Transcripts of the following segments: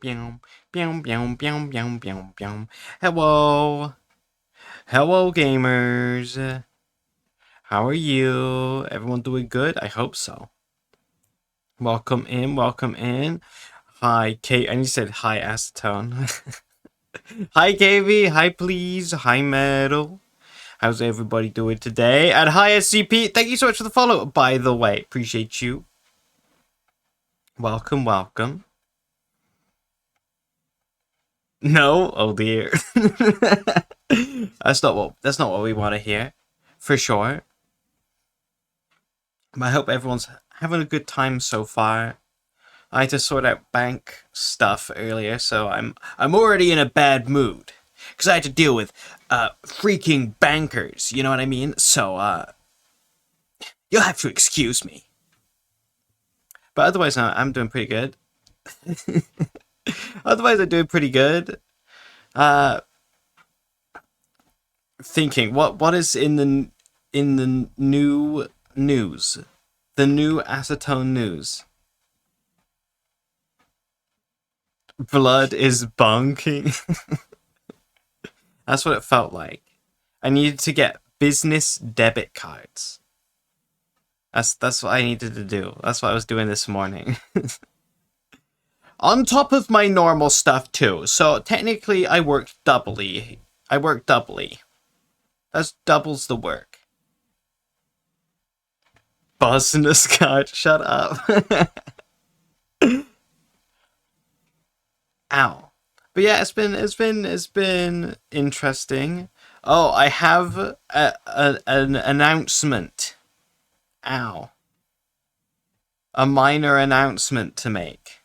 Hello. Hello, gamers. How are you? Everyone doing good? I hope so. Welcome in, welcome in. Hi, Kate. And you said hi, Acetone. Hi, KV. Hi, please. Hi, Metal. How's everybody doing today? And hi, SCP. Thank you so much for the follow, by the way. Appreciate you. Welcome, welcome. No? Oh dear. That's not what we want to hear. For sure. But I hope everyone's having a good time so far. I had to sort out bank stuff earlier, so I'm already in a bad mood. Because I had to deal with freaking bankers, you know what I mean? So you'll have to excuse me. But otherwise, no, I'm doing pretty good. Otherwise, I'm doing pretty good. Thinking, what is in the new news? The new acetone news. Blood is bonking. That's what it felt like. I needed to get business debit cards. That's what I needed to do. That's what I was doing this morning. On top of my normal stuff too. So technically I worked doubly. That's doubles the work. Business card, shut up. Ow. But yeah, it's been interesting. Oh, I have an announcement. Ow. A minor announcement to make.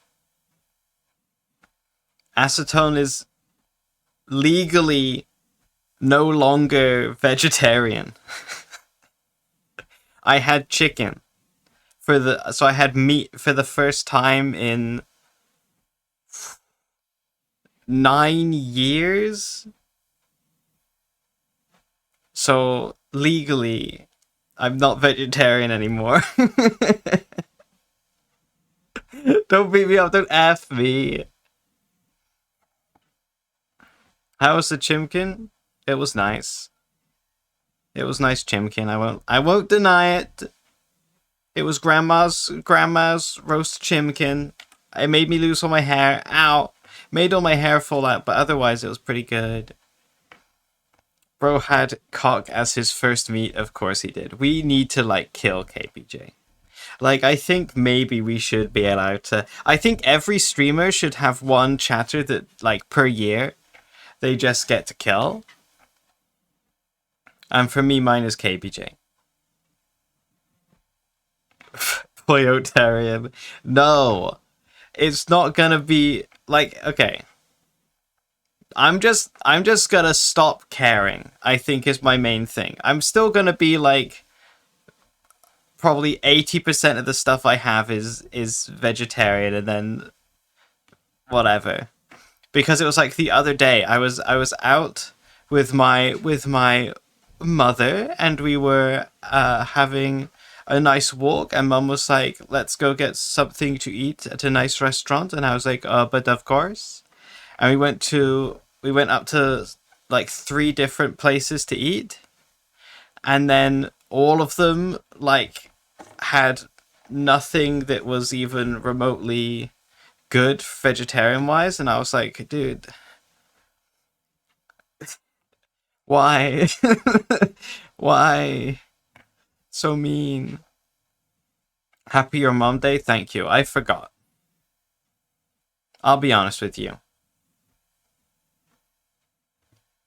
Acetone is legally no longer vegetarian. I had chicken so I had meat for the first time in 9 years. So legally, I'm not vegetarian anymore. Don't beat me up, don't F me. How was the chimkin? It was nice. It was nice chimkin. I won't deny it. It was grandma's roast chimkin. It made me lose all my hair. Ow. Made all my hair fall out, but otherwise it was pretty good. Bro had cock as his first meat. Of course he did. We need to, like, kill KPJ. Like, I think maybe we should be allowed to... I think every streamer should have one chatter that, like, per year, they just get to kill. And for me, mine is KPJ. Poyotarian. No. It's not gonna be... Like, okay. I'm just gonna stop caring, I think, is my main thing. I'm still gonna be, like... Probably 80% of the stuff I have is vegetarian, and then... Whatever. Because it was like the other day, I was out with my mother, and we were having a nice walk, and Mum was like, let's go get something to eat at a nice restaurant, and I was like, but of course. And we went up to like 3 different places to eat, and then all of them like had nothing that was even remotely good vegetarian wise, and I was like, dude, why? Why so mean? Happy your mom day? Thank you. I forgot. I'll be honest with you,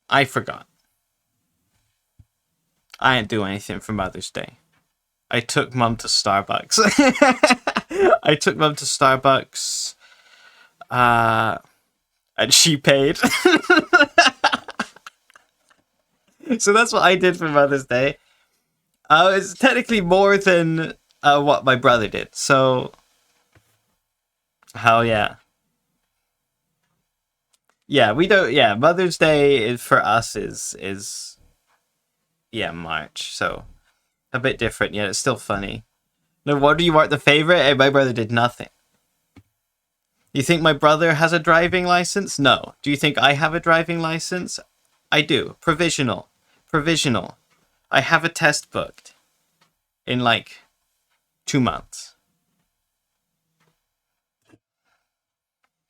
I forgot. I didn't do anything for Mother's Day. I took Mum to Starbucks. I took Mum to Starbucks, and she paid. So that's what I did for Mother's Day. It's technically more than what my brother did. So, hell yeah. Yeah, we don't. Yeah, Mother's Day for us is yeah, March. So a bit different. Yet it's still funny. No wonder you weren't the favorite. Hey, my brother did nothing. You think my brother has a driving license? No. Do you think I have a driving license? I do. Provisional. Provisional. I have a test booked in like 2 months.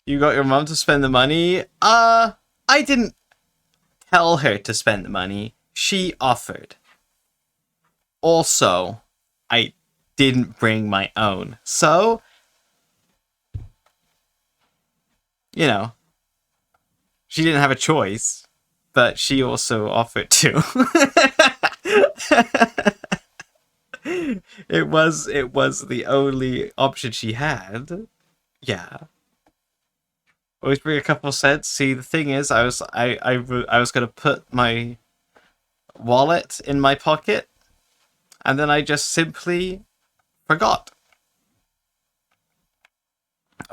You got your mom to spend the money? I didn't tell her to spend the money. She offered. Also, I didn't bring my own. So, you know, she didn't have a choice, but she also offered to. it was the only option she had. Yeah. Always bring a couple cents. See, the thing is, I was gonna put my wallet in my pocket, and then I just simply forgot.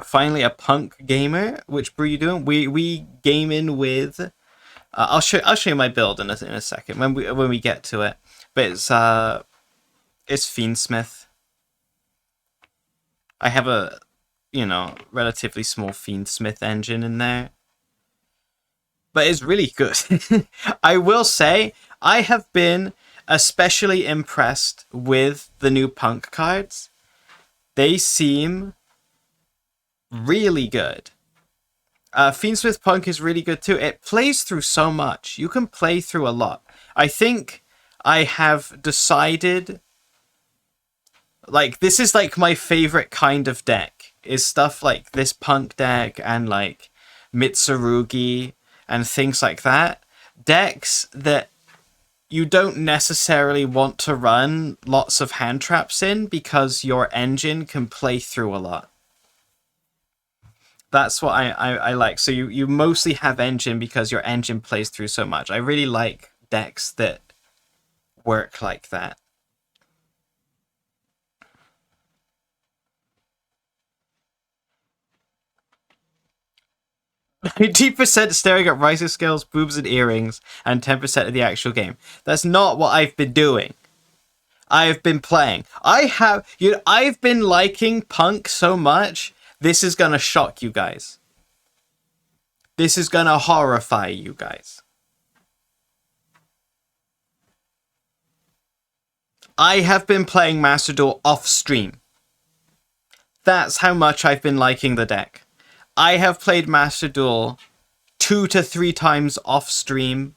Finally, a punk gamer. Which brew you doing? We game in with. I'll show you my build in a second when we get to it. But it's Fiendsmith. I have a relatively small Fiendsmith engine in there, but it's really good. I will say I have been especially impressed with the new punk cards. They seem really good. Fiendsmith Punk is really good too. It plays through so much. You can play through a lot. I think I have decided, like, this is like my favorite kind of deck, is stuff like this punk deck and like Mitsurugi and things like that. Decks that you don't necessarily want to run lots of hand traps in because your engine can play through a lot. That's what I like. So you mostly have engine because your engine plays through so much. I really like decks that work like that. 90% staring at rising scales, boobs, and earrings, and 10% of the actual game. That's not what I've been doing. I've been playing. I've been liking punk so much. This is gonna shock you guys. This is gonna horrify you guys. I have been playing Master Duel off stream. That's how much I've been liking the deck. I have played Master Duel 2 to 3 times off stream.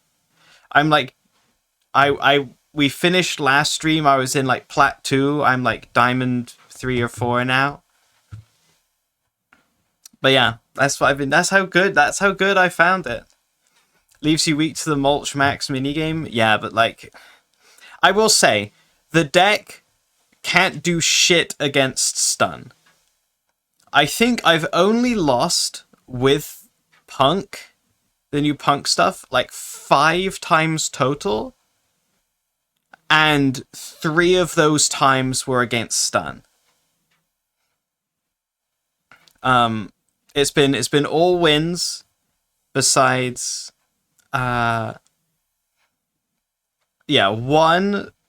I'm like, we finished last stream. I was in like Plat 2. I'm like Diamond 3 or 4 now. But yeah, that's what I've been. That's how good I found it. Leaves you weak to the Mulch Max minigame. Yeah, but like, I will say, the deck can't do shit against stun. I think I've only lost with Punk, the new Punk stuff, like 5 times total. And 3 of those times were against stun. It's been all wins besides one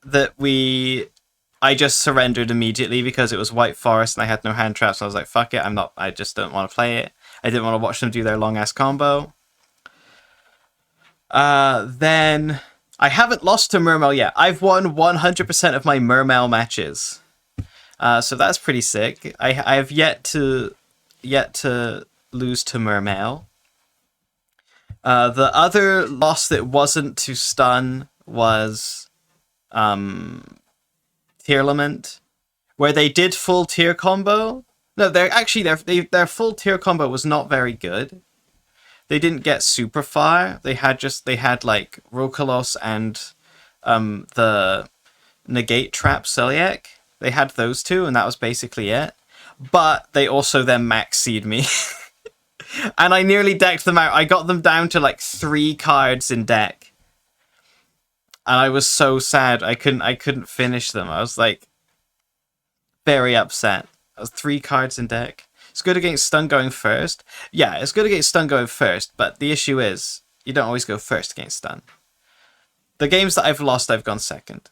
that I just surrendered immediately because it was White Forest and I had no hand traps. So I was like, fuck it, I just don't want to play it. I didn't want to watch them do their long ass combo. Then I haven't lost to Mermail yet. I've won 100% of my Mermail matches. So that's pretty sick. I have yet to lose to Mermail. The other loss that wasn't to stun was Tearlament, where they did full tier combo. No, their full tier combo was not very good. They didn't get super far. They had like Rokalos and the Negate Trap Celiac. They had those two, and that was basically it. But they also then max-seed me. And I nearly decked them out. I got them down to like 3 cards in deck. And I was so sad. I couldn't finish them. I was like very upset. I was 3 cards in deck. It's good against stun going first. Yeah, it's good against stun going first, but the issue is you don't always go first against stun. The games that I've lost, I've gone second.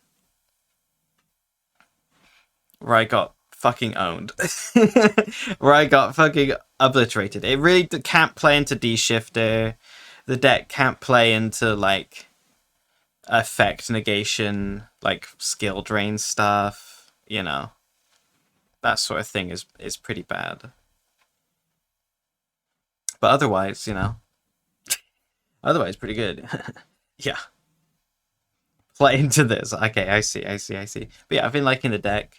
Where I got fucking owned. Where I got fucking obliterated. It really can't play into D-Shifter. The deck can't play into, like, effect negation, like, skill drain stuff. You know. That sort of thing is pretty bad. But otherwise, you know. Otherwise, pretty good. Yeah. Play into this. Okay, I see. But yeah, I've been liking the deck.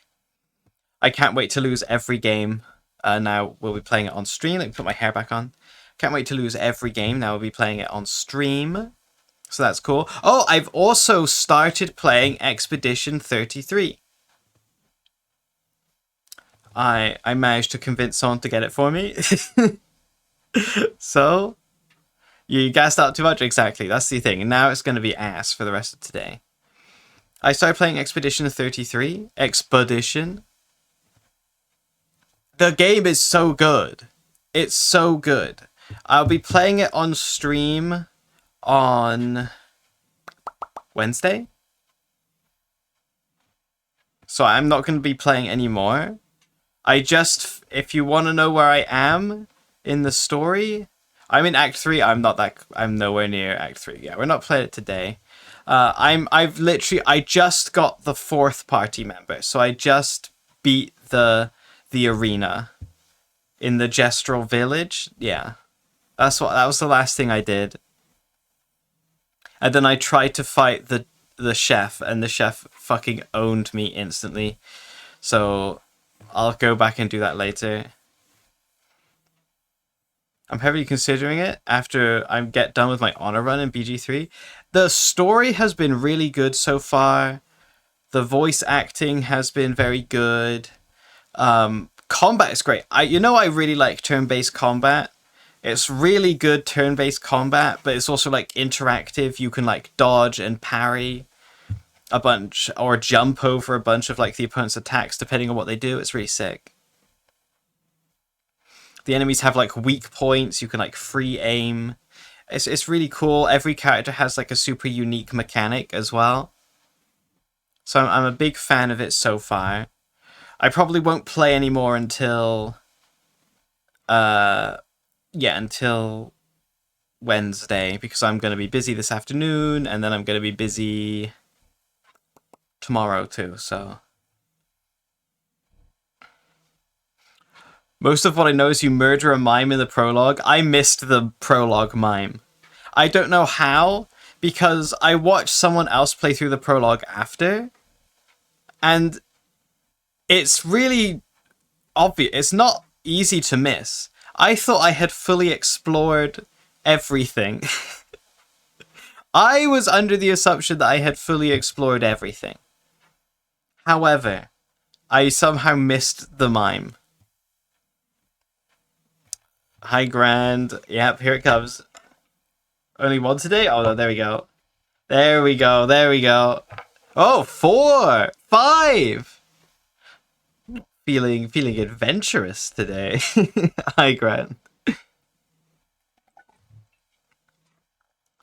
I can't wait to lose every game. Now we'll be playing it on stream. Let me put my hair back on. Can't wait to lose every game. Now we'll be playing it on stream. So that's cool. Oh, I've also started playing Expedition 33. I managed to convince someone to get it for me. So, you gassed out too much? Exactly, that's the thing. And now it's going to be ass for the rest of today. I started playing Expedition 33. Expedition. The game is so good. It's so good. I'll be playing it on stream on Wednesday. So I'm not going to be playing anymore. If you want to know where I am in the story, I'm in Act 3. I'm nowhere near Act 3. Yeah, we're not playing it today. I just got the 4th party member. So I just beat the arena in the Gestural Village. Yeah. That was the last thing I did. And then I tried to fight the chef, and the chef fucking owned me instantly. So I'll go back and do that later. I'm heavily considering it after I get done with my honor run in BG3. The story has been really good so far. The voice acting has been very good. Combat is great. I really like turn-based combat. It's really good turn-based combat, but it's also like interactive. You can like dodge and parry a bunch or jump over a bunch of like the opponent's attacks depending on what they do. It's really sick. The enemies have like weak points. You can like free aim. It's really cool. Every character has like a super unique mechanic as well. So I'm a big fan of it so far. I probably won't play anymore until until Wednesday, because I'm going to be busy this afternoon, and then I'm going to be busy tomorrow too, so. Most of what I know is you murder a mime in the prologue. I missed the prologue mime. I don't know how, because I watched someone else play through the prologue after, and it's really obvious. It's not easy to miss. I thought I had fully explored everything. I was under the assumption that I had fully explored everything. However, I somehow missed the mime. Hi, Grand. Yep, here it comes. Only one today? Oh, no, there we go. There we go. Oh, 4! 5! Feeling adventurous today. Hi, Grant.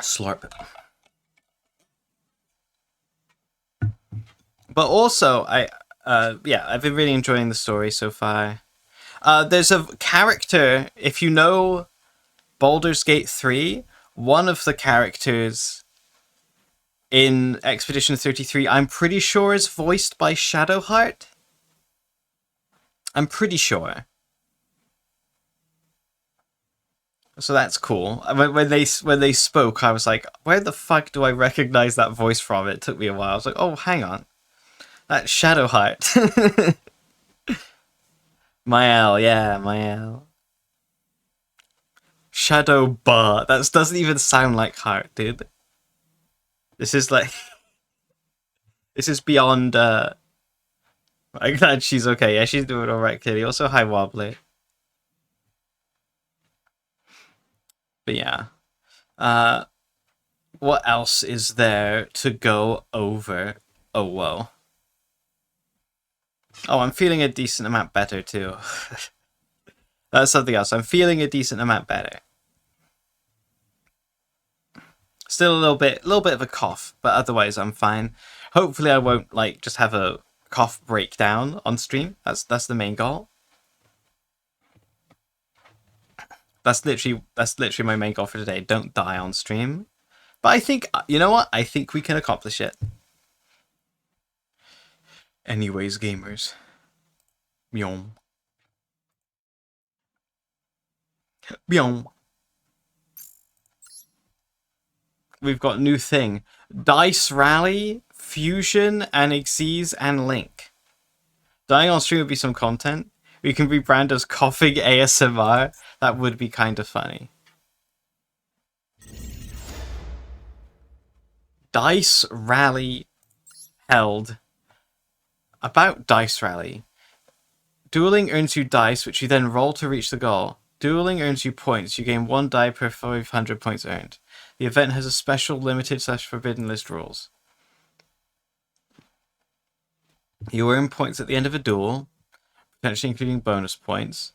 Slurp. But also, I've been really enjoying the story so far. There's a character, if you know Baldur's Gate 3, one of the characters in Expedition 33, I'm pretty sure is voiced by Shadowheart. I'm pretty sure. So that's cool. When they spoke, I was like, where the fuck do I recognize that voice from? It took me a while. I was like, oh, hang on. That's Shadowheart. Mael, yeah, Mael. Shadow Bar. That doesn't even sound like Heart, dude. This is like... This is beyond... I'm glad she's okay. Yeah, she's doing alright, clearly. Also, hi, Wobbly. But yeah. What else is there to go over? Oh, whoa. Oh, I'm feeling a decent amount better, too. That's something else. I'm feeling a decent amount better. Still a little bit of a cough, but otherwise I'm fine. Hopefully I won't, like, just have a cough breakdown on stream. That's the main goal. That's literally my main goal for today. Don't die on stream. But I think, you know what? I think we can accomplish it. Anyways, gamers. Byong. Byong. We've got new thing. Dice Rally, Fusion, and Xyz, and Link. Dying on stream would be some content. We can rebrand as coughing ASMR. That would be kind of funny. Dice Rally held. About Dice Rally. Dueling earns you dice, which you then roll to reach the goal. Dueling earns you points. You gain 1 die per 500 points earned. The event has a special limited/forbidden list rules. You earn points at the end of a duel, potentially including bonus points.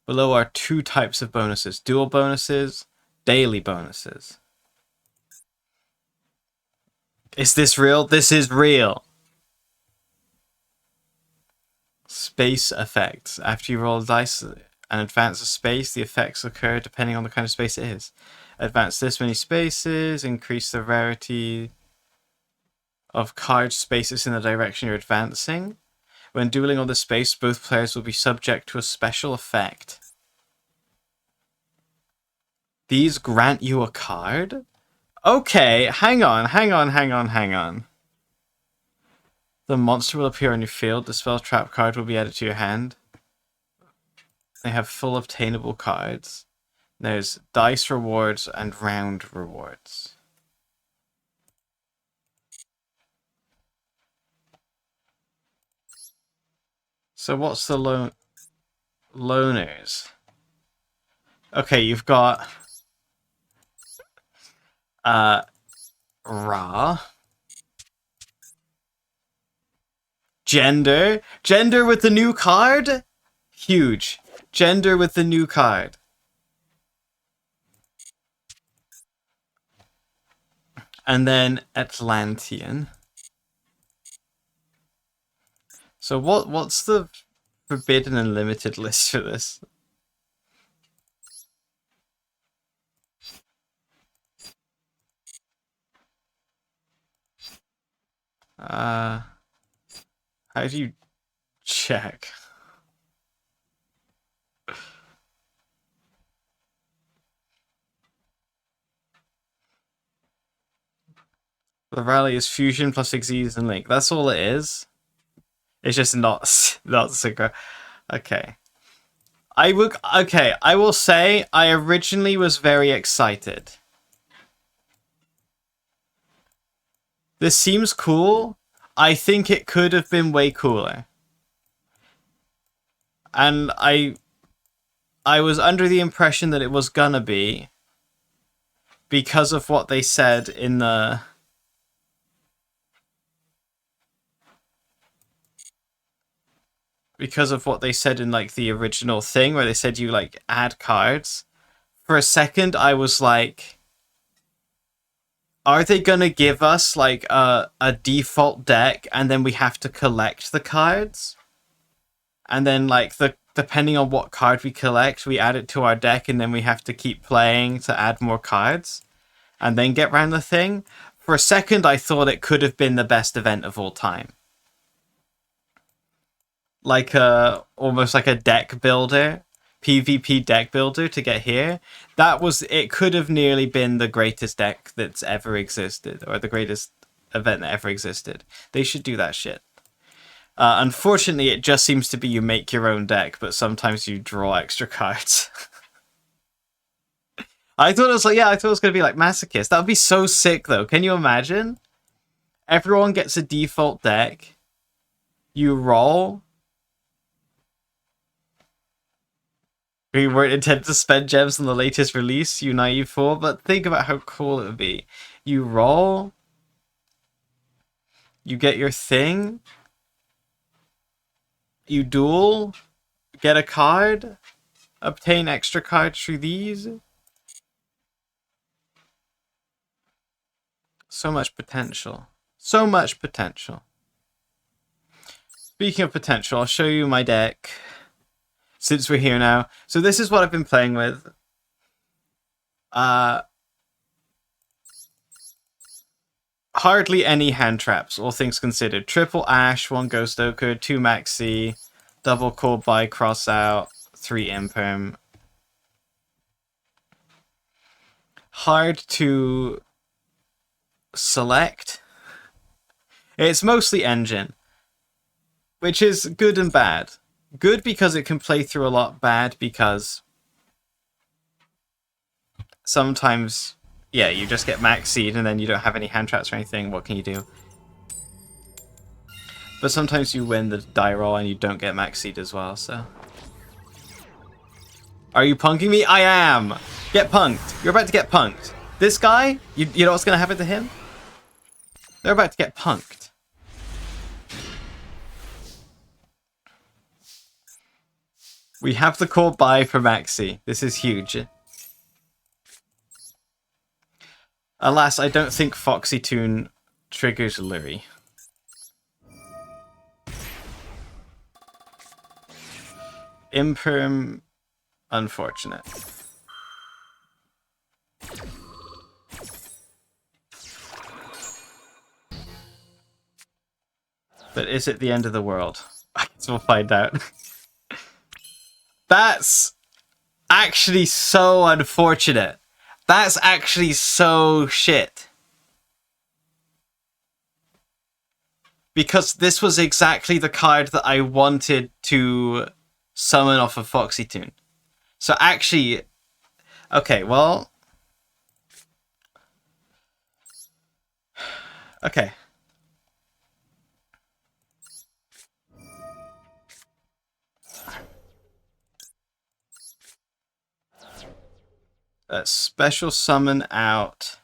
Below are 2 types of bonuses. Duel bonuses, daily bonuses. Is this real? This is real! Space effects. After you roll a dice and advance a space, the effects occur depending on the kind of space it is. Advance this many spaces, increase the rarity of card spaces in the direction you're advancing. When dueling on the space, both players will be subject to a special effect. These grant you a card? Okay, hang on. The monster will appear on your field. The spell trap card will be added to your hand. They have full obtainable cards. There's dice rewards and round rewards. So what's the loaners? Okay, you've got Ra. Gender with the new card? Huge. Gender with the new card. And then Atlantean. So what's the forbidden and limited list for this? How do you check? The rally is fusion plus Xyz and link. That's all it is. It's just not synchro. Okay. I will say I originally was very excited. This seems cool. I think it could have been way cooler. And I was under the impression that it was gonna be because of what they said in the like the original thing where they said you like add cards. For a second I was like, are they gonna give us like a default deck and then we have to collect the cards? And then like depending on what card we collect, we add it to our deck and then we have to keep playing to add more cards and then get around the thing. For a second I thought it could have been the best event of all time. Like almost like a deck builder, PvP deck builder to get here. It could have nearly been the greatest deck that's ever existed, or the greatest event that ever existed. They should do that shit. Unfortunately, it just seems to be you make your own deck, but sometimes you draw extra cards. I thought it was gonna be like Masochist. That would be so sick though. Can you imagine? Everyone gets a default deck. You roll. We weren't intended to spend gems on the latest release, you naive fool, but think about how cool it would be. You roll, you get your thing, you duel, get a card, obtain extra cards through these. So much potential. So much potential. Speaking of potential, I'll show you my deck. Since we're here now. So this is what I've been playing with. Hardly any hand traps, all things considered. Triple Ash, 1 Ghost Ochre, 2 Maxi, double Cold Buy, Cross Out, 3 Imperm. Hard to select. It's mostly engine, which is good and bad. Good because it can play through a lot, bad because sometimes, yeah, you just get maxied and then you don't have any hand traps or anything. What can you do? But sometimes you win the die roll and you don't get maxied as well, so. Are you punking me? I am! Get punked. You're about to get punked. This guy, you know what's going to happen to him? They're about to get punked. We have the call buy for Maxi. This is huge. Alas, I don't think Foxy Toon triggers Luri. Imperm, unfortunate. But is it the end of the world? I guess we'll find out. That's actually so unfortunate. That's actually so shit. Because this was exactly the card that I wanted to summon off of Foxy Toon. So actually... Okay, well... Okay. Special summon out.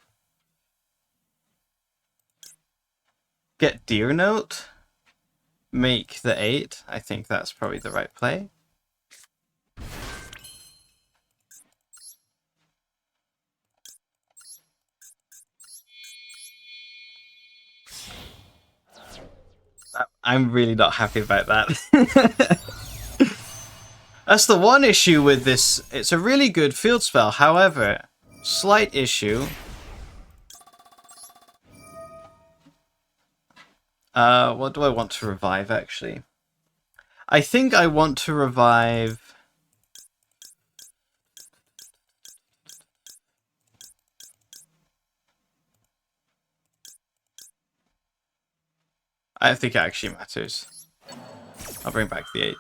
Get Deer Note. Make the 8. I think that's probably the right play. I'm really not happy about that. That's the one issue with this. It's a really good field spell. However, slight issue. What do I want to revive, actually? I think I want to revive... I don't think it actually matters. I'll bring back the 8.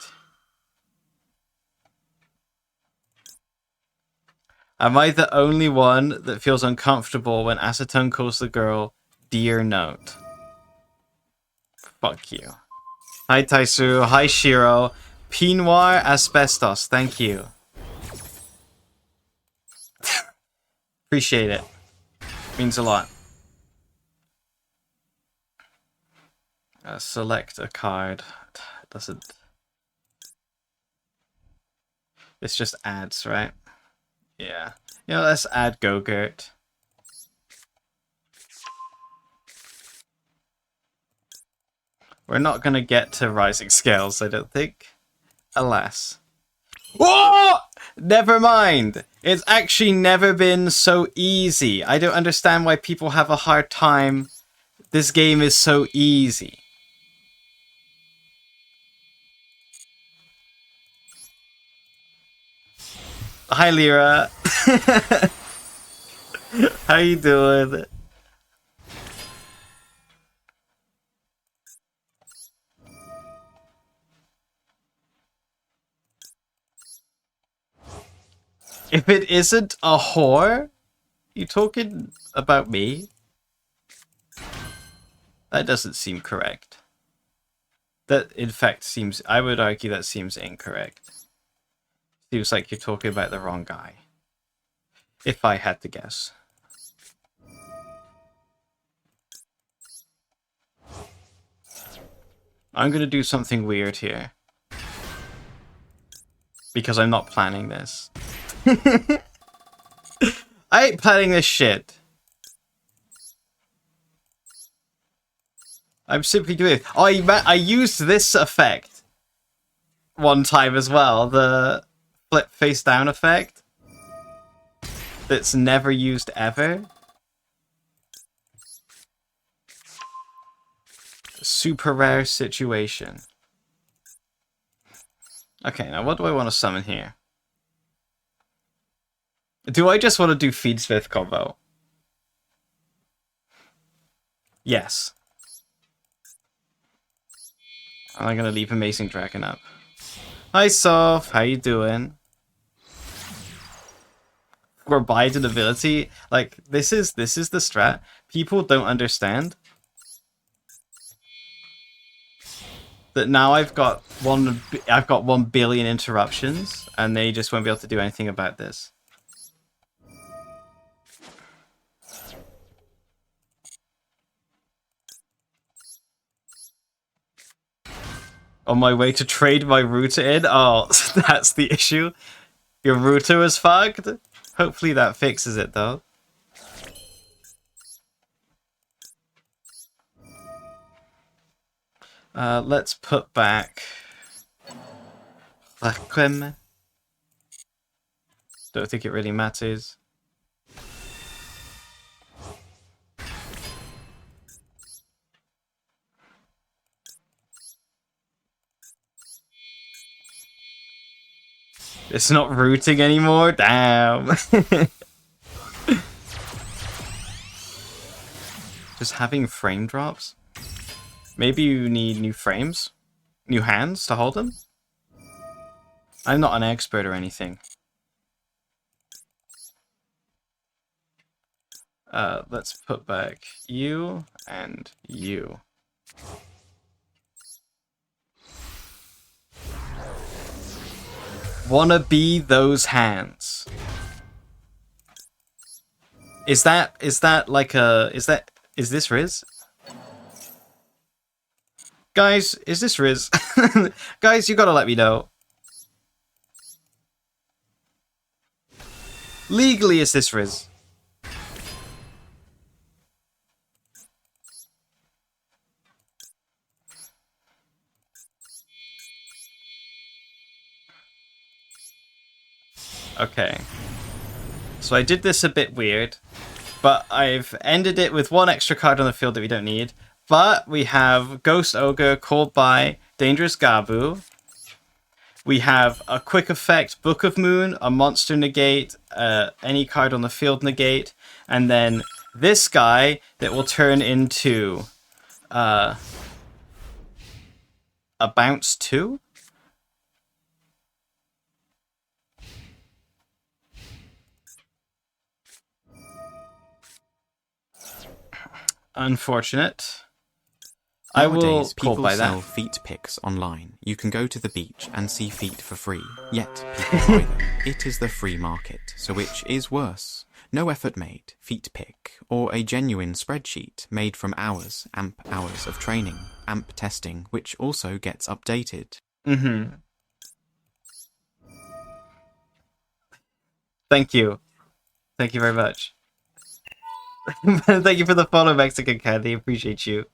Am I the only one that feels uncomfortable when Acetone calls the girl Dear Note? Fuck you. Hi Taisu, hi Shiro. Pinnoir Asbestos, thank you. Appreciate it. Means a lot. Select a card. Doesn't... This just adds, right? Yeah. You know, let's add Go-Gurt. We're not gonna get to Rising Scales, I don't think. Alas. Whoa! Never mind! It's actually never been so easy. I don't understand why people have a hard time. This game is so easy. Hi, Lyra. How you doing? If it isn't a whore, you talking about me? That doesn't seem correct. That, in fact, seems... I would argue that seems incorrect. Seems like you're talking about the wrong guy. If I had to guess. I'm gonna do something weird here. Because I'm not planning this. I ain't planning this shit. I'm simply doing it. Oh, I used this effect one time as well. The flip face down effect. That's never used ever. Super rare situation. Okay, now what do I want to summon here? Do I just want to do Feed Smith combo? Yes. I'm gonna leave Amazing Dragon up. Hi Soph, how you doing? We're Biden ability. Like this is the strat. People don't understand that now I've got 1 billion interruptions, and they just won't be able to do anything about this. On my way to trade my router in? Oh, that's the issue. Your router was fucked? Hopefully that fixes it, though. Let's put back... Don't think it really matters. It's not rooting anymore? Damn. Just having frame drops? Maybe you need new frames? New hands to hold them? I'm not an expert or anything. Let's put back you and you. Wanna be those hands. Is that like a... Is this Riz? Guys, is this Riz? Guys, you gotta let me know. Legally, is this Riz? Okay. So I did this a bit weird, but I've ended it with 1 extra card on the field that we don't need. But we have Ghost Ogre called by Dangerous Gabu. We have a quick effect, Book of Moon, a monster negate, any card on the field negate, and then this guy that will turn into a bounce 2? Unfortunate. I will call by that. People sell feet pics online. You can go to the beach and see feet for free. Yet, people buy them. It is the free market. So which is worse? No effort made, feet pic, or a genuine spreadsheet made from hours, amp hours of training, amp testing, which also gets updated. Mm-hmm. Thank you. Thank you very much. Thank you for the follow, Mexican Candy. Appreciate you.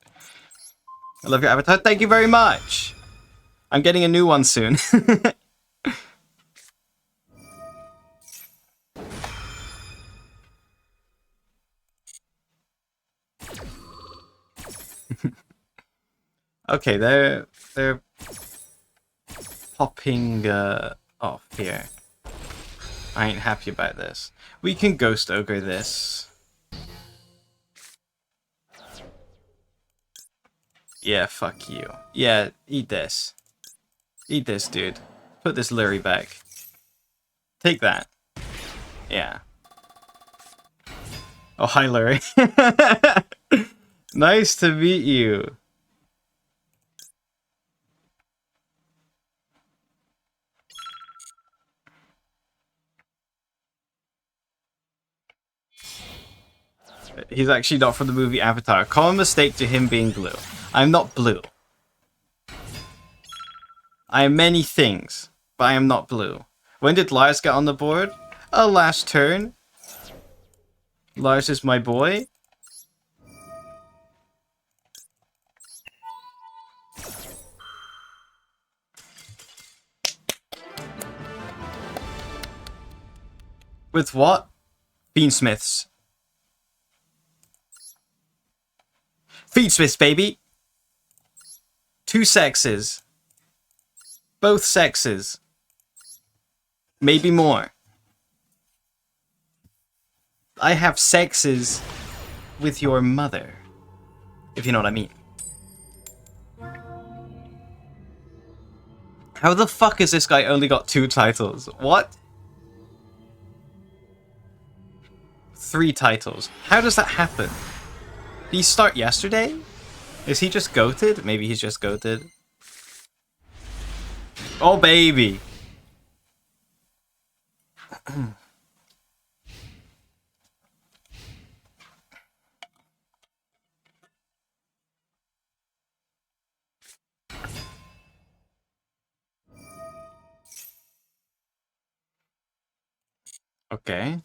I love your avatar. Thank you very much. I'm getting a new one soon. Okay, they're popping off here. I ain't happy about this. We can Ghost Ogre this. Yeah, fuck you. Yeah, eat this. Eat this, dude. Put this Lurie back. Take that. Yeah. Oh, hi, Lurie. Nice to meet you. He's actually not from the movie Avatar. Common mistake to him being blue. I'm not blue. I am many things, but I am not blue. When did Lars get on the board? Last turn. Lars is my boy. With what? Beansmiths. Feedsmiths, baby! Two sexes. Both sexes. Maybe more. I have sexes with your mother. If you know what I mean. How the fuck is this guy only got 2 titles? What? 3 titles. How does that happen? Did he start yesterday? Is he just goated? Maybe he's just goated. Oh, baby. Okay.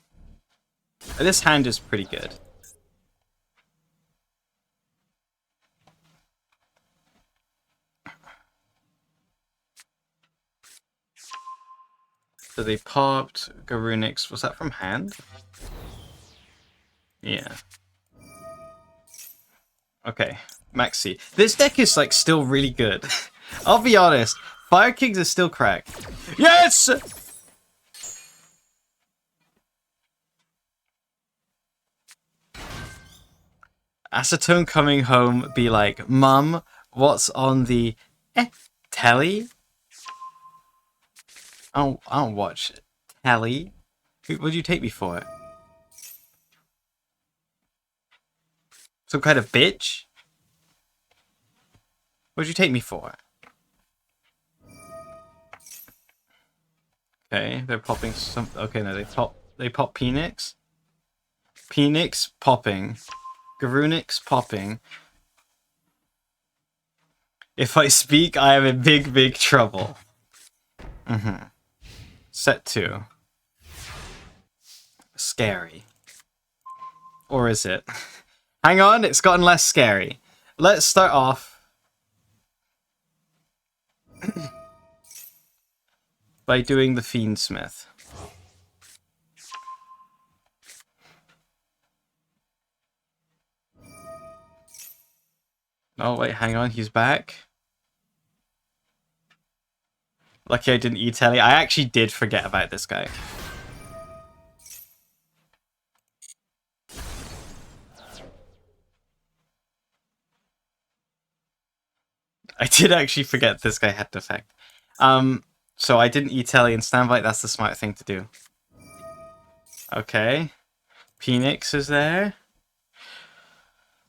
This hand is pretty good. So they popped Garunix. Was that from hand? Yeah. Okay. Maxi. This deck is like still really good. I'll be honest. Fire Kings is still cracked. Yes! Acetone coming home be like, Mum, what's on the telly? I don't watch telly. What'd you take me for? Some kind of bitch? What'd you take me for? Okay, they're popping some. Okay, no, they pop Penix. Penix popping. Garunix popping. If I speak, I am in big, big trouble. Set 2. Scary. Or is it? Hang on, it's gotten less scary. Let's start off by doing the Fiendsmith. Oh, wait, hang on, he's back. Lucky I didn't e-telly. I actually did forget about this guy. I did actually forget this guy had defect. So I didn't e-telly and standby. That's the smart thing to do. Okay. Penix is there.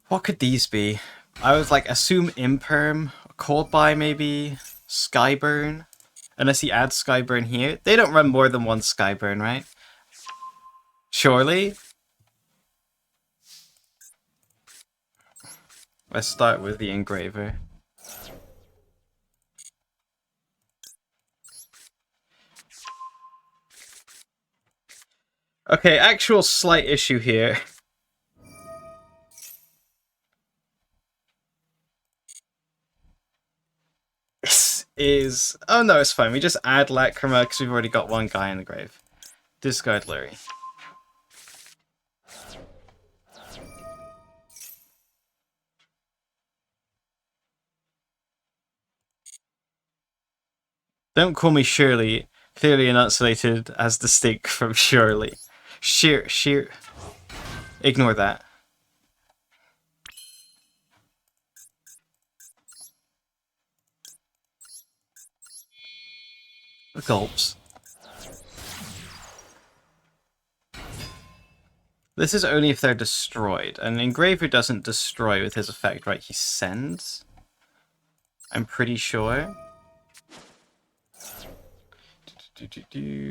What could these be? I was like, assume Imperm, Cold Buy maybe, Skyburn. Unless he adds Skyburn here. They don't run more than one Skyburn, right? Surely? Let's start with the Engraver. Okay, actual slight issue here. Is... Oh no, it's fine. We just add Lacrima because we've already got one guy in the grave. Discard Lurie. Don't call me Shirley. Clearly enunciated as distinct from Shirley. Sheer. Ignore that. Gulps. This is only if they're destroyed. An Engraver doesn't destroy with his effect, right? He sends? I'm pretty sure. This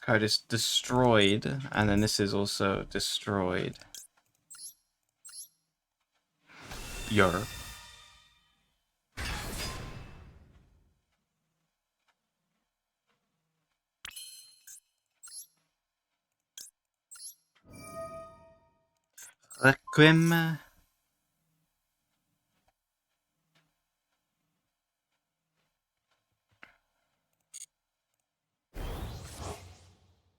card is destroyed, and then this is also destroyed. Yer. Requiem.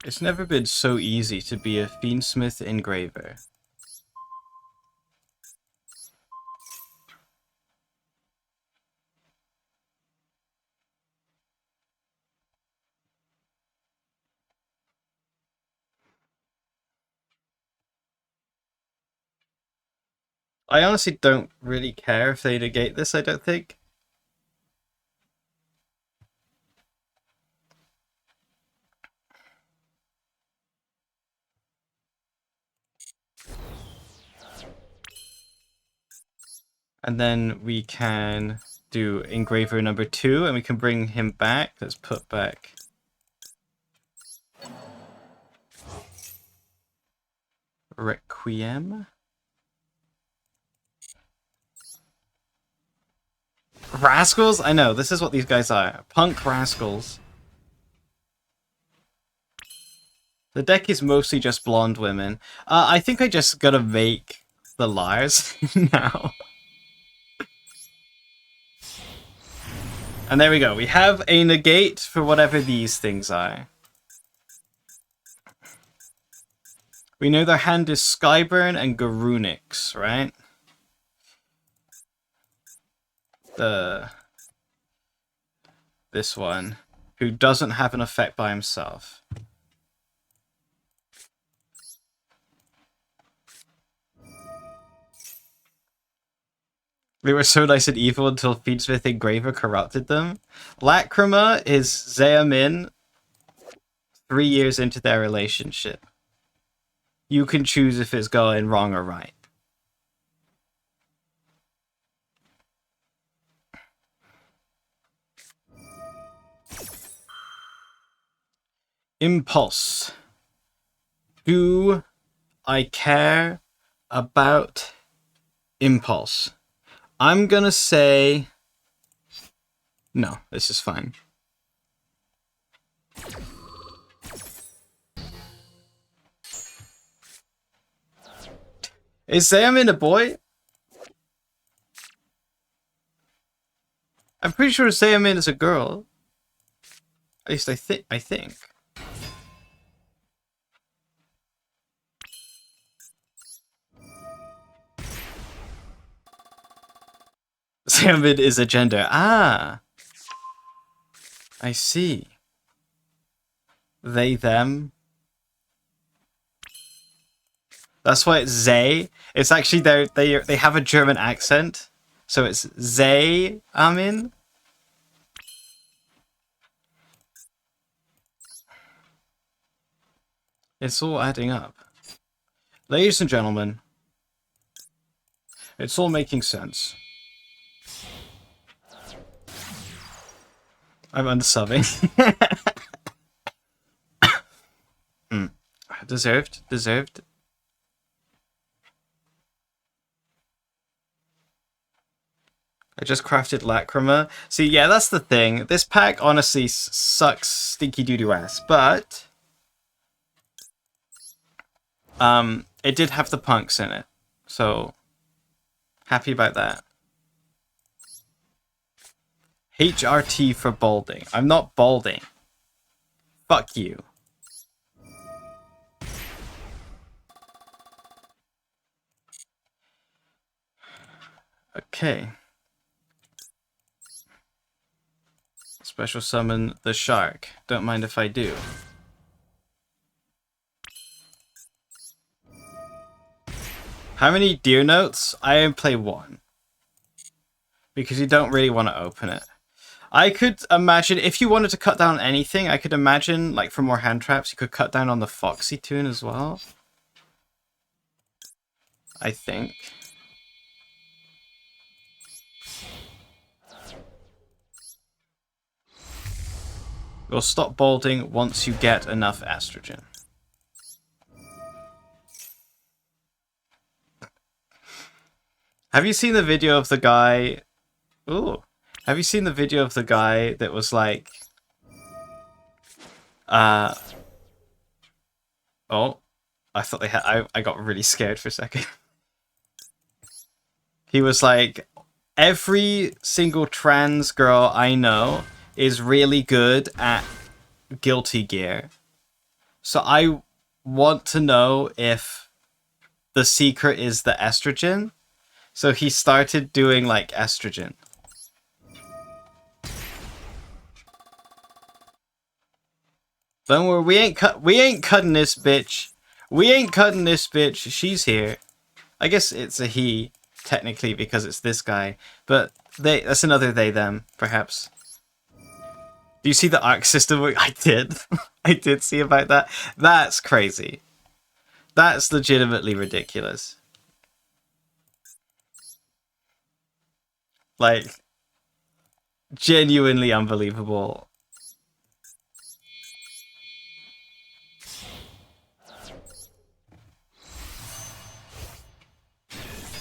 It's never been so easy to be a Fiendsmith engraver. I honestly don't really care if they negate this, I don't think. And then we can do engraver number 2, and we can bring him back. Let's put back Requiem. Rascals? I know, this is what these guys are. Punk rascals. The deck is mostly just blonde women. I think I just gotta make the Lars now. And there we go. We have a negate for whatever these things are. We know their hand is Skyburn and Garunix, right? This one, who doesn't have an effect by himself. They were so nice and evil until Fiendsmith Engraver corrupted them. Lacrima is Zeamin 3 years into their relationship. You can choose if it's going wrong or right. Impulse. Do I care about Impulse? I'm gonna say no, this is fine. Is Zeamin a boy? I'm pretty sure Zeamin is a girl. At least I think. Zeamin is a gender. Ah. I see. They, them. That's why it's Zay. It's actually they have a German accent. So it's Zay Amin. It's all adding up. Ladies and gentlemen, it's all making sense. I'm unsubbing. Deserved. I just crafted Lacrima. See, yeah, that's the thing. This pack honestly sucks stinky doo-doo ass, but it did have the punks in it, so happy about that. HRT for balding. I'm not balding. Fuck you. Okay. Special summon the shark. Don't mind if I do. How many deer notes? I only play 1. Because you don't really want to open it. I could imagine, if you wanted to cut down anything, I could imagine, like, for more hand traps, you could cut down on the Foxy tune as well. I think. You'll stop balding once you get enough estrogen. Have you seen the video of the guy... Ooh. Have you seen the video of the guy that was like... Oh. I thought they had... I got really scared for a second. He was like, every single trans girl I know is really good at Guilty Gear. So I want to know if the secret is the estrogen. So he started doing like estrogen. Don't worry, we ain't cutting this bitch. We ain't cutting this bitch. She's here. I guess it's a he, technically, because it's this guy. But that's another they, them, perhaps. Do you see the arc system? I did. I did see about that. That's crazy. That's legitimately ridiculous. Like, genuinely unbelievable.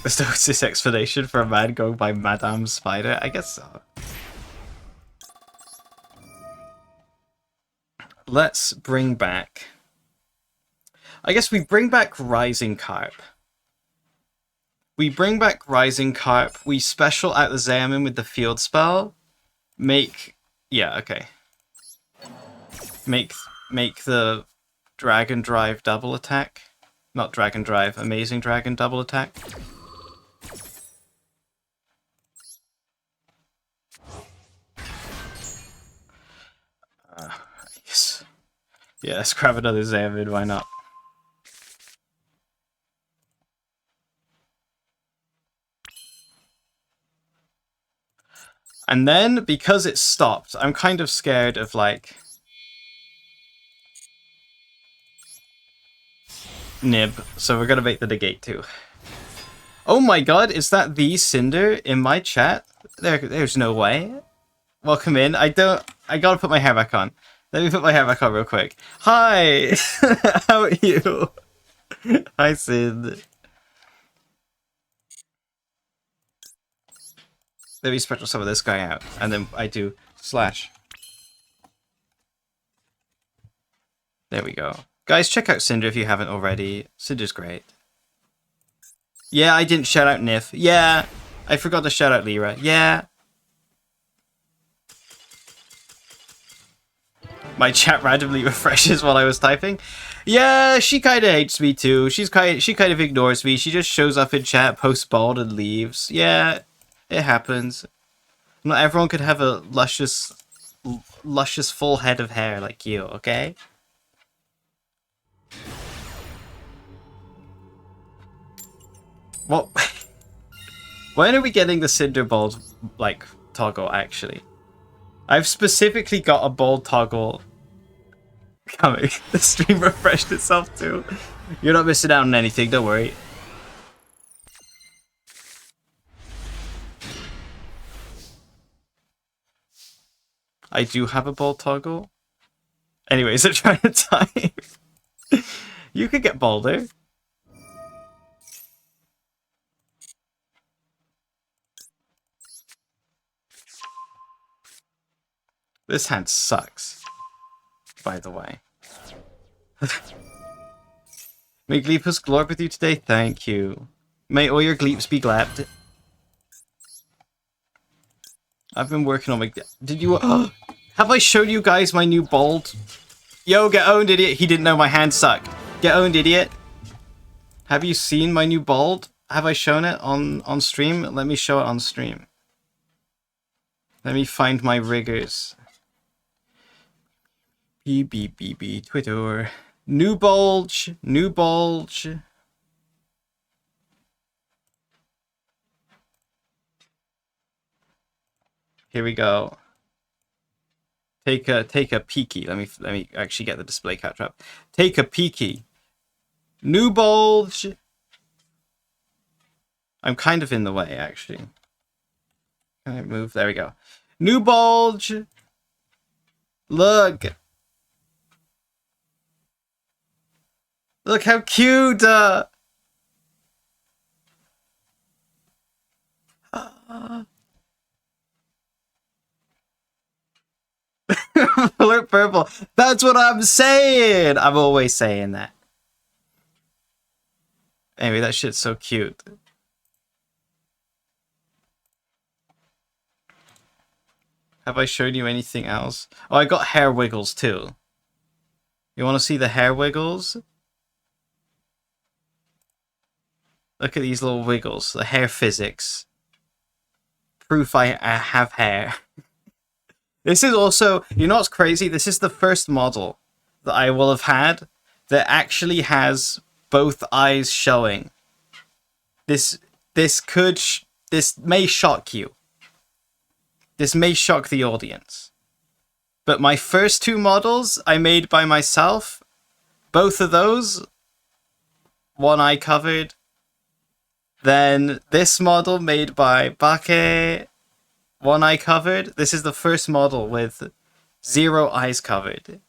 There's no this explanation for a man going by Madame Spider? I guess so. Let's bring back... I guess we bring back Rising Carp. We bring back Rising Carp. We special out the Xamin with the field spell. Make... Yeah, okay. Make the Dragon Drive double attack. Not Dragon Drive, Amazing Dragon double attack. Yes. Yeah, let's grab another Xamin, why not? And then, because it stopped, I'm kind of scared of, like... Nib, so we're gonna make the negate too. Oh my god, is that the Cinder in my chat? There's no way. Welcome in. I gotta put my hair back on. Let me put my hair back on real quick. Hi! How are you? Hi, Sid. Let me spectral some of this guy out, and then I do slash. There we go. Guys, check out Cinder if you haven't already. Cinder's great. Yeah, I didn't shout out Nif. Yeah, I forgot to shout out Lyra. Yeah. My chat randomly refreshes while I was typing. Yeah, she kind of hates me too. She kind of ignores me. She just shows up in chat, posts bald, and leaves. Yeah, it happens. Not everyone could have a luscious full head of hair like you, okay? What? When are we getting the Cinder Bald, like, toggle, actually? I've specifically got a bald toggle coming. The stream refreshed itself too. You're not missing out on anything, don't worry. I do have a bald toggle. Anyways, I'm trying to type. You could get balder. This hand sucks, by the way. May Gleepus glorp with you today? Thank you. May all your Gleeps be glapped. I've been working on my... Did you... Have I shown you guys my new bald? Yo, get owned, idiot. He didn't know my hands suck. Get owned, idiot. Have you seen my new bald? Have I shown it on stream? Let me show it on stream. Let me find my riggers. BBBB Twitter. New bulge. New bulge. Here we go. Take a peeky. Let me actually get the display capture up. Take a peeky. New bulge. I'm kind of in the way, actually. Can I move? There we go. New bulge. Look. Look how cute. Alert purple. That's what I'm saying. I'm always saying that. Anyway, that shit's so cute. Have I shown you anything else? Oh, I got hair wiggles too. You want to see the hair wiggles? Look at these little wiggles. The hair physics. Proof I have hair. This is also... You know what's crazy? This is the first model that I will have had that actually has both eyes showing. This may shock you. This may shock the audience. But my first two models I made by myself, both of those, one eye covered. Then this model made by Bake, one eye covered. This is the first model with 0 eyes covered.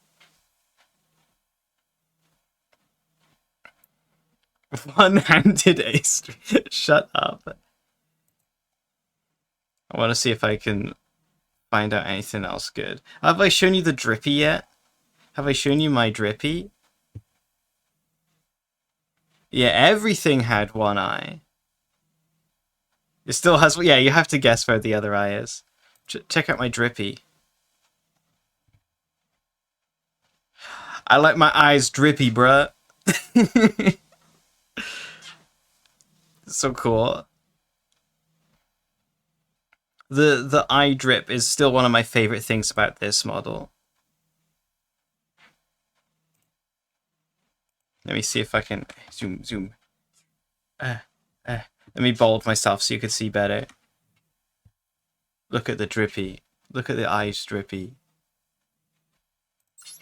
One-handed ace. Shut up. I want to see if I can find out anything else good. Have I shown you the drippy yet? Have I shown you my drippy? Yeah, everything had one eye. It still has... Yeah, you have to guess where the other eye is. Check out my drippy. I like my eyes drippy, bruh. So cool. The eye drip is still one of my favorite things about this model. Let me see if I can zoom. Let me bold myself so you can see better. Look at the drippy. Look at the eyes drippy.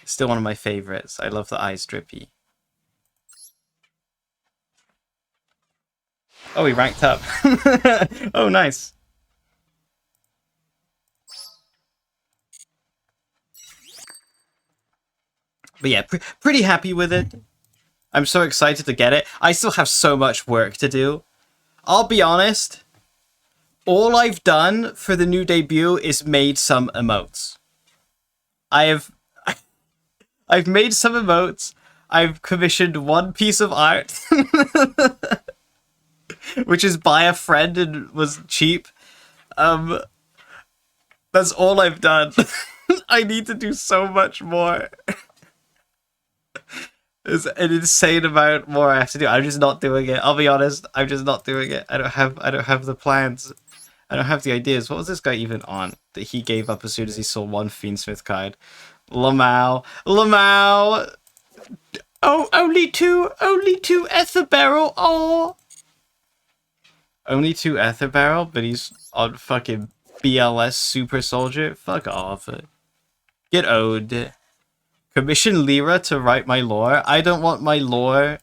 Still one of my favorites. I love the eyes drippy. Oh, he ranked up. Oh, nice. But yeah, pretty happy with it. I'm so excited to get it. I still have so much work to do. I'll be honest. All I've done for the new debut is made some emotes. I've made some emotes. I've commissioned one piece of art. Which is by a friend and was cheap. That's all I've done. I need to do so much more. There's an insane amount more I have to do. I'm just not doing it. I'll be honest. I'm just not doing it. I don't have the plans. I don't have the ideas. What was this guy even on that he gave up as soon as he saw one Fiendsmith card? Lamau. Oh, only two Ether Barrel. Oh. Only 2 Ether Barrel, but he's on fucking BLS Super Soldier? Fuck off. Get owed. Commission Lyra to write my lore? I don't want my lore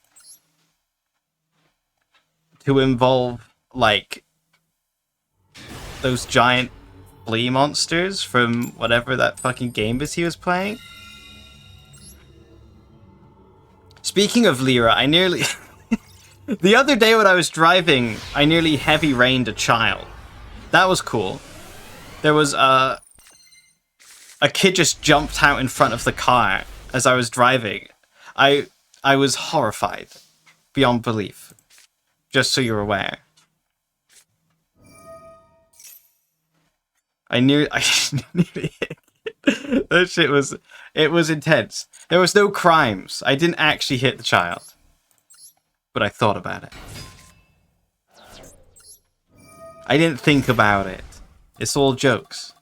to involve, like, those giant flea monsters from whatever that fucking game is he was playing. Speaking of Lyra, I nearly... The other day when I was driving, I nearly heavy rained a child. That was cool. There was a kid just jumped out in front of the car as I was driving. I was horrified beyond belief. Just so you're aware. I nearly that shit was... It was intense. There was no crimes. I didn't actually hit the child. But I thought about it. I didn't think about it. It's all jokes.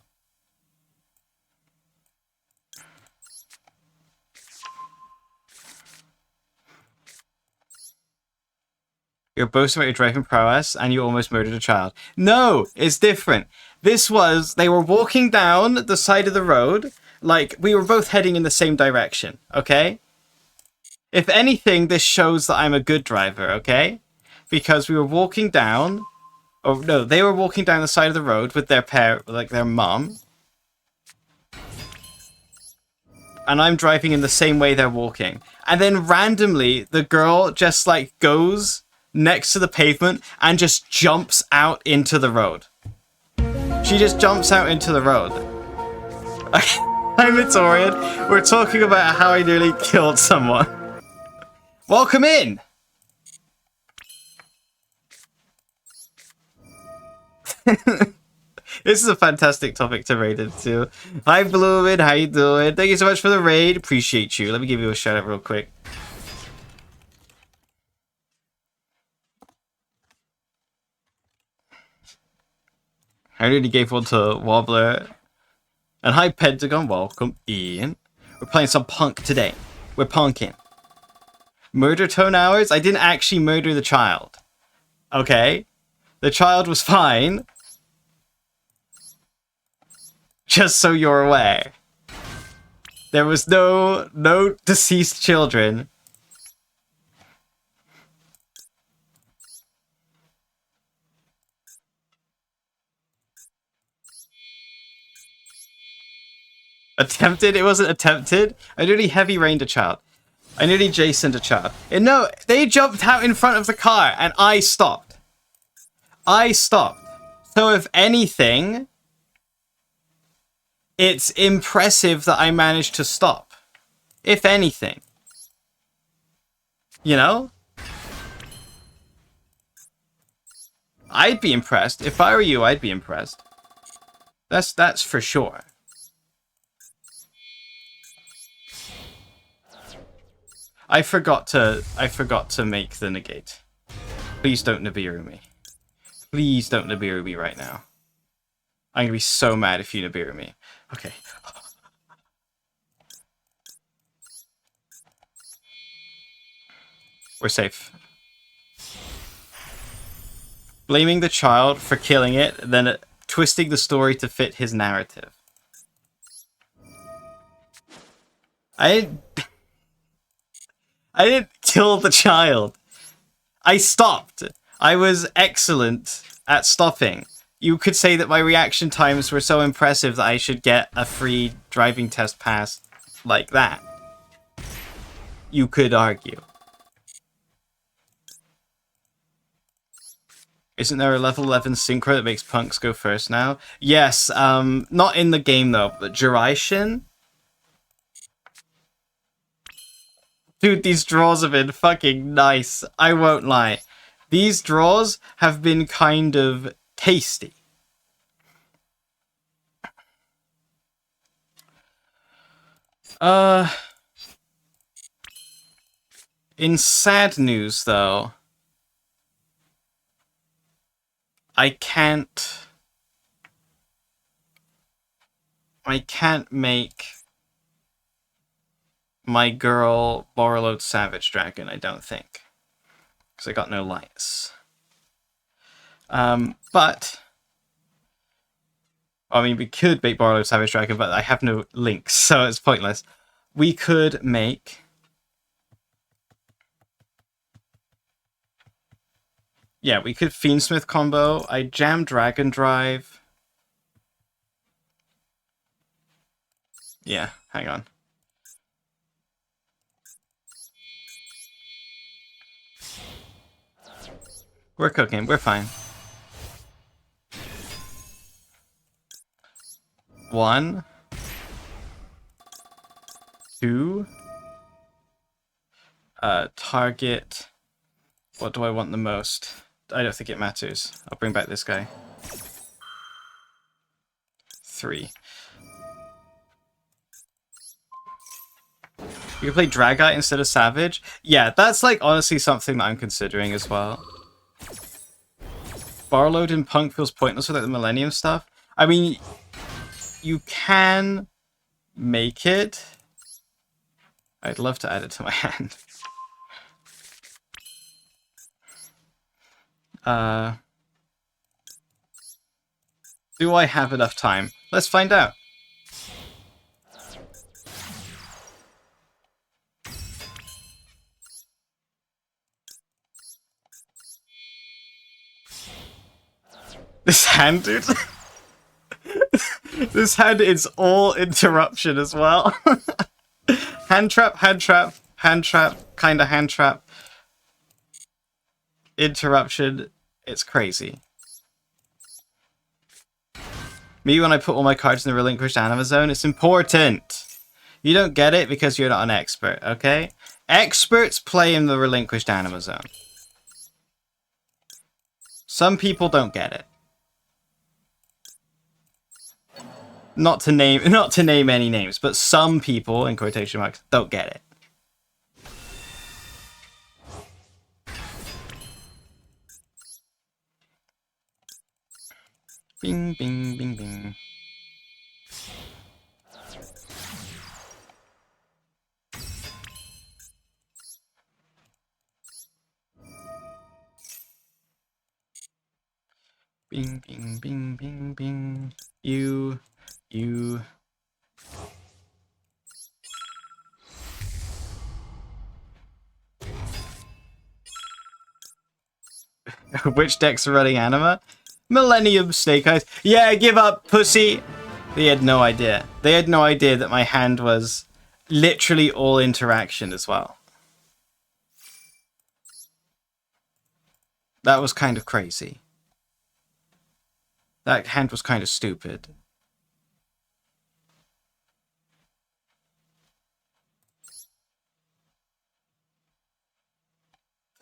You're boasting about your driving prowess and you almost murdered a child. No, it's different. This was, they were walking down the side of the road. Like, we were both heading in the same direction, okay? If anything, this shows that I'm a good driver, okay? Because we were walking down... Oh, no, they were walking down the side of the road with their their mum. And I'm driving in the same way they're walking. And then randomly, the girl just, like, goes next to the pavement and just jumps out into the road. She just jumps out into the road. I'm Itorian. We're talking about how I nearly killed someone. Welcome in! This is a fantastic topic to raid into. Hi, Bloomin', how you doing? Thank you so much for the raid. Appreciate you. Let me give you a shout out real quick. I already gave one to Wobbler. And hi, Pentagon. Welcome, Ian. We're playing some punk today. We're punking. Murder tone hours? I didn't actually murder the child. Okay? The child was fine. Just so you're aware. There was no deceased children. Attempted? It wasn't attempted. I nearly heavy rained a child. I nearly Jasoned a child. And no, they jumped out in front of the car and I stopped. I stopped. So if anything, it's impressive that I managed to stop. If anything. You know? I'd be impressed. If I were you, I'd be impressed. That's for sure. I forgot to make the negate. Please don't Nibiru me. Please don't Nibiru me right now. I'm gonna be so mad if you Nibiru me. Okay. We're safe. Blaming the child for killing it, then twisting the story to fit his narrative. I didn't kill the child. I stopped. I was excellent at stopping. You could say that my reaction times were so impressive that I should get a free driving test pass like that. You could argue. Isn't there a level 11 synchro that makes punks go first now? Yes, not in the game though, but Jiraishin? Dude, these draws have been fucking nice. I won't lie. These draws have been kind of tasty. In sad news, though, I can't make my girl Borrowload Savage Dragon, I don't think. Because I got no lights. But I mean, we could make Borrowload Savage Dragon, but I have no links, so it's pointless. We could make... Yeah, we could Fiendsmith combo. I jam Dragon Drive. Yeah, hang on. We're cooking. We're fine. 1, 2. Target. What do I want the most? I don't think it matters. I'll bring back this guy. 3. You can play Dragite instead of Savage? Yeah, that's like honestly something that I'm considering as well. Barload in Punk feels pointless without the Millennium stuff. I mean, you can make it. I'd love to add it to my hand. Do I have enough time? Let's find out. This hand, dude. This hand is all interruption as well. Hand trap, hand trap, hand trap, kinda hand trap. Interruption. It's crazy. Me when I put all my cards in the relinquished anima zone, it's important. You don't get it because you're not an expert, okay? Experts play in the relinquished anima zone. Some people don't get it. Not to name any names, but some people in quotation marks don't get it. Bing, bing, bing, bing. Bing, bing, bing, bing, bing. You. Which decks are running Anima? Millennium Snake Eyes. Yeah, give up, pussy! They had no idea. They had no idea that my hand was literally all interaction as well. That was kind of crazy. That hand was kind of stupid.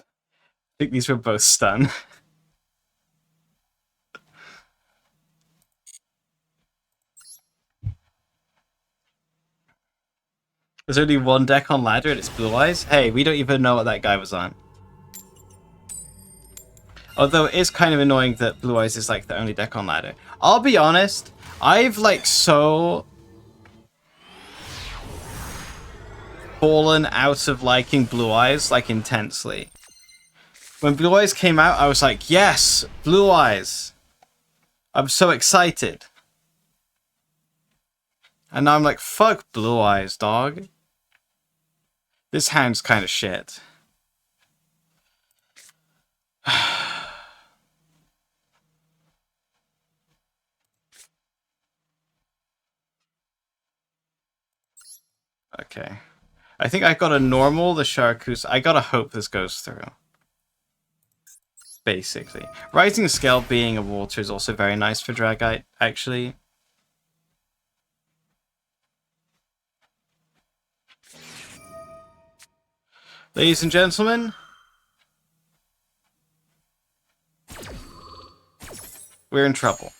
I think these were both stun. There's only one deck on ladder and it's Blue Eyes. Hey, we don't even know what that guy was on. Although it is kind of annoying that Blue Eyes is like the only deck on ladder. I'll be honest, I've like so fallen out of liking Blue Eyes like intensely. When Blue Eyes came out, I was like, yes, Blue Eyes. I'm so excited. And now I'm like, fuck Blue Eyes, dog. This hand's kind of shit. Okay. I think I got a normal, the Charcus. I gotta hope this goes through. Basically. Rising Scale being a water is also very nice for Dragite, actually. Ladies and gentlemen, we're in trouble.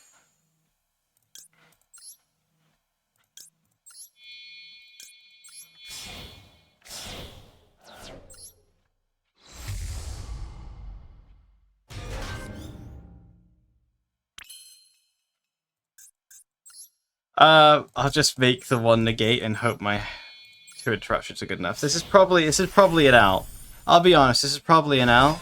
I'll just make the one negate and hope my two interruptions are good enough. This is probably an L. I'll be honest, this is probably an L.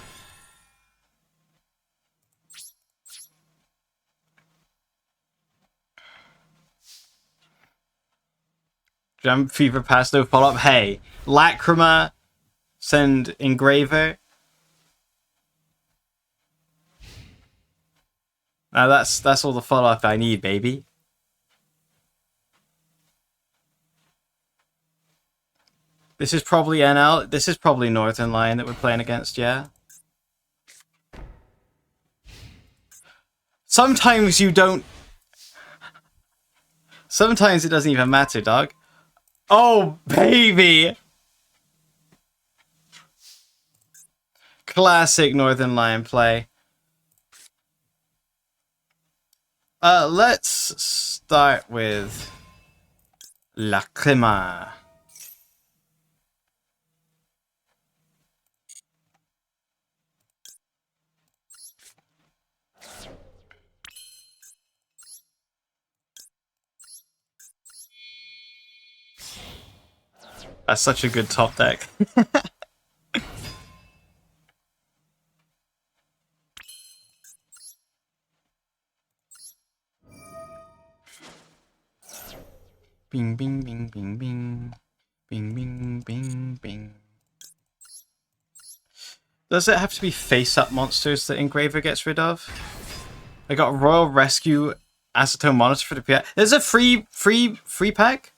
Jam Fever Pass, no follow-up. Hey, Lacrima, send Engraver. Now that's all the follow-up I need, baby. This is probably NL. This is probably Northern Lion that we're playing against, yeah? Sometimes you don't... Sometimes it doesn't even matter, dog. Oh, baby! Classic Northern Lion play. Let's start with Lacrima. That's such a good top deck. Bing, bing, bing, bing, bing. Bing, bing, bing, bing. Does it have to be face-up monsters that Engraver gets rid of? I got Royal Rescue Acetone Monitor for the PI. There's a free pack?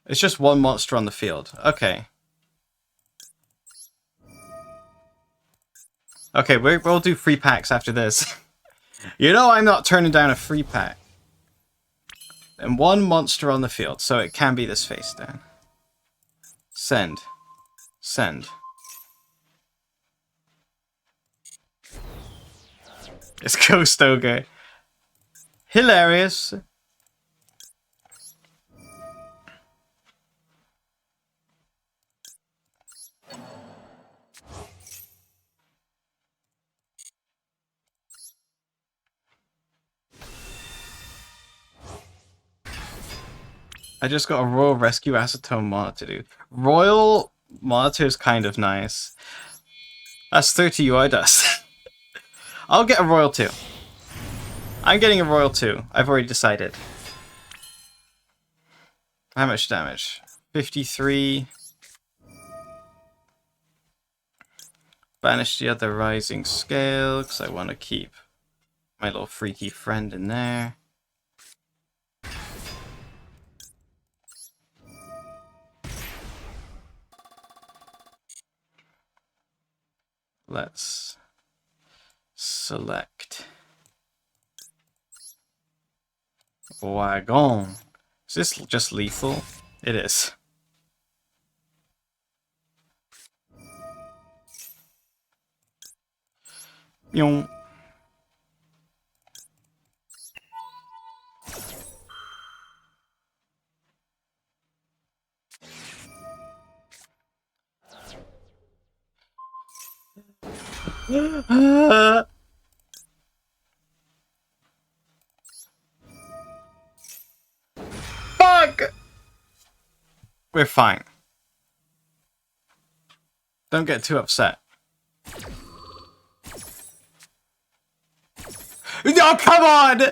It's just one monster on the field. Okay. Okay, we'll do free packs after this. You know I'm not turning down a free pack. And one monster on the field, so it can be this face down. Send. Send. It's Ghost Ogre. Hilarious. I just got a Royal Rescue Acetone Monitor, dude. Royal Monitor is kind of nice. That's 30 UI dust. I'll get a Royal 2. I'm getting a Royal 2. I've already decided. How much damage? 53. Banish the other Rising Scale, because I want to keep my little freaky friend in there. Let's select Wagon. Is this just lethal? It is. Yong. Fuck! We're fine. Don't get too upset. No, come on!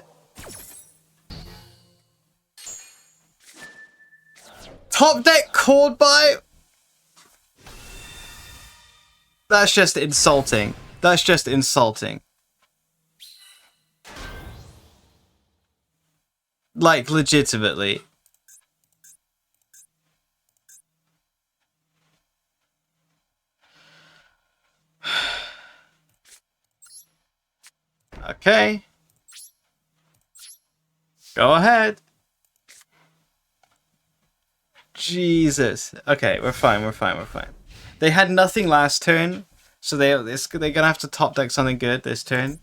Top deck called by? That's just insulting. That's just insulting. Like, legitimately. Okay. Go ahead. Jesus. Okay, we're fine, we're fine, we're fine. They had nothing last turn, so they're gonna have to top deck something good this turn.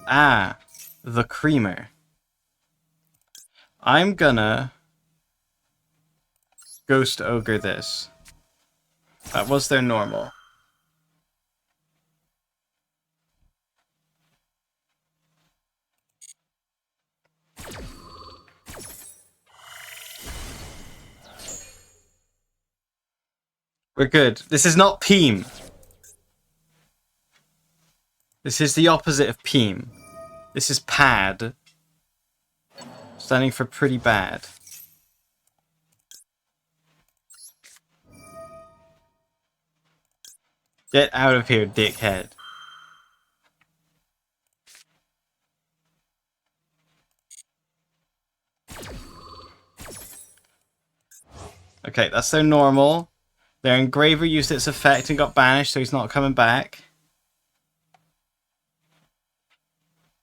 Ah, the creamer. I'm gonna Ghost Ogre this. That was their normal. We're good. This is not P.U.N. This is the opposite of P.U.N. This is PAD. Standing for pretty bad. Get out of here, dickhead. Okay, that's their normal. Their engraver used its effect and got banished, so he's not coming back.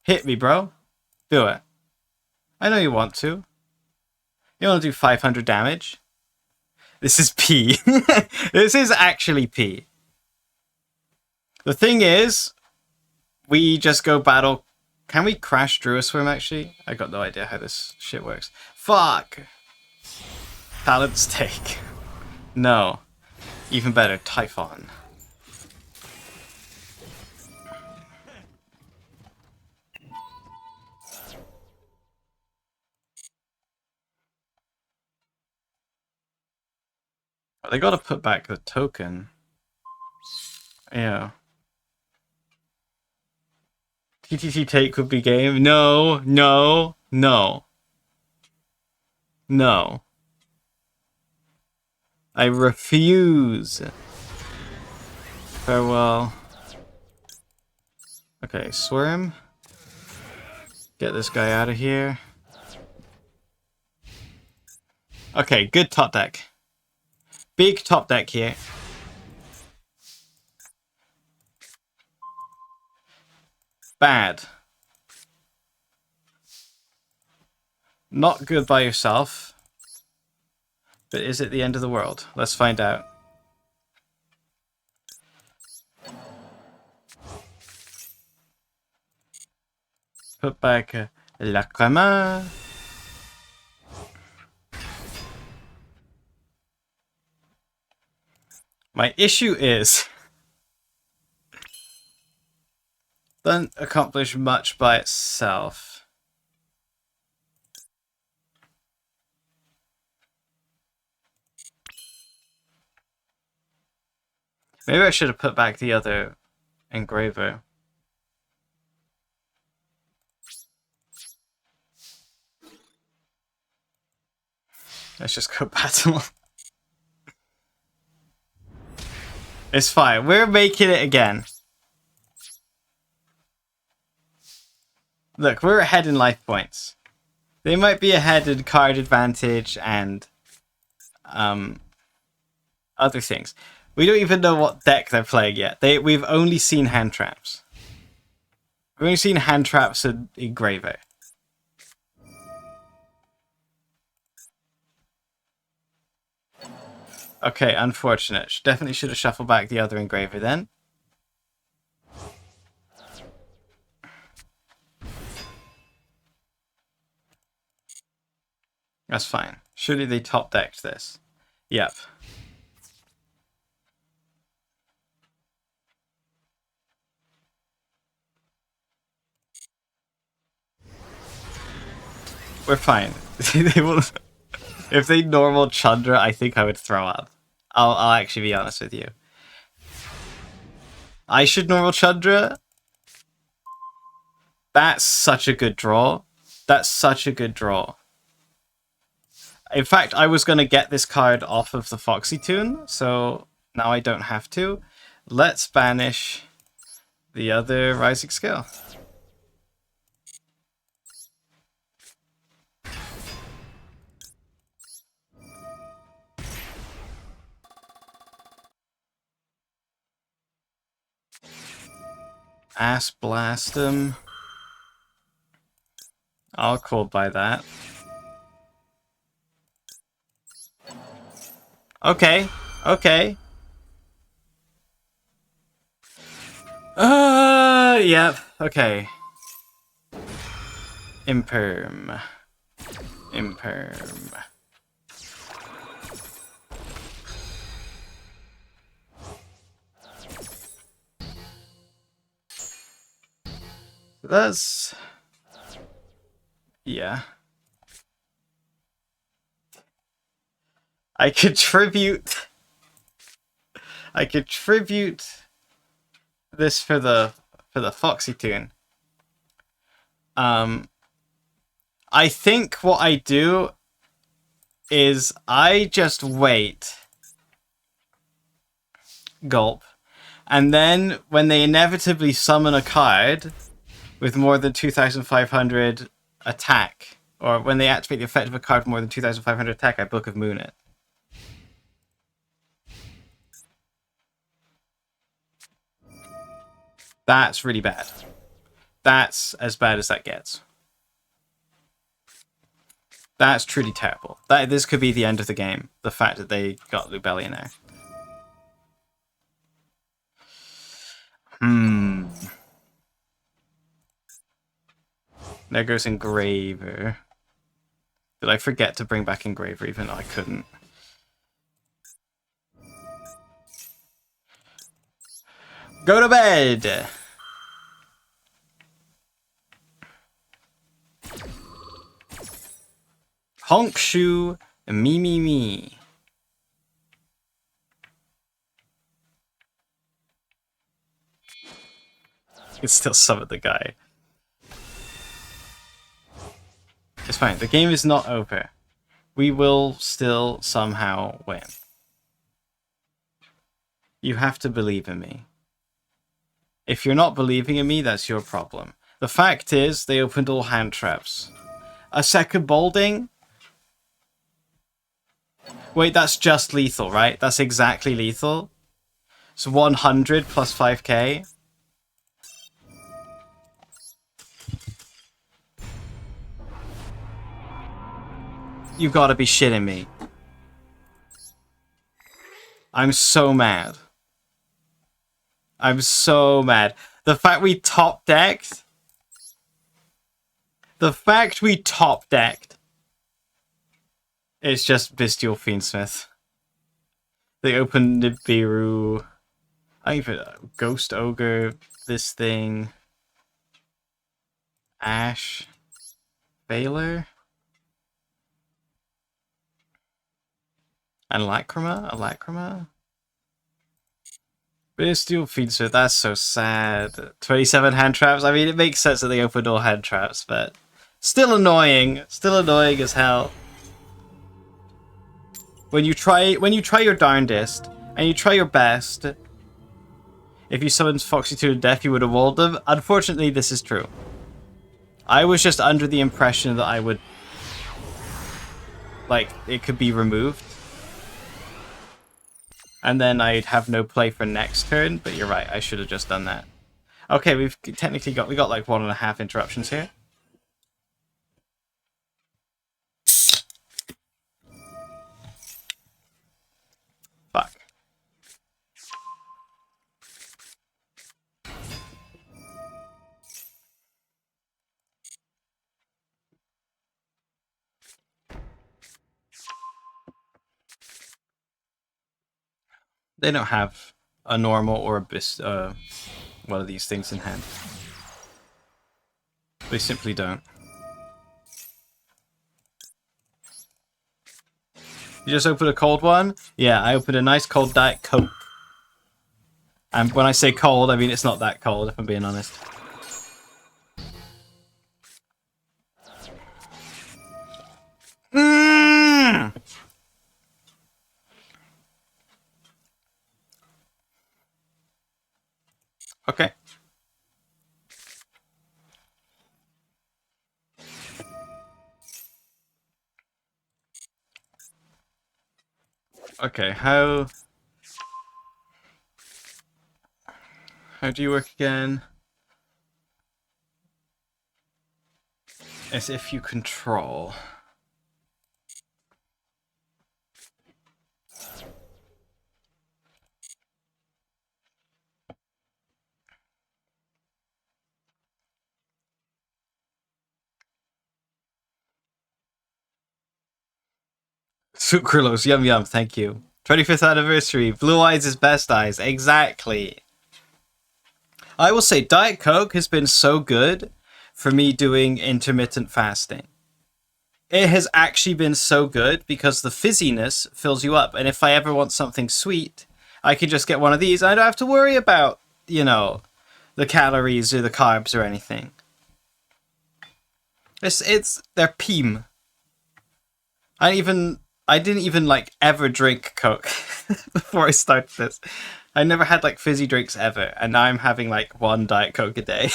Hit me, bro. Do it. I know you want to. You want to do 500 damage? This is P. This is actually P. The thing is, we just go battle. Can we crash Druisworm, actually? I got no idea how this shit works. Fuck! Talent Stake. No. Even better, Typhon. They gotta put back the token. Yeah. TTT take would be game. No, no, no. No. I refuse. Farewell. Okay, Swarm. Get this guy out of here. Okay, good top deck. Big top deck here. Bad. Not good by yourself. But is it the end of the world? Let's find out. Put back La Crema. My issue is... doesn't accomplish much by itself. Maybe I should have put back the other engraver. Let's just go battle. It's fine. We're making it again. Look, we're ahead in life points. They might be ahead in card advantage and other things. We don't even know what deck they're playing yet. We've only seen hand traps. We've only seen hand traps and engraver. Okay, unfortunate. Definitely should have shuffled back the other engraver then. That's fine. Surely they top decked this. Yep. We're fine. They will. If they normal Chandra, I think I would throw up. I'll actually be honest with you. I should normal Chandra. That's such a good draw. That's such a good draw. In fact, I was going to get this card off of the Foxy Tune, so now I don't have to. Let's banish the other Rising Scale. Ass blast him. I'll call by that. Okay, okay. Yep, okay. Imperm. Imperm. That's... yeah. I contribute this for the Foxy Tune. I think what I do is I just wait. Gulp. And then when they inevitably summon a card with more than 2,500 attack, or when they activate the effect of a card with more than 2,500 attack, I Book of Moon it. That's really bad. That's as bad as that gets. That's truly terrible. This could be the end of the game. The fact that they got Lubelia now. There goes Engraver. Did I forget to bring back Engraver even though I couldn't? Go to bed! Honk shoe, me me me. You can still summon the guy. It's fine. The game is not over. We will still somehow win. You have to believe in me. If you're not believing in me, that's your problem. The fact is, they opened all hand traps. A second Balding? Wait, that's just lethal, right? That's exactly lethal? So 100 plus 5k? You gotta be shitting me. I'm so mad. I'm so mad. The fact we top decked. The fact we top decked. It's just Bestial Fiendsmith. They opened Nibiru. I even Ghost Ogre. This thing. Ash. Baylor. And Lacrima. Bestial Fiendsmith, that's so sad. 27 hand traps. I mean, it makes sense that they opened all hand traps, but still annoying. Still annoying as hell. When you try your darndest and you try your best, if you summoned Foxy to death, you would have walled them. Unfortunately, this is true. I was just under the impression that I would, like, it could be removed. And then I'd have no play for next turn, but you're right, I should have just done that. Okay, we've technically got like 1.5 interruptions here. Fuck. They don't have a normal or a one of these things in hand. They simply don't. You just opened a cold one? Yeah, I opened a nice cold Diet Coke. And when I say cold, I mean it's not that cold, if I'm being honest. Okay. Okay, how do you work again? As if you control. Sucralose, yum yum, thank you. 25th anniversary, Blue Eyes is best eyes, exactly. I will say Diet Coke has been so good for me doing intermittent fasting. It has actually been so good because the fizziness fills you up. And if I ever want something sweet, I can just get one of these. I don't have to worry about, you know, the calories or the carbs or anything. They're P.U.N.Ked. I didn't even like ever drink Coke before I started this. I never had like fizzy drinks ever, and now I'm having like one Diet Coke a day.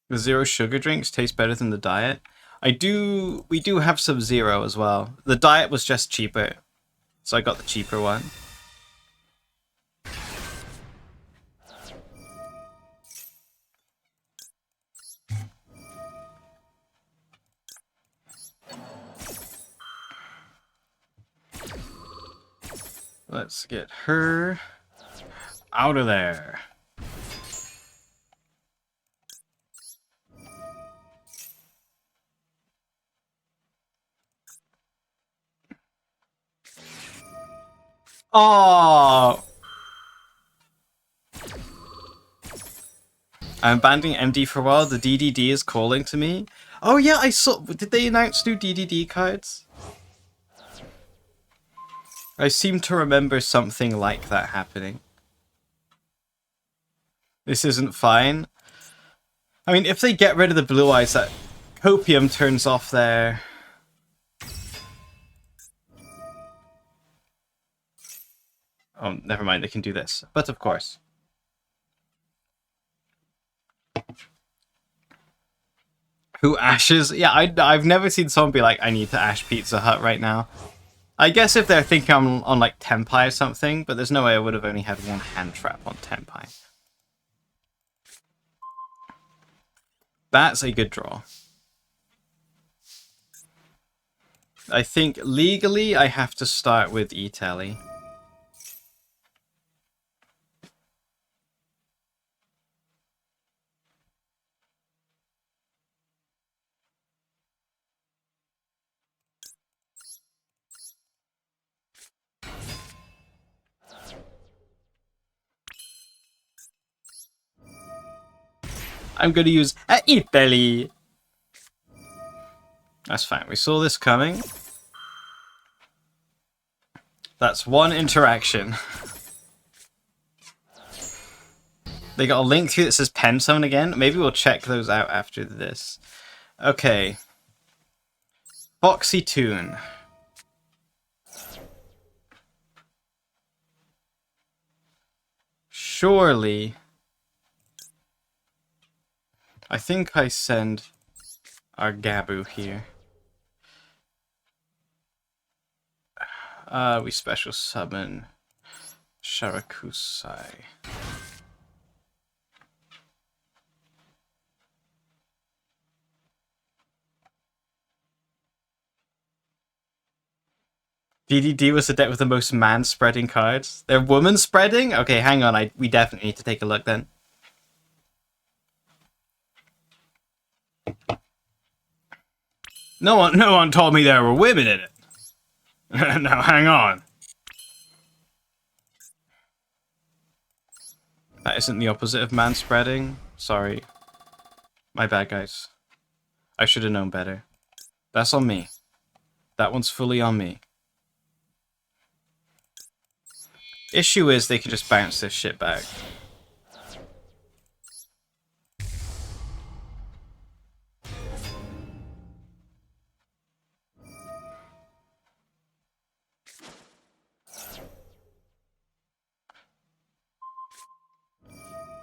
The zero sugar drinks taste better than the diet. We do have some zero as well. The diet was just cheaper, so I got the cheaper one. Let's get her out of there. Oh, I'm abandoning MD for a while. The DDD is calling to me. Oh yeah, I saw. Did they announce new DDD cards? I seem to remember something like that happening. This isn't fine. I mean, if they get rid of the blue eyes, that copium turns off their... Oh, never mind, they can do this. But of course. Who ashes? Yeah, I've never seen someone be like, I need to ash Pizza Hut right now. I guess if they're thinking I'm on like Tenpai or something, but there's no way I would have only had one hand trap on Tenpai. That's a good draw. I think legally I have to start with E-Tally. I'm going to use a E-Tally. That's fine. We saw this coming. That's one interaction. They got a link through that says Pen Summon again. Maybe we'll check those out after this. Okay. Foxy Toon. Surely. I think I send our Gabu here. We special summon Sharakusai. DDD was the deck with the most man-spreading cards. They're woman-spreading? Okay, hang on. We definitely need to take a look then. No one told me there were women in it. Now, hang on. That isn't the opposite of man-spreading. Sorry. My bad, guys. I should have known better. That's on me. That one's fully on me. Issue is they can just bounce this shit back.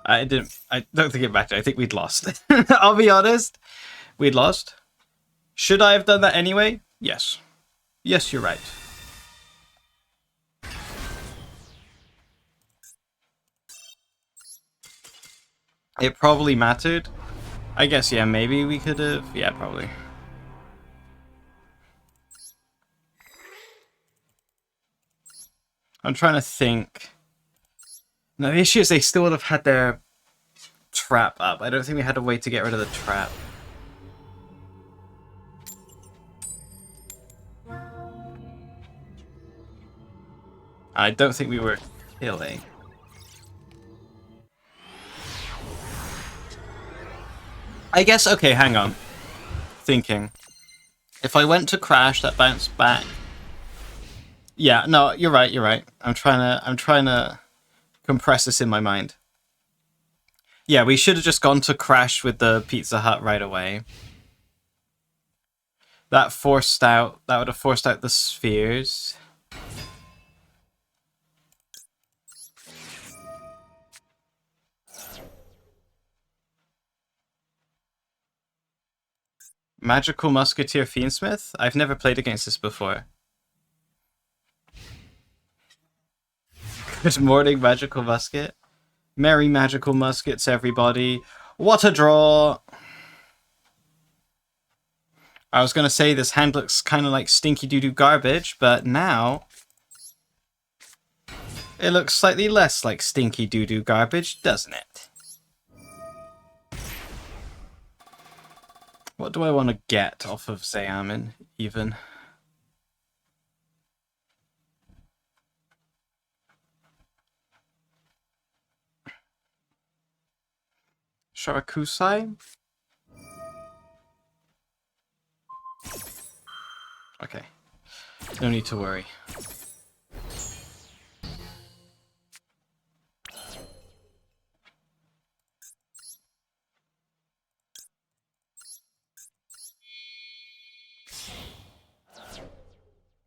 I don't think it mattered. I think we'd lost. I'll be honest. We'd lost. Should I have done that anyway? Yes. Yes, you're right. It probably mattered. I guess, yeah, maybe we could have... Yeah, probably. I'm trying to think. No, the issue is they still would have had their trap up. I don't think we had a way to get rid of the trap. I don't think we were killing. I guess, okay, hang on. Thinking. If I went to crash, that bounced back. Yeah, no, you're right. I'm trying to compress this in my mind. Yeah, we should have just gone to crash with the Pizza Hut right away. That would have forced out the spheres. Magical Musketeer Fiendsmith? I've never played against this before. Good morning, Magical Musket. Merry Magical Muskets, everybody. What a draw! I was going to say this hand looks kind of like stinky doo-doo garbage, but now it looks slightly less like stinky doo-doo garbage, doesn't it? What do I want to get off of Zayamin, even? Sharakusai? Okay. No need to worry.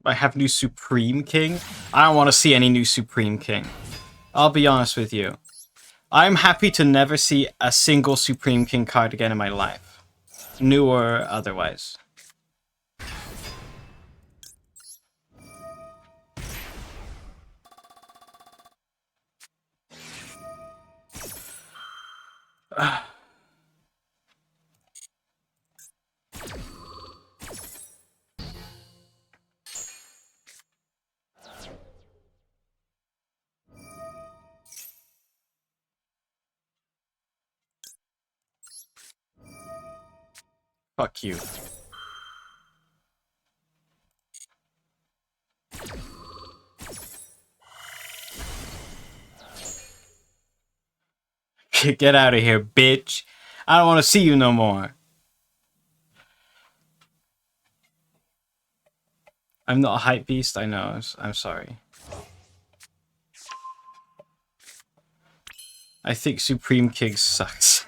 I have new Supreme King? I don't want to see any new Supreme King. I'll be honest with you. I'm happy to never see a single Supreme King card again in my life. New or otherwise. Fuck you. Get out of here, bitch. I don't want to see you no more. I'm not a hype beast, I know. I'm sorry. I think P.U.N.Ked sucks.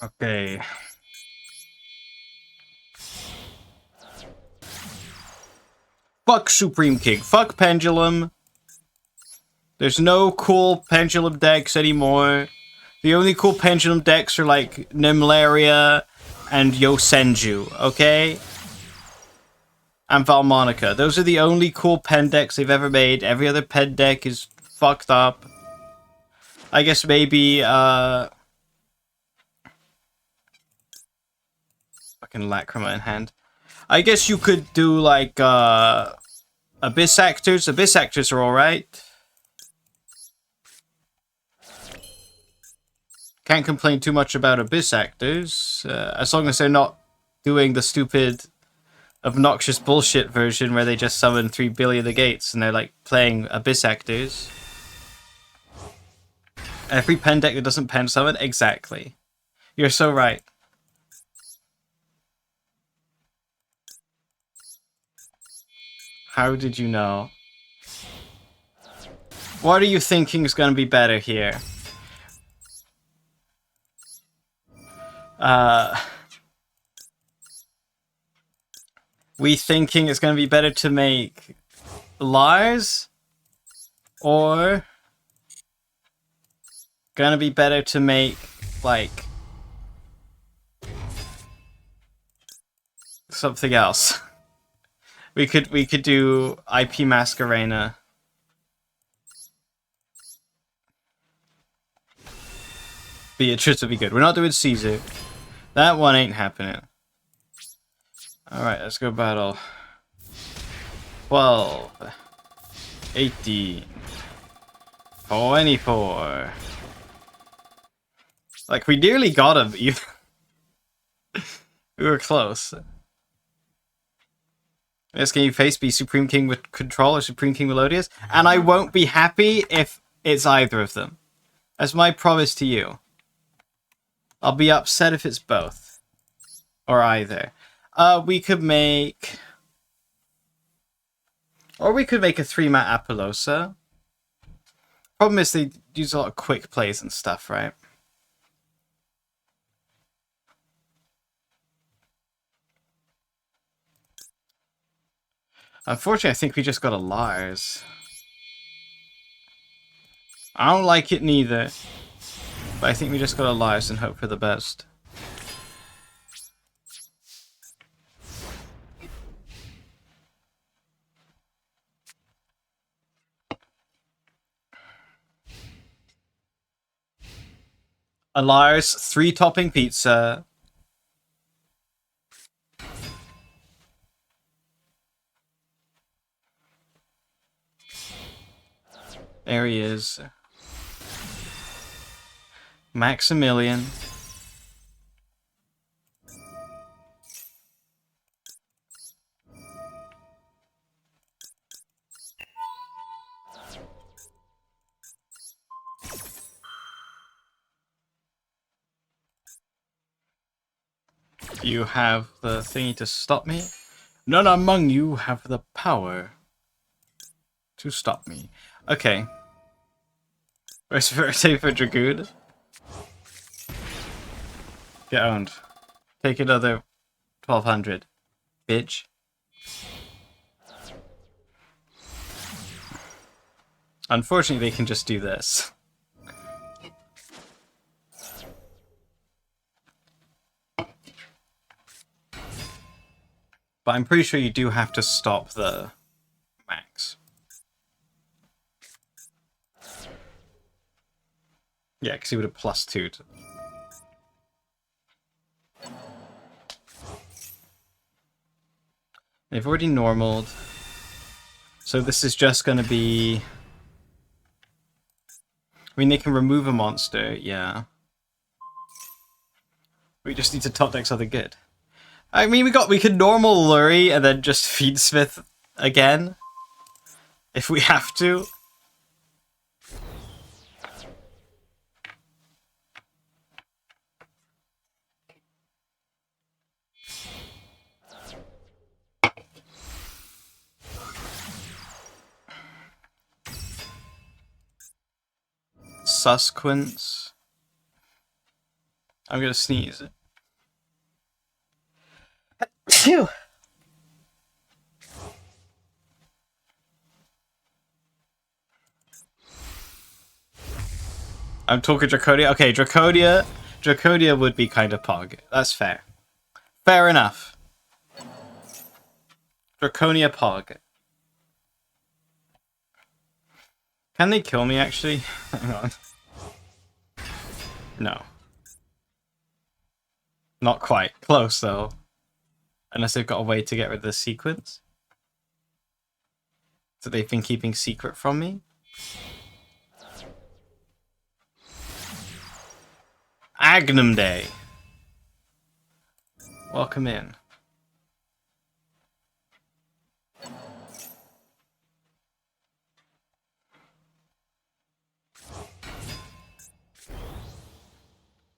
Okay. Fuck P.U.N.Ked. Fuck Pendulum. There's no cool Pendulum decks anymore. The only cool Pendulum decks are like Nimlaria and Yosenju, okay? And Valmonica. Those are the only cool pen decks they've ever made. Every other pen deck is fucked up. I guess maybe, fucking Lacrima in hand. I guess you could do, like, Abyss Actors. Abyss Actors are alright. Can't complain too much about Abyss Actors. As long as they're not doing the stupid, obnoxious bullshit version where they just summon 3 billion negates and they're, like, playing Abyss Actors. Every pen deck that doesn't pen summon? Exactly. You're so right. How did you know? What are you thinking is going to be better here? We thinking it's going to be better to make Lars? Or gonna be better to make, like, something else. We could do IP Masquerena. Beatrice would be good. We're not doing Caesar. That one ain't happening. Alright, let's go battle. 12. 18. 24. Like, we nearly got him. We were close. Yes, can you face be P.U.N.Ked with Control or P.U.N.Ked Melodious? And I won't be happy if it's either of them. That's my promise to you. I'll be upset if it's both. Or either. We could make... Or we could make a 3-mat Apollosa. Problem is they use a lot of quick plays and stuff, right? Unfortunately, I think we just got a Lars. I don't like it neither. But I think we just got a Lars and hope for the best. A Lars 3-topping pizza. There he is. Maximilian. You have the thingy to stop me? None among you have the power to stop me. Okay. Respirate for Dragoon. Get owned. Take another 1200. Bitch. Unfortunately, they can just do this. But I'm pretty sure you do have to stop the max. Yeah, because he would have +2 to... They've already normaled. So this is just going to be... I mean, they can remove a monster, yeah. We just need to top deck something good. I mean, we can normal Lurie and then just Feedsmith again. If we have to. Susquence. I'm gonna sneeze. Phew. I'm talking Draconia. Okay, Draconia would be kind of pog. That's fair. Fair enough. Draconia pog. Can they kill me, actually? Hang on. No. Not quite. Close, though. Unless they've got a way to get rid of the sequence. So they've been keeping secret from me. Agnum Day. Welcome in.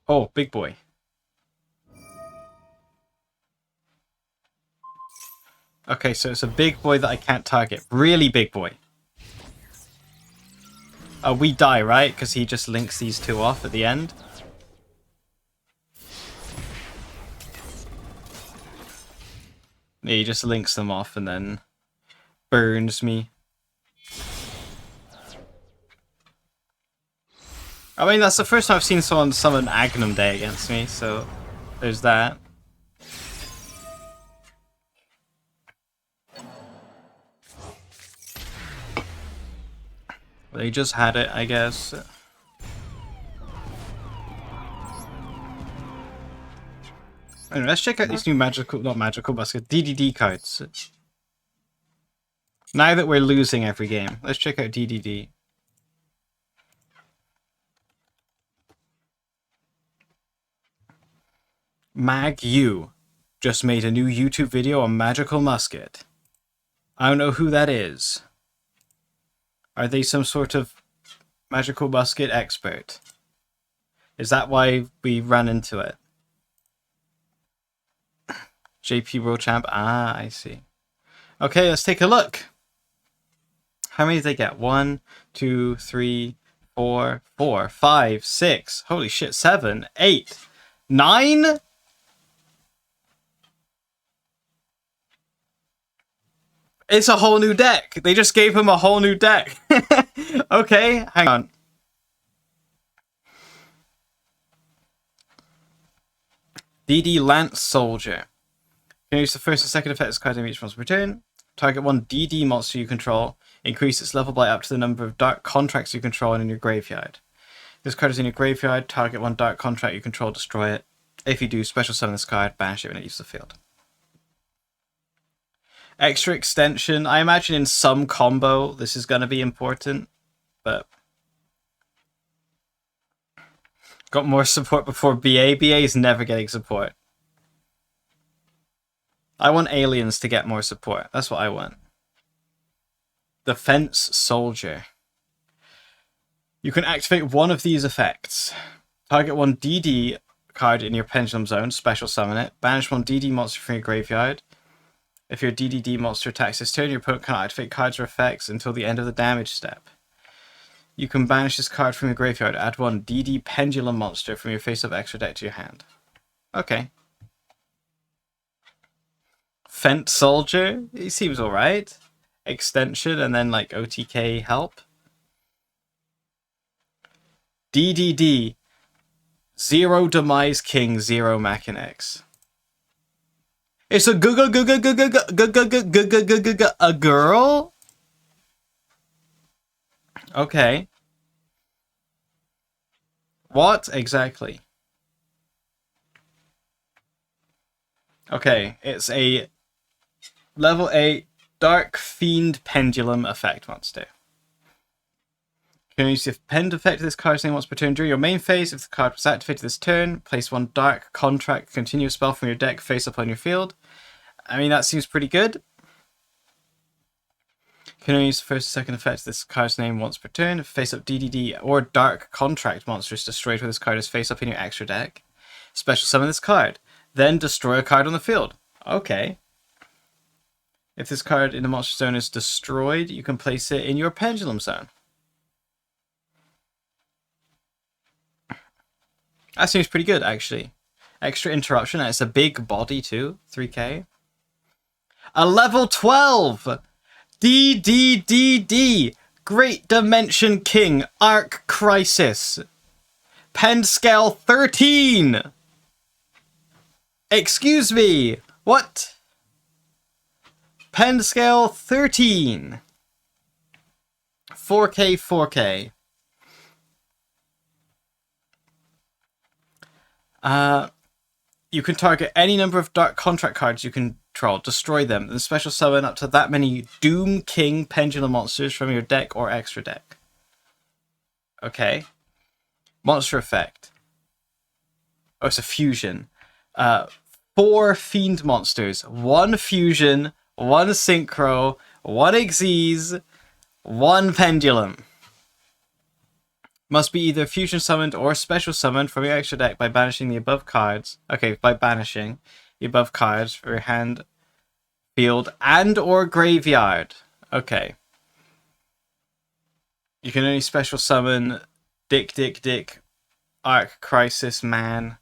Oh, big boy. Okay, so it's a big boy that I can't target. Really big boy. Oh, we die, right? Because he just links these two off at the end. Yeah, he just links them off and then burns me. I mean, that's the first time I've seen someone summon Agnum Day against me, so there's that. They just had it, I guess. Anyway, let's check out these new not magical basket, DDD cards. Now that we're losing every game, let's check out DDD. Mag U just made a new YouTube video on Magical Musket. I don't know who that is. Are they some sort of Magical Musket expert? Is that why we ran into it? JP World Champ? Ah, I see. Okay, let's take a look. How many did they get? 1, 2, 3, 4, 4, 5, 6. Holy shit, 7, 8, 9? It's a whole new deck. They just gave him a whole new deck. Okay, hang on. DD Lance Soldier. You can use the first and second effects card in each monster per turn. Target one DD monster you control. Increase its level by up to the number of dark contracts you control in your graveyard. This card is in your graveyard. Target one dark contract you control. Destroy it. If you do, special summon this card. Banish it when it leaves the field. Extra extension. I imagine in some combo this is going to be important, but got more support before BA. BA is never getting support. I want aliens to get more support. That's what I want. Defense Soldier. You can activate one of these effects. Target one DD card in your Pendulum Zone. Special summon it. Banish one DD monster from your graveyard. If your DDD monster attacks this turn, your opponent cannot activate cards or effects until the end of the damage step. You can banish this card from your graveyard. Add one DD Pendulum monster from your face-up extra deck to your hand. Okay. Fent Soldier? He seems alright. Extension and then like OTK help. DDD. 0 Demise King, 0 Machinax. It's a a girl? Okay. What exactly? Okay, it's a level 8 Dark Fiend Pendulum effect monster. You can use the Pend effect of this card's name once per turn during your main phase. If the card was activated this turn, place one Dark Contract continuous spell from your deck face up on your field. I mean, that seems pretty good. You can only use the first and second effect of this card's name once per turn. If face up DDD or Dark Contract monster is destroyed when this card is face up in your extra deck, special summon this card. Then destroy a card on the field. Okay. If this card in the monster zone is destroyed, you can place it in your pendulum zone. That seems pretty good, actually. Extra interruption, and it's a big body too. 3k. A level 12! DDDD! Great Dimension King, Arc Crisis. Pen scale 13! Excuse me! What? Pen scale 13! 4k, 4k. You can target any number of Dark Contract cards you control, destroy them, and special summon up to that many Doom King Pendulum monsters from your deck or extra deck. Okay. Monster effect. Oh, it's a fusion. 4 Fiend monsters. 1 fusion, 1 synchro, 1 Xyz, 1 pendulum. Must be either fusion summoned or special summoned from your extra deck by banishing the above cards. Okay, by banishing the above cards from your hand, field, and or graveyard. Okay. You can only special summon Dick, Arc Crisis Man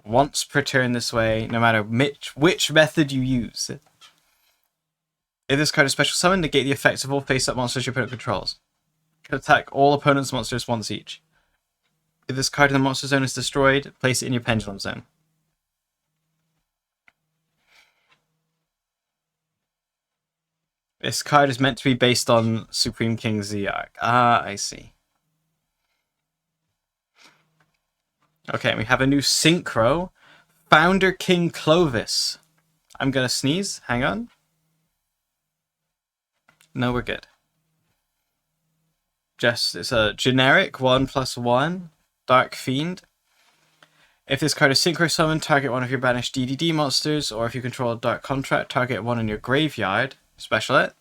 once per turn this way, no matter which method you use. If this card is special summoned, negate the effects of all face-up monsters your opponent controls. Can attack all opponent's monsters once each. If this card in the monster zone is destroyed, place it in your pendulum zone. This card is meant to be based on Supreme King Ziyark. Ah, I see. Okay, we have a new synchro. Founder King Clovis. I'm gonna sneeze. Hang on. No, we're good. It's a generic 1/1 Dark Fiend. If this card is synchro summoned, target one of your banished DDD monsters, or if you control a Dark Contract, target one in your graveyard. Special it.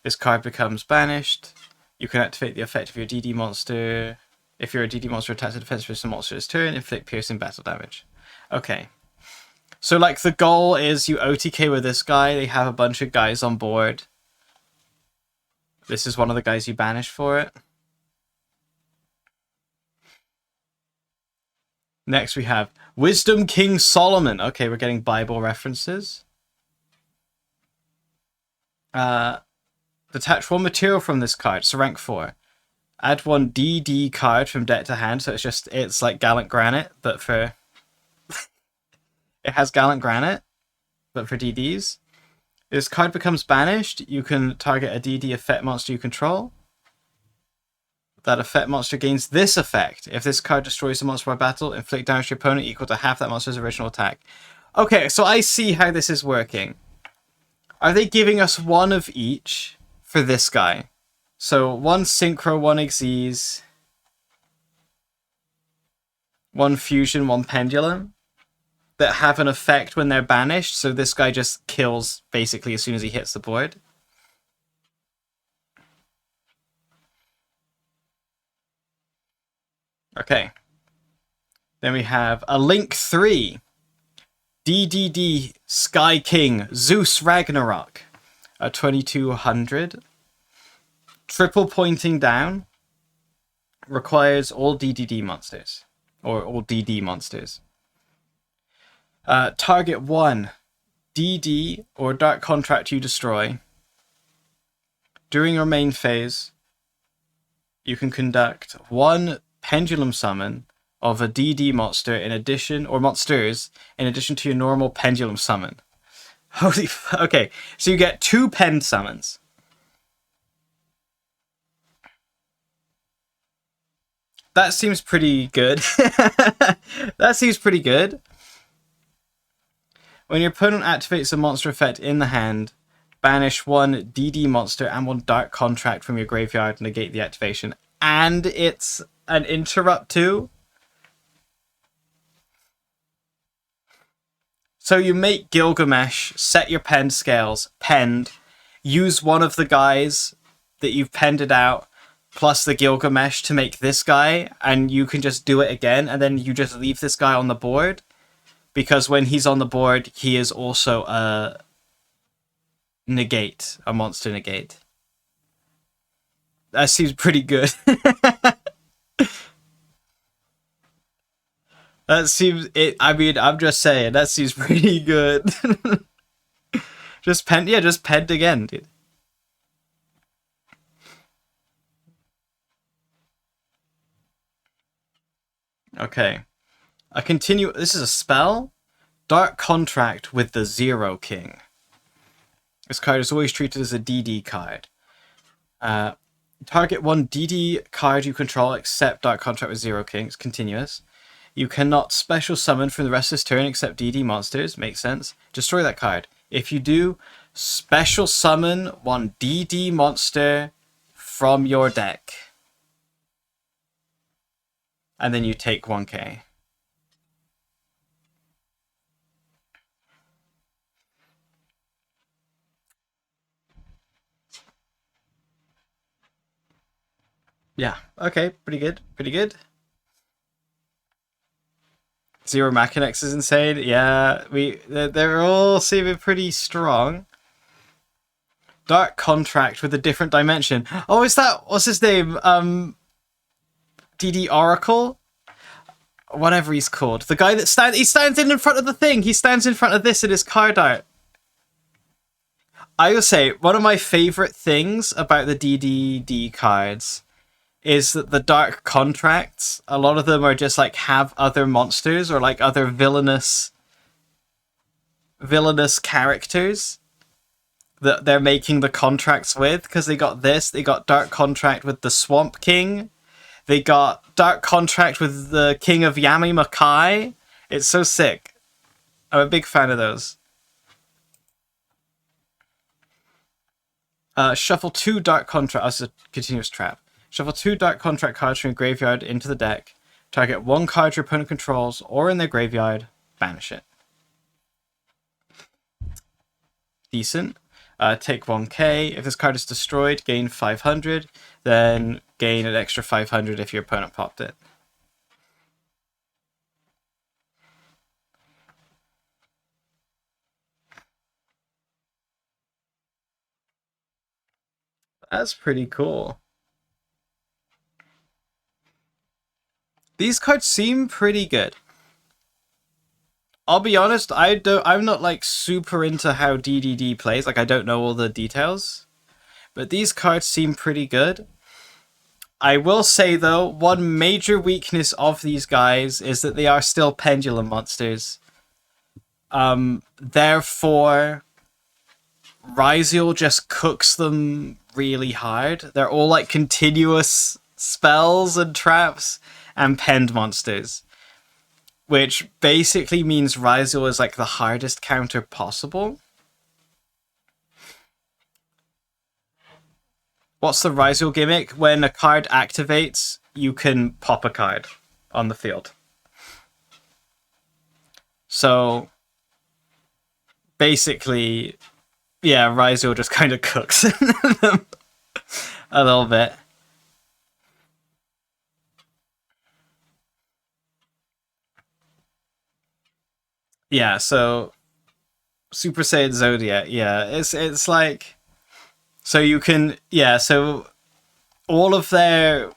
This card becomes banished. You can activate the effect of your DD monster. If you're a DD monster attached to defense for some monster's turn, inflict piercing battle damage. Okay. So, like, the goal is you OTK with this guy. They have a bunch of guys on board. This is one of the guys you banish for it. Next we have Wisdom King Solomon. Okay, we're getting Bible references. Detach 1 material from this card. It's a rank 4. Add 1 DD card from deck to hand. So it's like Gallant Granite, but for... it has Gallant Granite, but for DDs. If this card becomes banished, you can target a DD effect monster you control. That effect monster gains this effect. If this card destroys a monster by battle, inflict damage to your opponent equal to half that monster's original attack. Okay, so I see how this is working. Are they giving us one of each for this guy? So 1 Synchro, 1 Xyz, 1 Fusion, 1 Pendulum that have an effect when they're banished, so this guy just kills basically as soon as he hits the board. Okay. Then we have a Link 3. DDD Sky King Zeus Ragnarok. A 2200. Triple pointing down. Requires all DDD monsters. Or all DD monsters. Target 1 DD or Dark Contract you destroy. During your main phase, you can conduct 1 Pendulum summon of a DD monster in addition, or monsters, in addition to your normal pendulum summon. Okay, so you get 2 pen summons. That seems pretty good. That seems pretty good. When your opponent activates a monster effect in the hand, banish 1 DD monster and 1 Dark Contract from your graveyard, negate the activation. And it's an interrupt too. So you make Gilgamesh, set your pen scales, penned, use one of the guys that you've pended out, plus the Gilgamesh to make this guy, and you can just do it again, and then you just leave this guy on the board. Because when he's on the board, he is also a negate, a monster negate. That seems pretty good. That seems it. I mean, I'm just saying that seems pretty good. Just pen, yeah, just penned again, dude. Okay, I continue. This is a spell. Dark Contract with the Zero King. This card is always treated as a DD card. Target 1 DD card you control except Dark Contract with Zero King. It's continuous. You cannot special summon for the rest of this turn except DD monsters. Makes sense. Destroy that card. If you do, special summon 1 DD monster from your deck. And then you take 1k. Yeah, okay, pretty good, pretty good. Zero Machinex is insane. Yeah, they're all seeming pretty strong. Dark Contract with a different dimension. Oh, is that, what's his name? DD Oracle? Whatever he's called. The guy that he stands in front of the thing. He stands in front of this in his card art. I will say, one of my favorite things about the DDD cards is that the Dark Contracts, a lot of them are just like have other monsters or like other villainous characters that they're making the contracts with, because they got this, they got Dark Contract with the Swamp King, they got Dark Contract with the King of Yami-Makai. It's so sick. I'm a big fan of those. Shuffle 2 Dark Contract. That's a continuous trap. Shuffle 2 Dark Contract cards from your graveyard into the deck. Target 1 card your opponent controls or in their graveyard. Banish it. Decent. Take 1k. If this card is destroyed, gain 500. Then gain an extra 500 if your opponent popped it. That's pretty cool. These cards seem pretty good. I'll be honest, I'm not like super into how DDD plays, like I don't know all the details. But these cards seem pretty good. I will say though, one major weakness of these guys is that they are still pendulum monsters. Therefore, Ryziel just cooks them really hard. They're all like continuous spells and traps and penned monsters, which basically means Ryziel is like the hardest counter possible. What's the Ryziel gimmick? When a card activates, you can pop a card on the field. So basically, yeah, Ryziel just kind of cooks them a little bit. Yeah, so Super Saiyan Zodiac, yeah, it's like, so you can, yeah, so all of their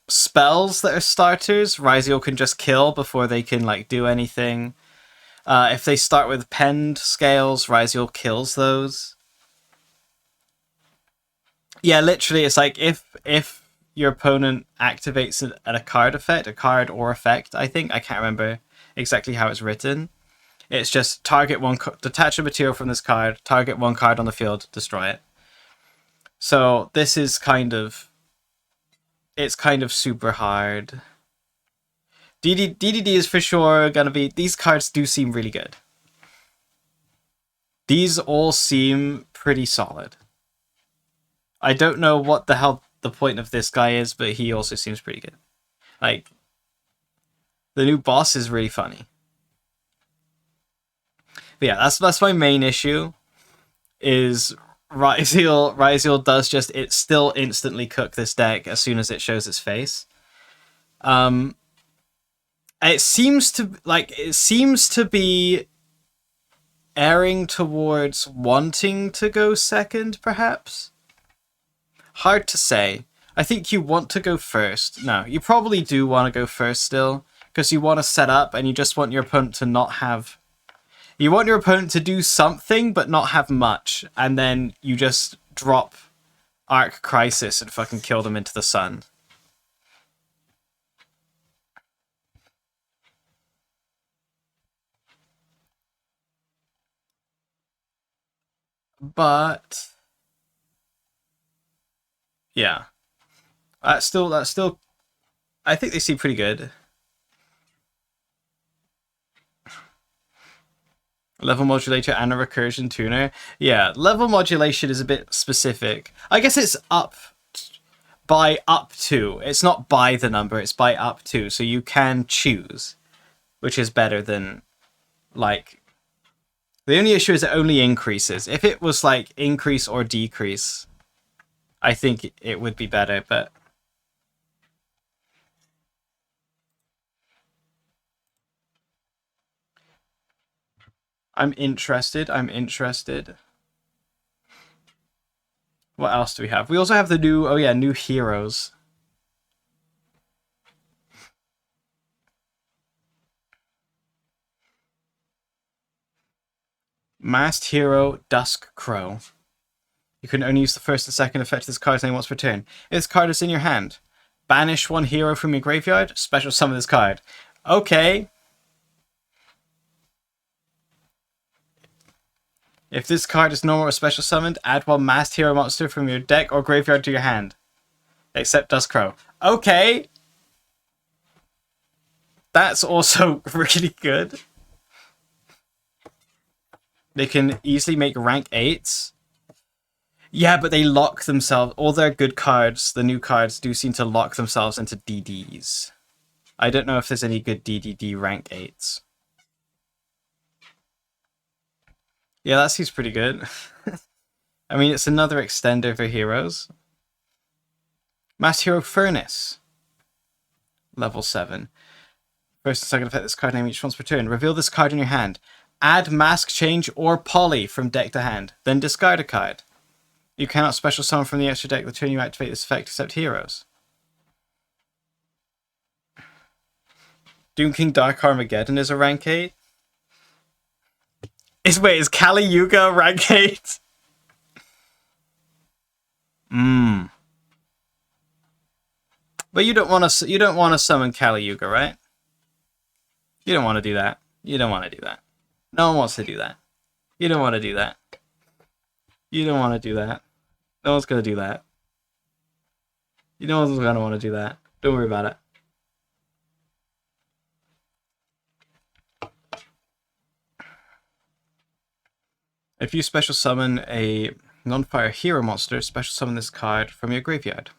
spells that are starters, Ryziel can just kill before they can like do anything. If they start with penned scales, Ryziel kills those. Yeah, literally, it's like if your opponent activates a card effect, a card or effect, I think, I can't remember exactly how it's written. It's just target one, detach a material from this card, target one card on the field, destroy it. So this is it's kind of super hard. DDD is for sure gonna be, these cards do seem really good. These all seem pretty solid. I don't know what the hell the point of this guy is, but he also seems pretty good. Like, the new boss is really funny. But yeah, that's my main issue. Is Ryzeal does just, it still instantly cook this deck as soon as it shows its face. It seems to be erring towards wanting to go second, perhaps. Hard to say. I think you want to go first. No, you probably do want to go first still, because you want to set up and you just want your opponent to not have... You want your opponent to do something, but not have much, and then you just drop Arc Crisis and fucking kill them into the sun. But... yeah. That's still... I think they seem pretty good. Level modulator and a recursion tuner. Yeah, level modulation is a bit specific. I guess it's up to. It's not by the number, it's by up to. So you can choose, which is better than, like... The only issue is it only increases. If it was like increase or decrease, I think it would be better, but... I'm interested. What else do we have? We also have the new... Oh yeah, new heroes. Masked Hero Dusk Crow. You can only use the first and second effect of this card's name once per turn. If this card is in your hand, banish one hero from your graveyard, special summon this card. Okay. If this card is normal or special summoned, add one masked hero monster from your deck or graveyard to your hand. Except Dusk Crow. Okay. That's also really good. They can easily make rank 8s. Yeah, but they lock themselves. All their good cards, the new cards, do seem to lock themselves into DDs. I don't know if there's any good DDD rank 8s. Yeah, that seems pretty good. I mean, it's another extender for heroes. Masked Hero Furnace. Level 7. First and second effect this card name each once per turn. Reveal this card in your hand. Add Mask Change or Poly from deck to hand. Then discard a card. You cannot special summon from the extra deck the turn you activate this effect except heroes. Doom King Dark Armageddon is a rank 8? Is Kali Yuga rank 8? But you don't want to summon Kali Yuga, right? You don't want to do that. You don't want to do that. No one wants to do that. You don't want to do that. You don't want to do that. No one's going to do that. You know one's going to want to do that. Don't worry about it. If you special summon a non-fire hero monster, special summon this card from your graveyard.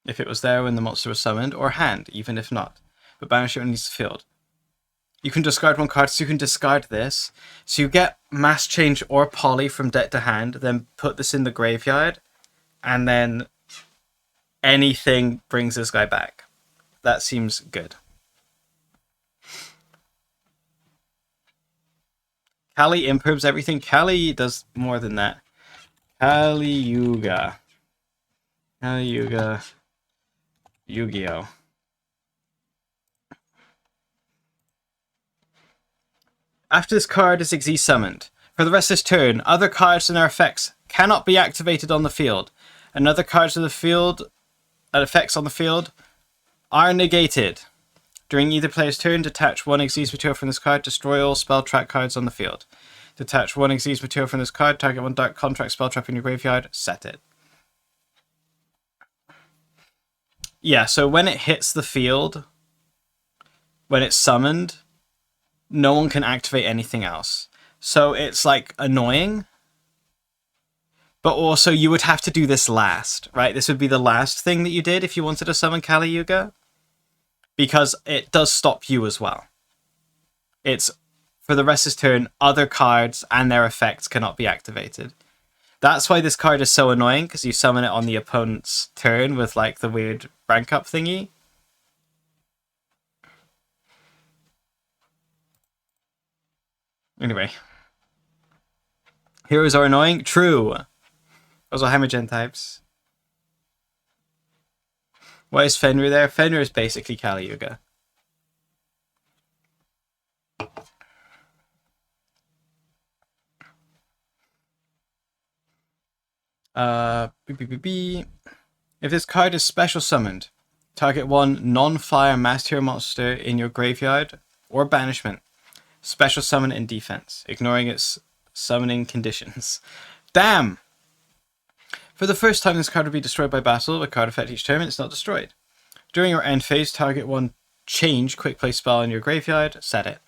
If it was there when the monster was summoned, or hand, even if not. But banish it when it's field. You can discard one card, so you can discard this. So you get Mass Change or Poly from deck to hand, then put this in the graveyard, and then anything brings this guy back. That seems good. Kali improves everything. Kali does more than that. Kali Yuga. Kali Yuga. Yu-Gi-Oh! After this card is Xyz summoned, for the rest of this turn, other cards and their effects cannot be activated on the field. And other cards of the field and effects on the field are negated. During either player's turn, detach one Xyz material from this card, destroy all spell track cards on the field. Detach one Xyz material from this card, target one dark contract spell trap in your graveyard, set it. Yeah, so when it hits the field, when it's summoned, no one can activate anything else. So it's like annoying. But also you would have to do this last, right? This would be the last thing that you did if you wanted to summon Kali Yuga. Because it does stop you as well. It's, for the rest of his turn, other cards and their effects cannot be activated. That's why this card is so annoying, because you summon it on the opponent's turn with like the weird rank up thingy. Anyway. Heroes are annoying? True. Those are Hemagen types. Why is Fenrir there? Fenrir is basically Kali Yuga. If this card is special summoned, target one non-fire masked hero monster in your graveyard or banishment. Special summon in defense, ignoring its summoning conditions. Damn! For the first time, this card will be destroyed by battle. A card effect each turn, it's not destroyed. During your end phase, target one change quick play spell in your graveyard. Set it.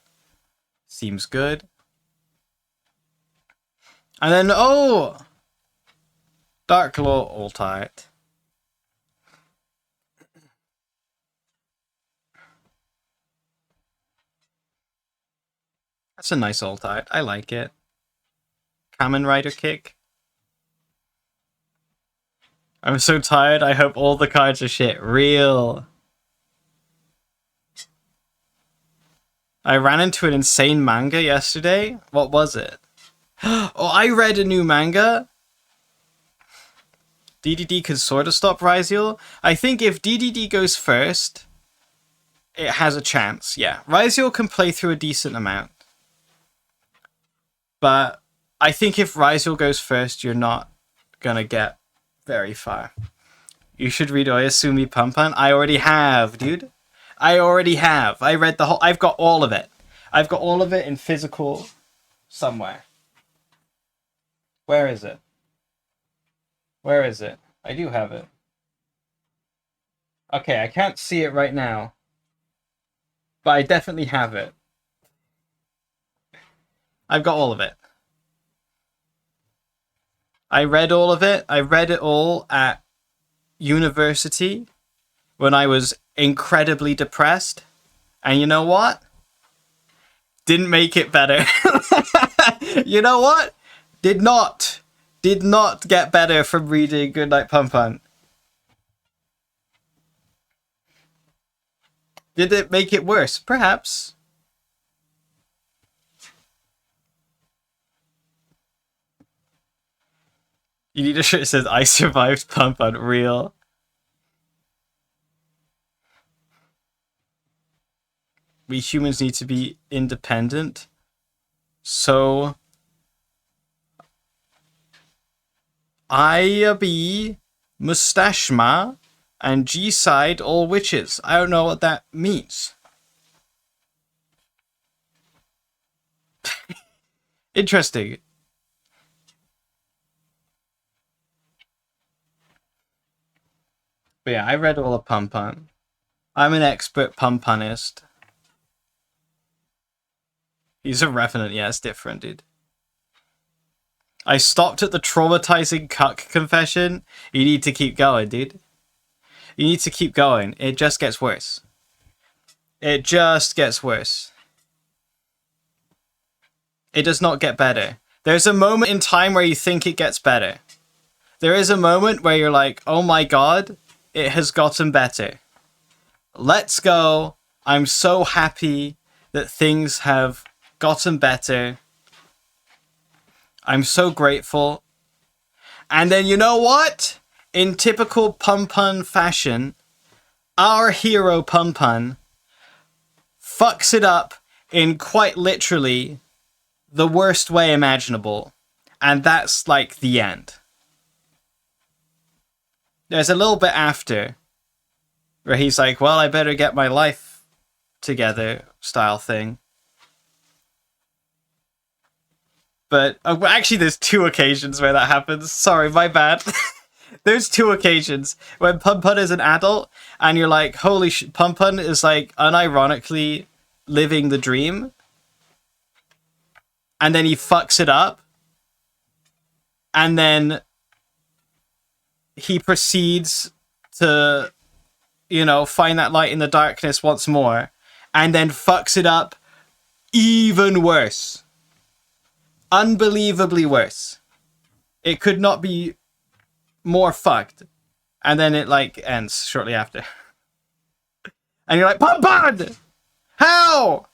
Seems good. And then, oh! Dark Law Alt-Art. That's a nice Alt-Art. I like it. Kamen Rider kick. I'm so tired. I hope all the cards are shit. Real. I ran into an insane manga yesterday. What was it? Oh, I read a new manga. DDD can sort of stop Ryziel. I think if DDD goes first, it has a chance. Yeah, Ryziel can play through a decent amount. But I think if Ryziel goes first, you're not gonna get very far. You should read Oyasumi Pumpan. I already have, dude. I already have. I read the whole... I've got all of it. I've got all of it in physical somewhere. Where is it? Where is it? I do have it. Okay, I can't see it right now. But I definitely have it. I've got all of it. I read all of it. I read it all at university when I was incredibly depressed. And you know what? Didn't make it better. You know what? Did not get better from reading Goodnight Pumpan. Did it make it worse? Perhaps. You need a shirt that says, I survived Pumpan. Real. We humans need to be independent. So... I be Mustashma and G-side all witches. I don't know what that means. Interesting. But yeah, I read all of Pumpan. I'm an expert Pumpanist. He's a revenant. Yeah, it's different, dude. I stopped at the traumatizing cuck confession. You need to keep going, dude. You need to keep going. It just gets worse. It just gets worse. It does not get better. There's a moment in time where you think it gets better. There is a moment where you're like, oh my god, it has gotten better. Let's go. I'm so happy that things have gotten better. I'm so grateful. And then you know what? In typical Pumpan fashion, our hero Pumpan fucks it up in quite literally the worst way imaginable. And that's like the end. There's a little bit after where he's like, well, I better get my life together style thing. But actually, there's 2 occasions where that happens. Sorry, my bad. There's 2 occasions when Pun Pun is an adult, and you're like, holy shit, Pun Pun is like unironically living the dream, and then he fucks it up, and then he proceeds to, you know, find that light in the darkness once more, and then fucks it up even worse. Unbelievably worse. It could not be more fucked. And then it, like, ends shortly after. And you're like, Pun Pun! How?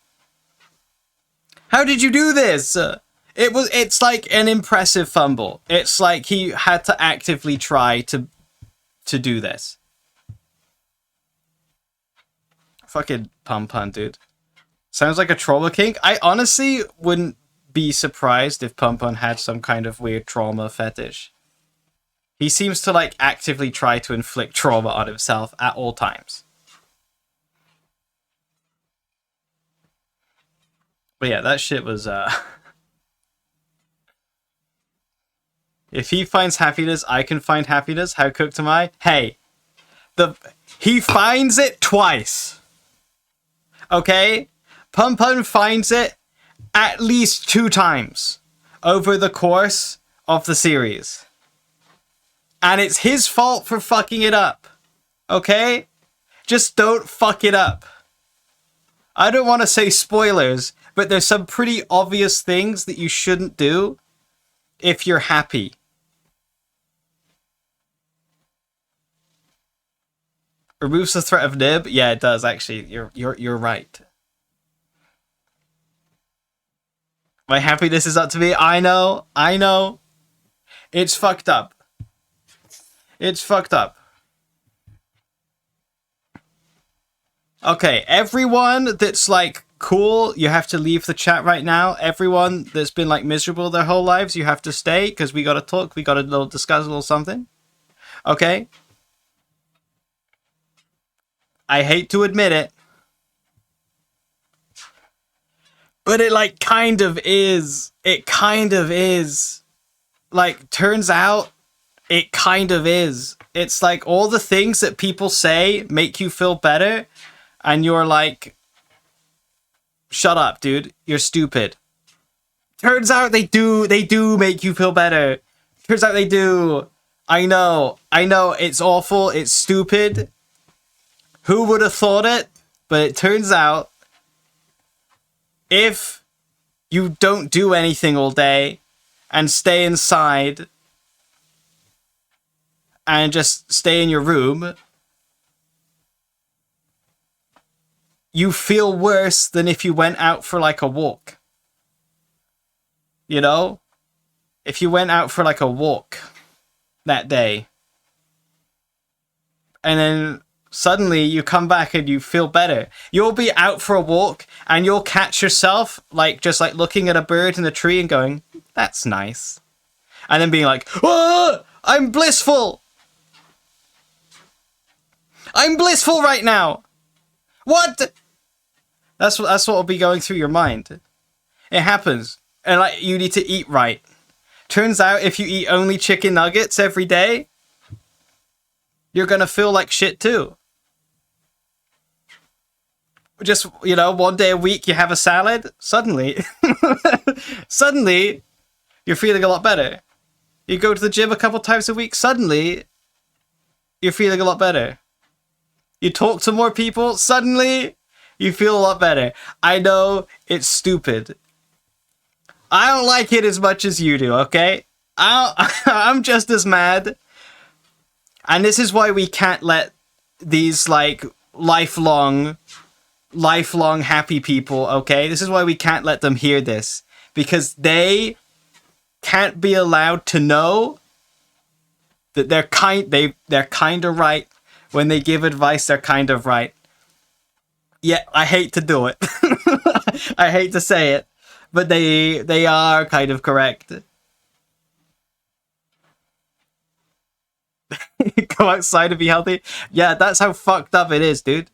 How did you do this? It's like an impressive fumble. It's like he had to actively try to do this. Fucking Pun Pun, dude. Sounds like a trauma kink. I honestly wouldn't be surprised if Pun Pun had some kind of weird trauma fetish. He seems to, like, actively try to inflict trauma on himself at all times. But yeah, that shit was, If he finds happiness, I can find happiness. How cooked am I? Hey, he finds it twice. Okay? Pun Pun finds it at least 2 times over the course of the series. And it's his fault for fucking it up. Okay? Just don't fuck it up. I don't want to say spoilers, but there's some pretty obvious things that you shouldn't do if you're happy. Removes the threat of nib? Yeah, it does actually. You're right. My happiness is up to me. I know. It's fucked up. It's fucked up. Okay, everyone that's like cool, you have to leave the chat right now. Everyone that's been like miserable their whole lives, you have to stay because we gotta talk. We gotta discuss a little something. Okay? I hate to admit it, but it like kind of is. It kind of is. Like, turns out it kind of is. It's like all the things that people say make you feel better, and you're like, shut up, dude. You're stupid. Turns out they do make you feel better. Turns out they do. I know, it's awful, it's stupid. Who would have thought it? But it turns out, if you don't do anything all day and stay inside and just stay in your room, you feel worse than if you went out for like a walk. You know? If you went out for like a walk that day, and then suddenly you come back and you feel better. You'll be out for a walk and you'll catch yourself like just like looking at a bird in the tree and going, that's nice. And then being like, oh, I'm blissful. I'm blissful right now. What? That's what will be going through your mind. It happens. And like, you need to eat right. Turns out if you eat only chicken nuggets every day, you're gonna feel like shit too. Just, you know, one day a week you have a salad, suddenly you're feeling a lot better. You go to the gym a couple times a week, suddenly you're feeling a lot better. You talk to more people, suddenly you feel a lot better. I know it's stupid. I don't like it as much as you do, okay? I'm just as mad. And this is why we can't let these, like, lifelong happy people, okay? This is why we can't let them hear this. Because they can't be allowed to know that they're kind of right. When they give advice, they're kind of right. Yeah, I hate to do it. I hate to say it. But they are kind of correct. Go outside and be healthy. Yeah, that's how fucked up it is, dude.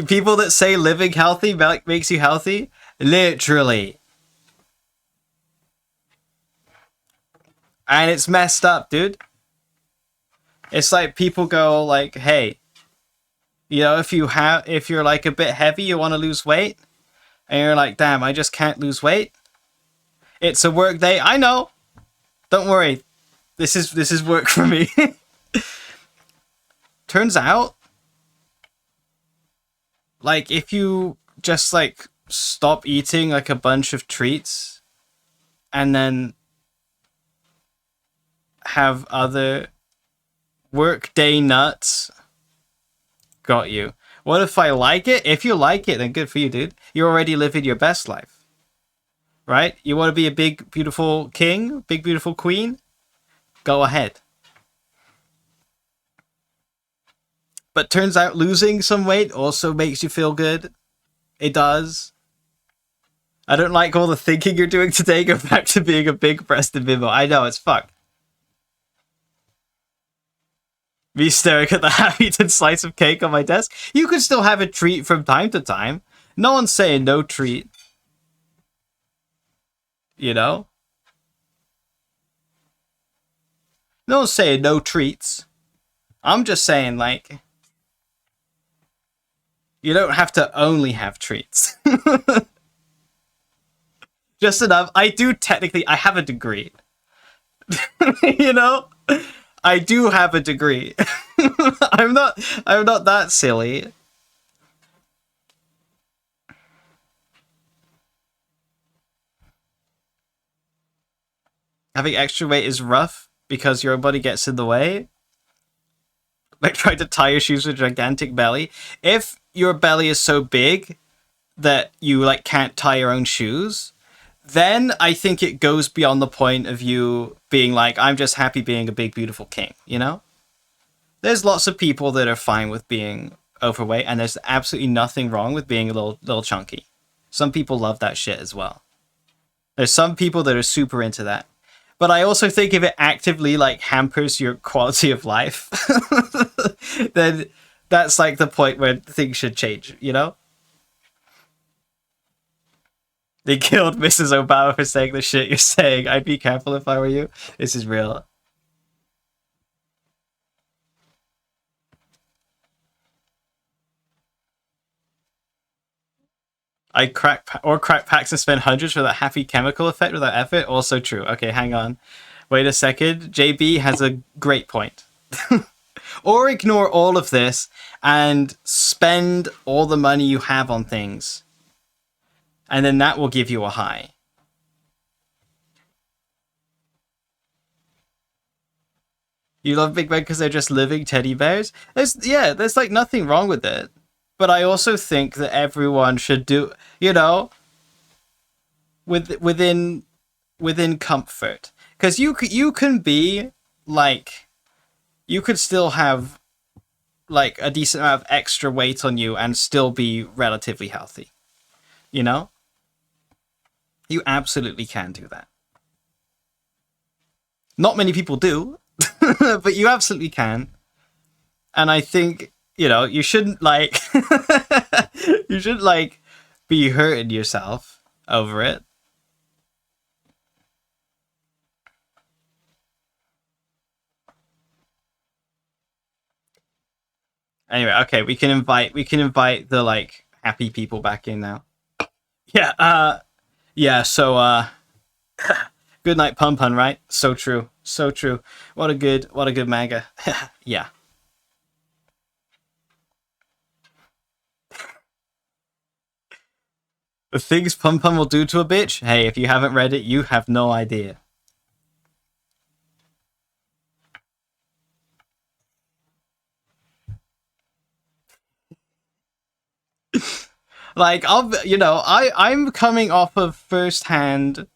People that say living healthy makes you healthy, literally. And it's messed up, dude. It's like people go like, hey, if you're like a bit heavy, you want to lose weight, and you're like, damn, I just can't lose weight. It's a work day. I know. Don't worry. This is work for me. Turns out, like, if you just like stop eating like a bunch of treats and then have other workday nuts, got you. What if I like it? If you like it, then good for you, dude. You're already living your best life. Right? You want to be a big, beautiful king? Big, beautiful queen? Go ahead. But turns out losing some weight also makes you feel good. It does. I don't like all the thinking you're doing today. Go back to being a big-breasted bimbo. I know, it's fucked. Me staring at the half-eaten slice of cake on my desk. You can still have a treat from time to time. No one's saying no treat. You know? No one's saying no treats. I'm just saying, like, you don't have to only have treats. Just enough. I have a degree. You know? I do have a degree. I'm not that silly. Having extra weight is rough because your body gets in the way. Like trying to tie your shoes with a gigantic belly. If your belly is so big that you like can't tie your own shoes, then I think it goes beyond the point of you being like, I'm just happy being a big, beautiful king, you know? There's lots of people that are fine with being overweight, and there's absolutely nothing wrong with being a little chunky. Some people love that shit as well. There's some people that are super into that. But I also think if it actively like hampers your quality of life, then that's like the point where things should change, you know? They killed Mrs. Obama for saying the shit you're saying. I'd be careful if I were you. This is real. Crack packs and spend hundreds for that happy chemical effect without effort. Also true. Okay, hang on. Wait a second. JB has a great point. Or ignore all of this and spend all the money you have on things. And then that will give you a high. You love Big Ben because they're just living teddy bears? There's like nothing wrong with it. But I also think that everyone should do, you know, within comfort. Because you can be like, you could still have like a decent amount of extra weight on you and still be relatively healthy. You know? You absolutely can do that. Not many people do, but you absolutely can. And I think, you know, you shouldn't like you shouldn't like be hurting yourself over it. Anyway, okay, we can invite the like happy people back in now. Yeah, so good night Pun Pun, right? So true. So true. What a good manga. Yeah. The things Pum Pum will do to a bitch? Hey, if you haven't read it, you have no idea. Like, I'm coming off of first-hand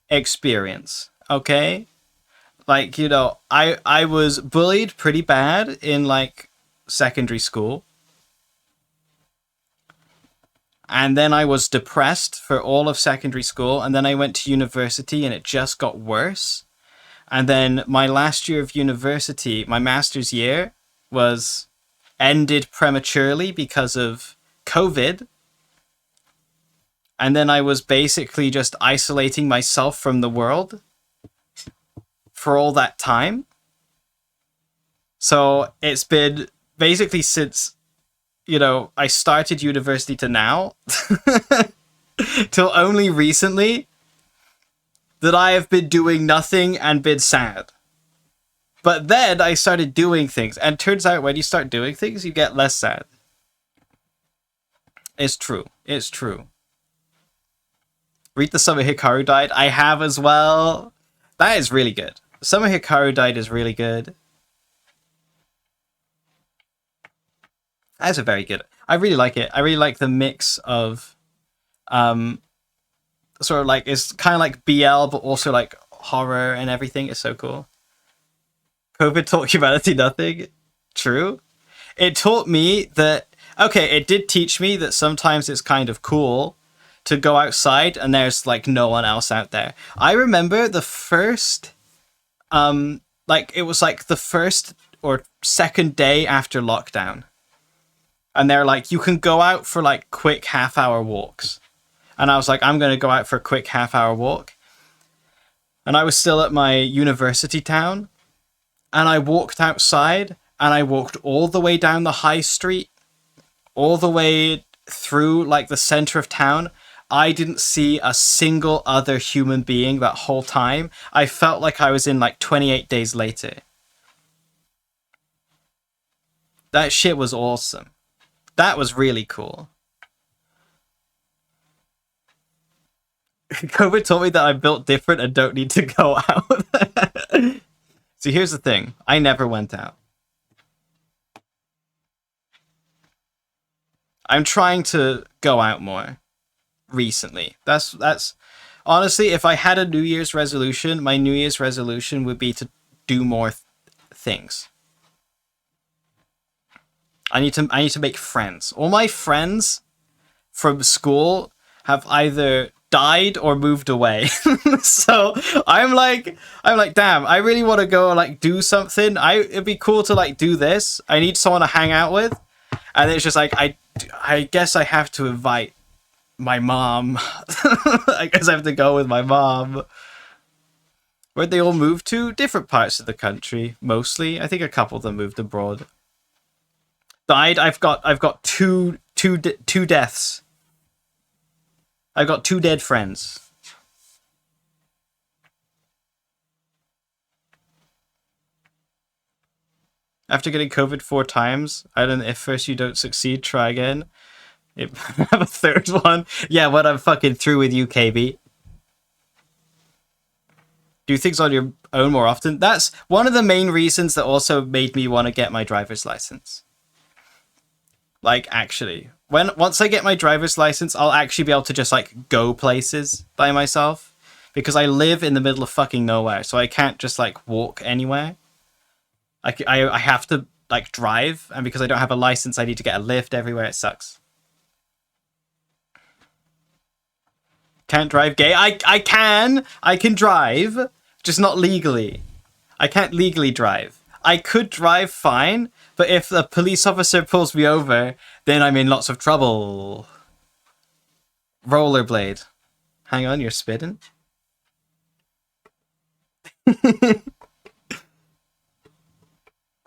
experience, okay? Like, you know, I was bullied pretty bad in, like, secondary school. And then I was depressed for all of secondary school, and then I went to university and it just got worse. And then my last year of university, my master's year, was ended prematurely because of COVID. And then I was basically just isolating myself from the world for all that time. So it's been basically since, I started university to now, till only recently, that I have been doing nothing and been sad. But then I started doing things, and turns out when you start doing things, you get less sad. It's true. It's true. Read the Summer Hikaru Died. I have as well. That is really good. Summer Hikaru Died is really good. That's a very good. I really like it. I really like the mix of, sort of like, it's kind of like BL, but also like horror and everything. It's so cool. COVID taught humanity nothing. True. It taught me that, okay, it did teach me that sometimes it's kind of cool to go outside and there's like no one else out there. I remember the first, it was like the first or second day after lockdown. And they're like, you can go out for like quick half-hour walks. And I was like, I'm going to go out for a quick half-hour walk. And I was still at my university town. And I walked outside and I walked all the way down the high street, all the way through like the center of town. I didn't see a single other human being that whole time. I felt like I was in like 28 days later. That shit was awesome. That was really cool. COVID told me that I'm built different and don't need to go out. See, here's the thing. I never went out. I'm trying to go out more recently. That's honestly, if I had a New Year's resolution, my New Year's resolution would be to do more things. I need to make friends. All my friends from school have either died or moved away. So I'm like, damn, I really want to go like do something. It'd be cool to like do this. I need someone to hang out with. And it's just like, I guess I have to invite my mom. I guess I have to go with my mom. Where'd they all move to? Different parts of the country, mostly. I think a couple of them moved abroad. Died. I've got two deaths. I've got 2 dead friends. After getting COVID 4 times, I don't know, if first you don't succeed, try again. Have a third one. Yeah, when I'm fucking through with you, KB. Do things on your own more often. That's one of the main reasons that also made me want to get my driver's license. Like, actually. Once I get my driver's license, I'll actually be able to just, like, go places by myself. Because I live in the middle of fucking nowhere, so I can't just, like, walk anywhere. I have to, like, drive, and because I don't have a license, I need to get a lift everywhere. It sucks. Can't drive gay? I can! I can drive, just not legally. I can't legally drive. I could drive fine, but if the police officer pulls me over, then I'm in lots of trouble. Rollerblade. Hang on, you're spitting?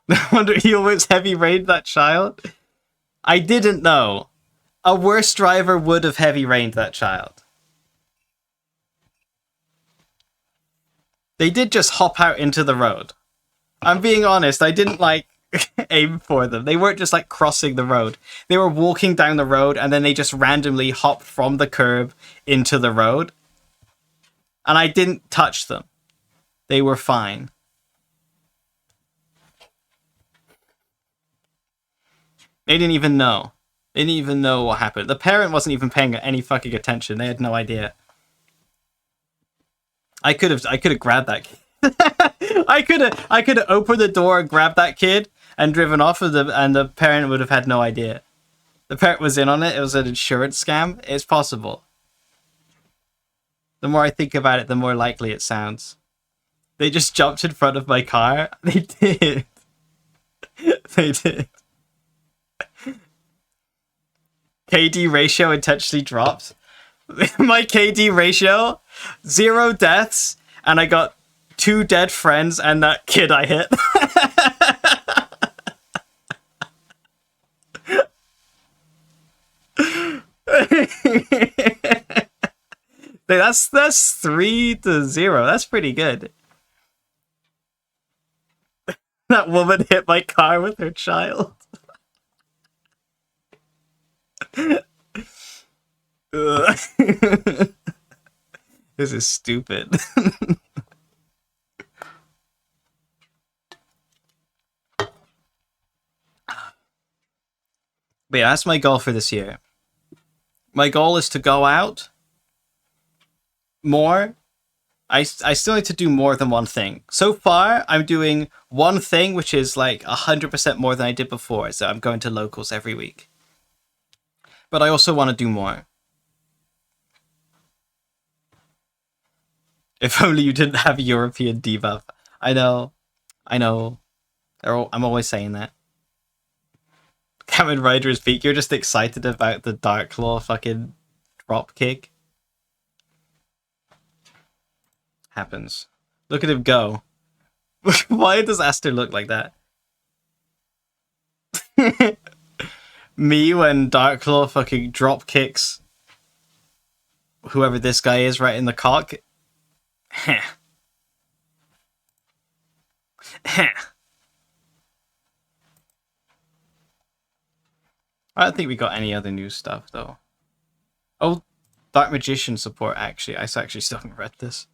No wonder he almost heavy rained that child. I didn't know. A worse driver would have heavy rained that child. They did just hop out into the road. I'm being honest, I didn't, like, aim for them. They weren't just, like, crossing the road. They were walking down the road, and then they just randomly hopped from the curb into the road. And I didn't touch them. They were fine. They didn't even know. They didn't even know what happened. The parent wasn't even paying any fucking attention. They had no idea. I could have grabbed that kid. I could have opened the door and grabbed that kid and driven off of and the parent would have had no idea. The parent was in on it. It was an insurance scam. It's possible. The more I think about it, the more likely it sounds. They just jumped in front of my car. They did. They did. KD ratio intentionally dropped. My KD ratio, 0 deaths, and I got 2 dead friends and that kid I hit. That's 3-0. That's pretty good. That woman hit my car with her child. This is stupid. But yeah, that's my goal for this year. My goal is to go out more. I still need to do more than one thing. So far, I'm doing one thing, which is like 100% more than I did before. So I'm going to locals every week. But I also want to do more. If only you didn't have a European debuff. I know. I'm always saying that. Kamen Rider's peak. You're just excited about the Dark Claw fucking drop kick. Happens. Look at him go. Why does Aster look like that? Me when Dark Claw fucking drop kicks whoever this guy is right in the cock. I don't think we got any other new stuff though. Oh, Dark Magician support actually. I actually still haven't read this.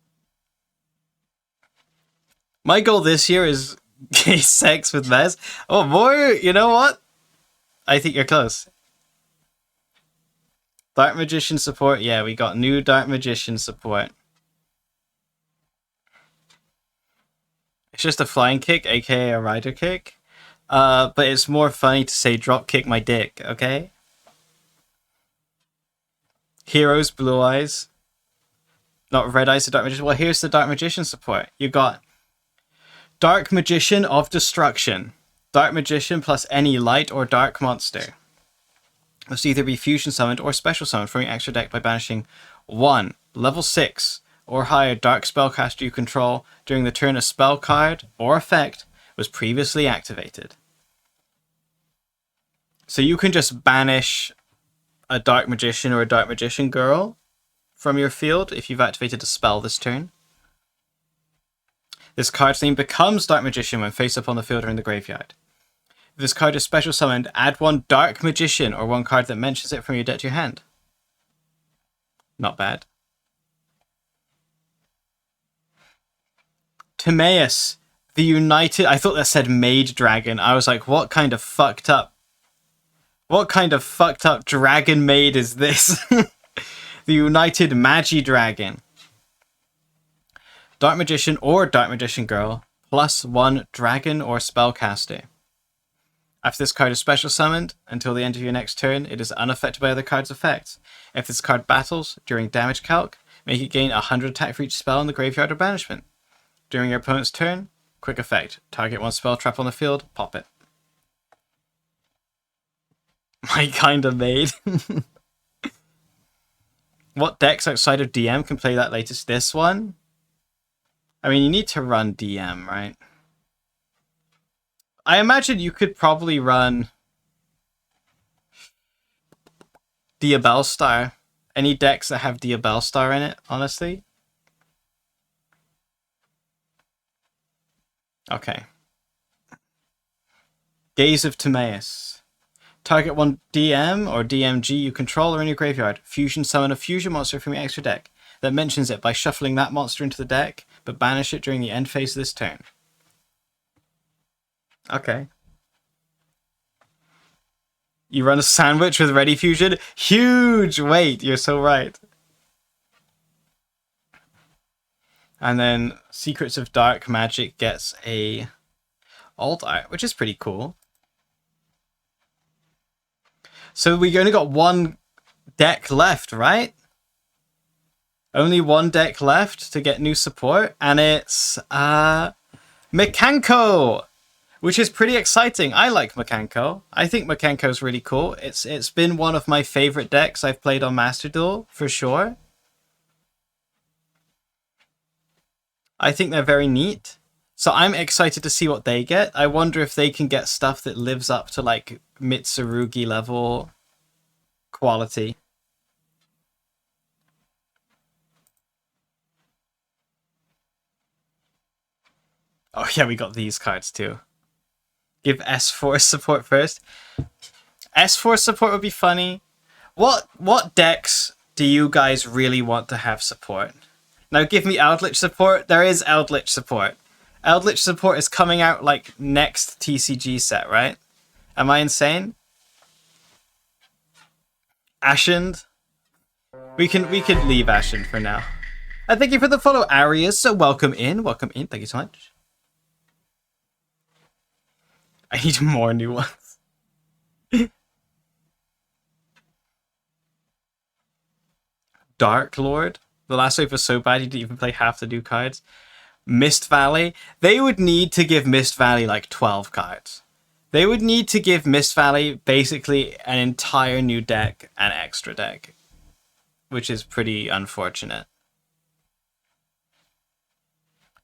My goal this year is gay sex with Mez. Oh, more? You know what? I think you're close. Dark Magician support. Yeah, we got new Dark Magician support. It's just a flying kick, aka a rider kick. But it's more funny to say drop kick my dick, okay? Heroes, blue eyes. Not red eyes, the Dark Magician. Well, here's the Dark Magician support. You got Dark Magician of Destruction. Dark Magician plus any light or dark monster. Must either be fusion summoned or special summoned from your extra deck by banishing 1 level 6 or higher dark spellcaster you control during the turn a spell card or effect was previously activated. So you can just banish a Dark Magician or a Dark Magician girl from your field if you've activated a spell this turn. This card's name becomes Dark Magician when face up on the field or in the graveyard. If this card is special summoned, add 1 Dark Magician or 1 card that mentions it from your deck to your hand. Not bad. Timaeus, the United... I thought that said Mage Dragon. I was like, what kind of fucked up dragon maid is this? The United Magi Dragon. Dark Magician or Dark Magician Girl, plus 1 Dragon or Spellcaster. After this card is special summoned, until the end of your next turn, it is unaffected by other cards' effects. If this card battles, during damage calc, make it gain 100 attack for each spell in the graveyard or banishment. During your opponent's turn, quick effect. Target 1 spell trap on the field, pop it. My kinda maid. What decks outside of DM can play that latest? This one? I mean, you need to run DM, right? I imagine you could probably run Diabellstar. Any decks that have Diabellstar in it, honestly. Okay. Gaze of Timaeus. Target 1 DM or DMG you control or in your graveyard. Fusion summon a fusion monster from your extra deck that mentions it by shuffling that monster into the deck, but banish it during the end phase of this turn. Okay. You run a sandwich with Ready Fusion? Huge! Wait, you're so right. And then Secrets of Dark Magic gets a alt art, which is pretty cool. So we only got 1 deck left, right? Only 1 deck left to get new support, and it's Mekanko! which is pretty exciting. I like Mekanko. I think Mekanko's really cool. It's been one of my favorite decks I've played on Master Duel, for sure. I think they're very neat. So I'm excited to see what they get. I wonder if they can get stuff that lives up to like Mitsurugi level quality. Oh yeah, we got these cards too. Give S4 support first. S4 support would be funny. What decks do you guys really want to have support? Now give me Eldritch support. There is Eldritch support. Eldritch support is coming out like next TCG set, right? Am I insane? Ashened? We can leave Ashened for now. And thank you for the follow, Arias. So welcome in. Welcome in. Thank you so much. I need more new ones. Dark Lord. The last wave was so bad you didn't even play half the new cards. Mist Valley. They would need to give Mist Valley like 12 cards. They would need to give Mist Valley basically an entire new deck and extra deck, which is pretty unfortunate.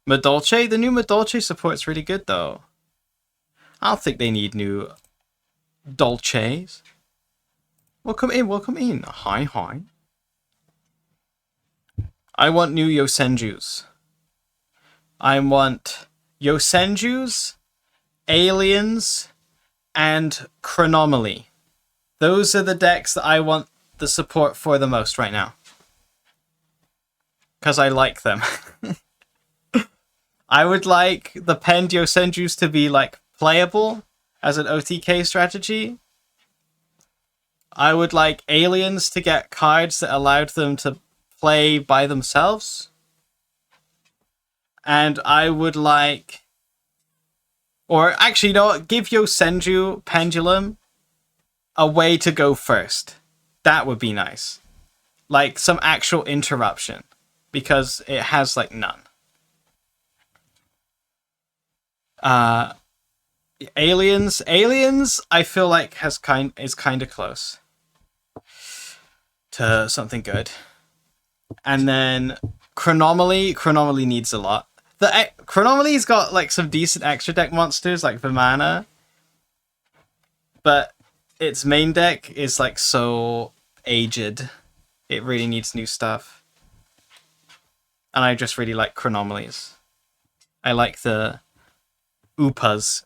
Madolche? The new Madolche support's really good though. I don't think they need new Dolces. Welcome in, welcome in. Hi, hi. I want new Yosenjus. I want Yosenjus, Aliens, and Chronomaly. Those are the decks that I want the support for the most right now. Because I like them. I would like the Penned Yosenjus to be like playable as an OTK strategy. I would like Aliens to get cards that allowed them to play by themselves. And I would like... Or actually, you know what? Give Yosenju Pendulum a way to go first. That would be nice. Like some actual interruption. Because it has like none. Aliens, I feel like is kind of close to something good. And then Chronomaly needs a lot. The Chronomaly's got like some decent extra deck monsters like Vimana, but its main deck is like so aged. It really needs new stuff. And I just really like Chronomalys. I like the Upas.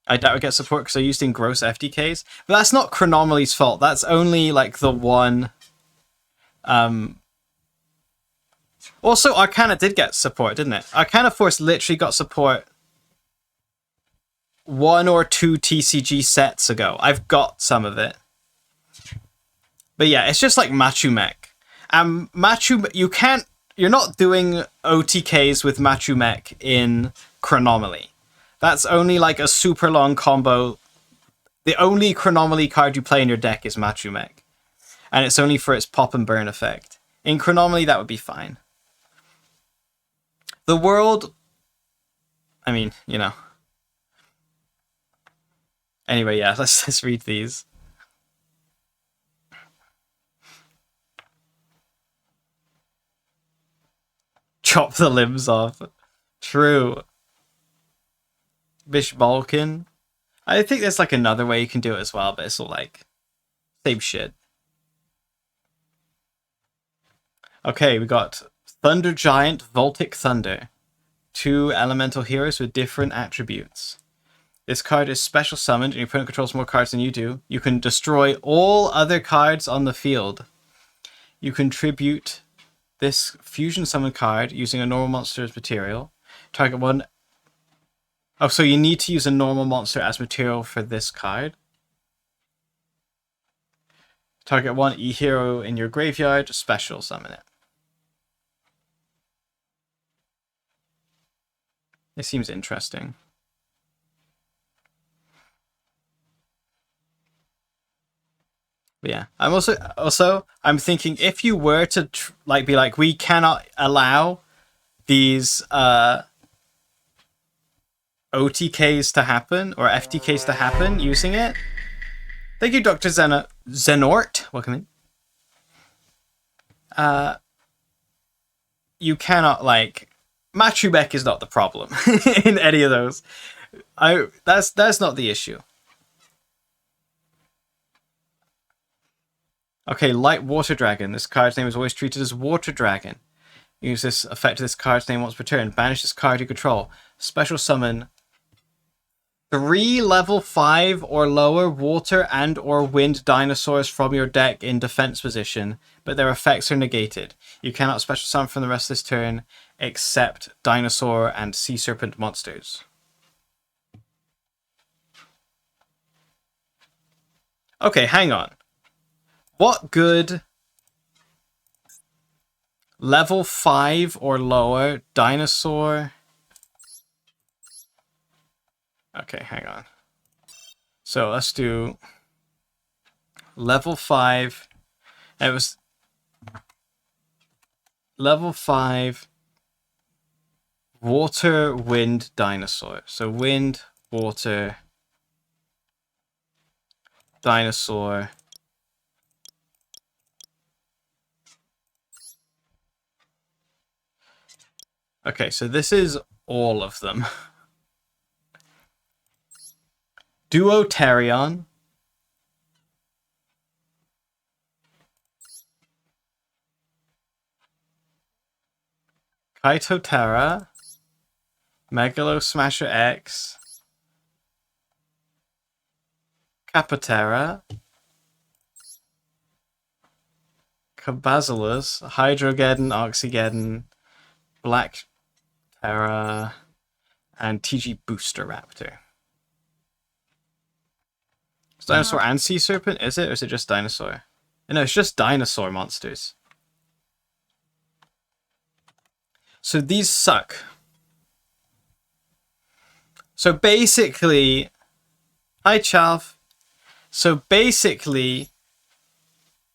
I doubt we get support because they're used in gross FDKs. But that's not Chronomaly's fault. That's only like the one. Also, Arcana did get support, didn't it? Arcana Force literally got support 1 or 2 TCG sets ago. I've got some of it. But yeah, it's just like Machumek. You're not doing OTKs with Machumek in Chronomaly. That's only like a super long combo. The only Chronomaly card you play in your deck is Machumek. And it's only for its pop and burn effect. In Chronomaly, that would be fine. The world... I mean, you know. Anyway, yeah, let's read these. Chop the limbs off. True. Bish Balkan. I think there's like another way you can do it as well, but it's all like same shit. Okay, we got Thunder Giant, Voltic Thunder. 2 elemental heroes with different attributes. This card is special summoned and your opponent controls more cards than you do. You can destroy all other cards on the field. You contribute this fusion summon card using a normal monster as material. Target one... Oh, so you need to use a normal monster as material for this card. Target one E-hero in your graveyard, special summon it. It seems interesting. But Yeah. I'm also I'm thinking if you were to like be like we cannot allow these OTKs to happen or FTKs to happen using it. Thank you, Dr. Zenort. Welcome in. You cannot like Matrubek is not the problem in any of those. That's not the issue. Okay, Light Water Dragon. This card's name is always treated as Water Dragon. Use this effect of this card's name once per turn. Banish this card you control. Special summon 3 level 5 or lower water and or wind dinosaurs from your deck in defense position, but their effects are negated. You cannot special summon from the rest of this turn except dinosaur and sea serpent monsters. Okay, hang on. What good level 5 or lower dinosaur... Okay, hang on. So let's do level 5. It was level 5 water, wind, dinosaur. So wind, water, dinosaur. Okay, so this is all of them. Duoterion. Kaitotera. Megalo Smasher X. Capotera. Cabazilus. Hydrogeddon, Oxygeddon, Black Terra, and TG Booster Raptor. It's dinosaur and sea serpent, is it? Or is it just dinosaur? No, it's just dinosaur monsters. So these suck. So basically... Hi, Chav. So basically...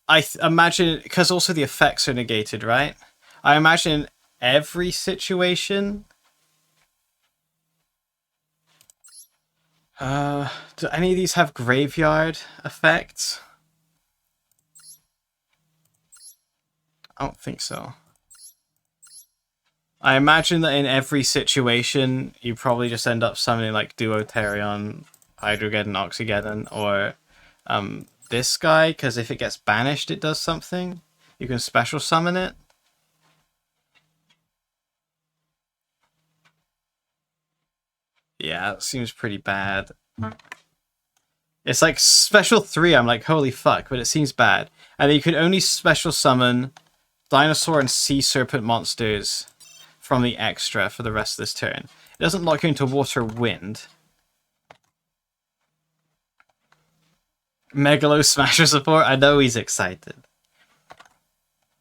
I imagine... Because also the effects are negated, right? I imagine every situation... do any of these have graveyard effects? I don't think so. I imagine that in every situation, you probably just end up summoning like Duoterion, Hydrogeddon, Oxygeddon, or this guy, because if it gets banished, it does something. You can special summon it. Yeah, it seems pretty bad. It's like special 3, I'm like, holy fuck, but it seems bad. And then you can only special summon dinosaur and sea serpent monsters from the extra for the rest of this turn. It doesn't lock you into water wind. Megalo Smasher support, I know he's excited.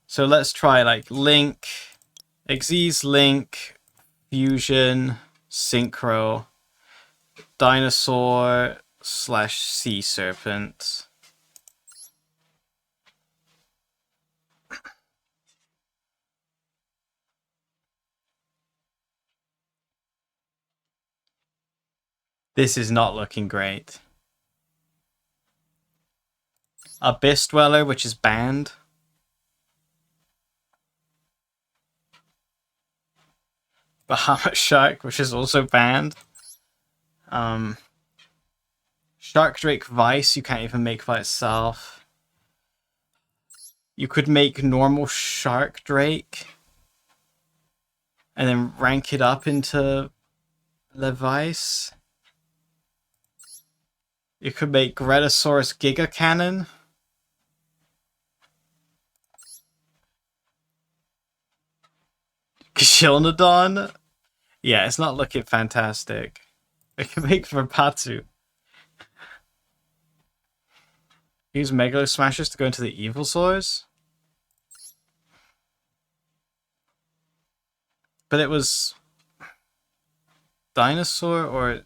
So let's try like Link, Xyz, Link, Fusion, Synchro, Dinosaur / Sea Serpent. This is not looking great. Abyss Dweller, which is banned. Bahamut Shark, which is also banned. Shark Drake Vice, you can't even make by itself. You could make normal Shark Drake and then rank it up into the Vice. You could make Gretasaurus Giga Cannon. Gashilnodon? Yeah, it's not looking fantastic. I can make Verpatsu. Use Megalo Smashers to go into the Evil Sores. But it was Dinosaur or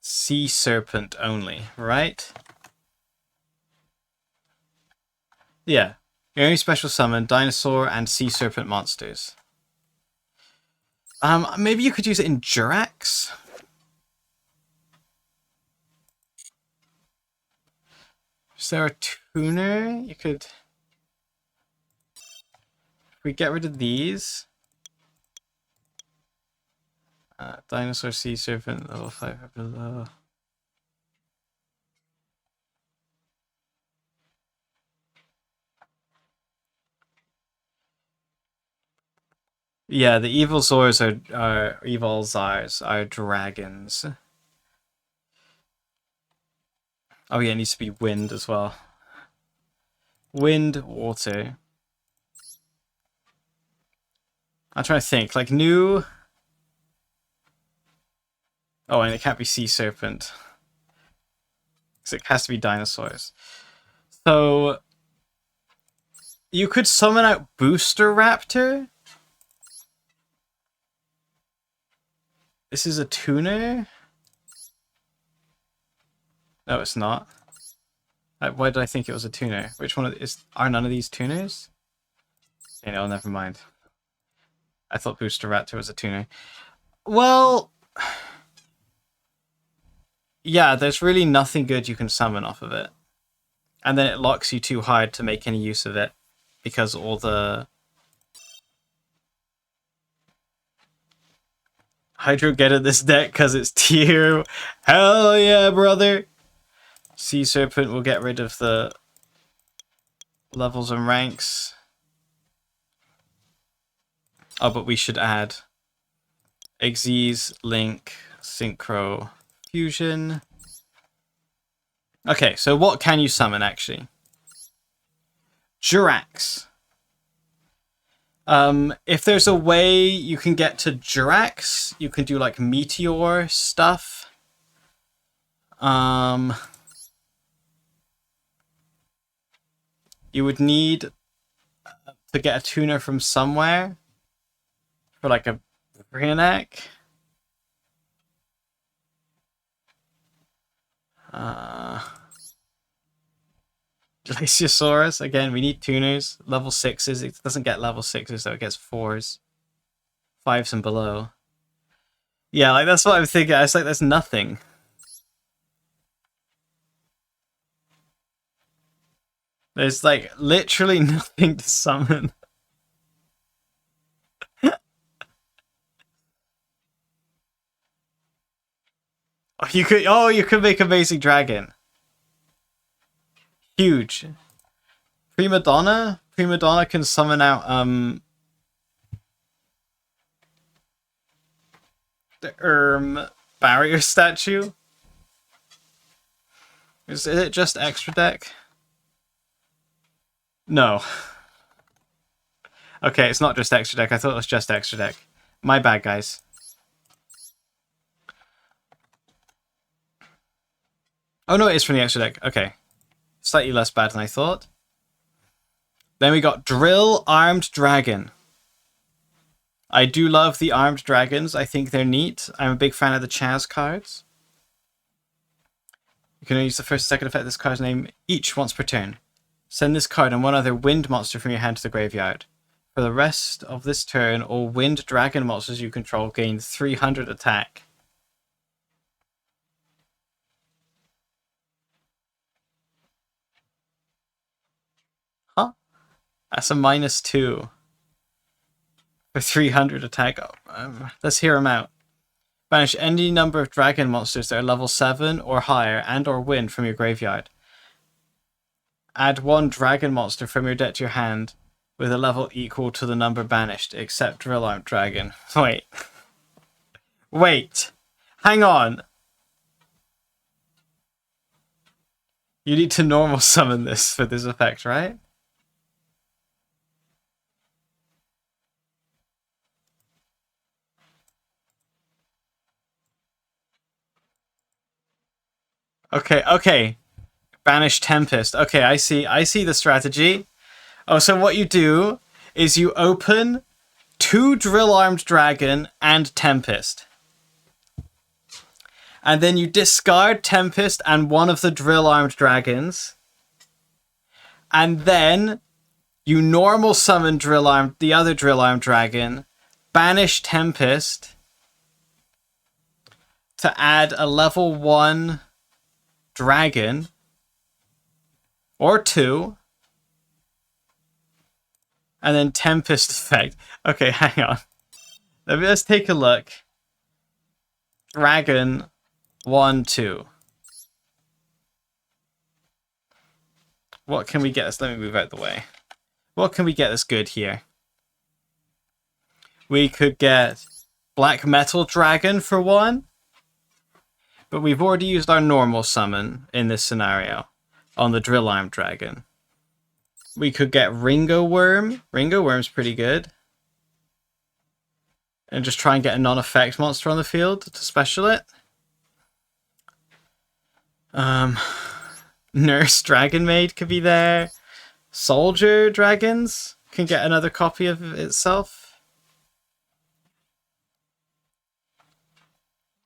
Sea Serpent only, right? Yeah. You only special summon dinosaur and sea serpent monsters. Maybe you could use it in Jurax? Is there a tuner? You could... If we get rid of these... dinosaur, sea serpent, level 5 or below. Yeah, the evil Zors are evil Zars are dragons. Oh yeah, it needs to be wind as well. Wind, water. I'm trying to think, like new... Oh, and it can't be sea serpent. Because it has to be dinosaurs. So... You could summon out Booster Raptor? This is a tuner? No, it's not. Why did I think it was a tuner? Which one are none of these tuners? You know, never mind. I thought Booster Raptor was a tuner. Well... Yeah, there's really nothing good you can summon off of it. And then it locks you too hard to make any use of it. Because all the... Hydro get in this deck because it's tier. Hell yeah, brother! Sea Serpent will get rid of the levels and ranks. Oh, but we should add Xyz, Link, Synchro, Fusion. Okay, so what can you summon, actually? Jurax. If there's a way you can get to Jurax, you can do, like, Meteor stuff. You would need to get a tuner from somewhere for, like, a Brainiac. Glaciosaurus, again, we need tuners. Level 6s, it doesn't get level 6s, though, it gets 4s. 5s and below. Yeah, like, that's what I'm thinking. It's like, there's nothing. There's, like, literally nothing to summon. You could make a basic dragon. Huge. Prima Donna? Prima Donna can summon out, the barrier statue. Is it just extra deck? No. Okay, it's not just extra deck. I thought it was just extra deck. My bad, guys. Oh no, it is from the extra deck. Okay. Slightly less bad than I thought. Then we got Drill Armed Dragon. I do love the Armed Dragons. I think they're neat. I'm a big fan of the Chaz cards. You can only use the first and second effect of this card's name each once per turn. Send this card and one other wind monster from your hand to the graveyard. For the rest of this turn, all wind dragon monsters you control gain 300 attack. Huh? That's a -2. For 300 attack. Let's hear him out. Banish any number of dragon monsters that are level 7 or higher and or wind from your graveyard. Add one dragon monster from your deck to your hand with a level equal to the number banished, except Drill Armed Dragon. Wait. Wait. Hang on. You need to normal summon this for this effect, right? Okay. Banish Tempest. Okay, I see the strategy. Oh, so what you do is you open 2 Drill Armed Dragon and Tempest. And then you discard Tempest and one of the Drill Armed Dragons. And then you normal summon the other Drill Arm Dragon, banish Tempest to add a level 1 dragon or 2, and then Tempest effect. Okay, hang on. Let's take a look. Dragon 1, 2. What can we get this? Let me move out the way. What can we get that's good here? We could get Black Metal Dragon for 1. But we've already used our normal summon in this scenario on the Drill Arm Dragon. We could get Ringo Worm. Ringo Worm's pretty good. And just try and get a non-effect monster on the field to special it. Nurse Dragon Maid could be there. Soldier Dragons can get another copy of itself.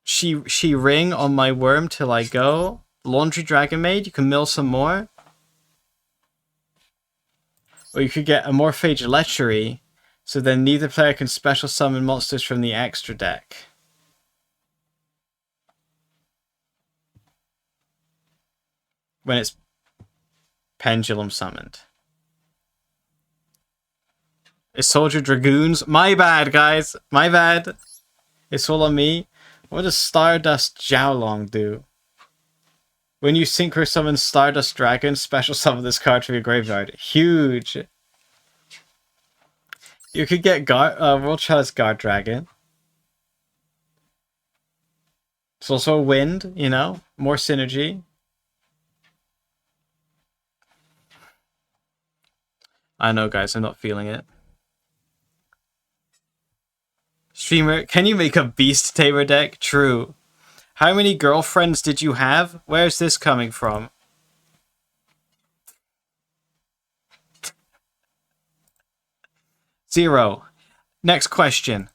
She ring on my worm till I go. Laundry Dragon Maid, you can mill some more. Or you could get a Morphage Lechery, so then neither player can special summon monsters from the extra deck. When it's Pendulum summoned. It's Soldier Dragoons. My bad, guys. My bad. It's all on me. What does Stardust Jiaolong do? When you synchro summon Stardust Dragon, special summon this card from your graveyard. Huge. You could get World Chalice Guard Dragon. It's also a wind, you know? More synergy. I know, guys, I'm not feeling it. Streamer, can you make a Beast Tamer deck? True. How many girlfriends did you have? Where's this coming from? Zero. Next question.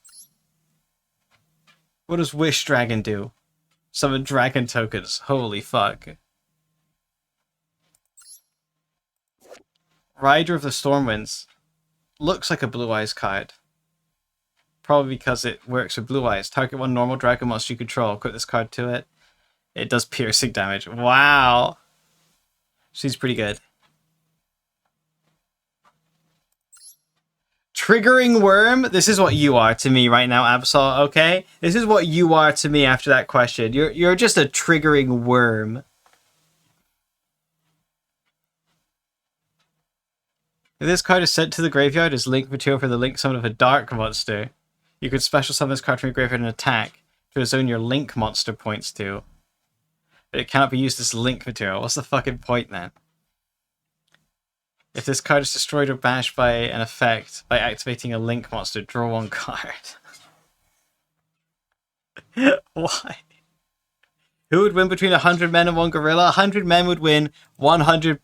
What does Wish Dragon do? Summon dragon tokens. Holy fuck. Rider of the Stormwinds. Looks like a Blue Eyes card. Probably because it works with Blue Eyes. Target one normal dragon monster you control. Equip this card to it. It does piercing damage. Wow. She's pretty good. Triggering Worm? This is what you are to me right now, Absol, okay? This is what you are to me after that question. You're just a triggering worm. If this card is sent to the graveyard as link material for the link summon of a dark monster, you could special summon this card from your graveyard and attack to a zone your link monster points to. But it cannot be used as link material. What's the fucking point then? If this card is destroyed or bashed by an effect by activating a link monster, draw one card. Why? Who would win between 100 men and one gorilla? 100 men would win 100%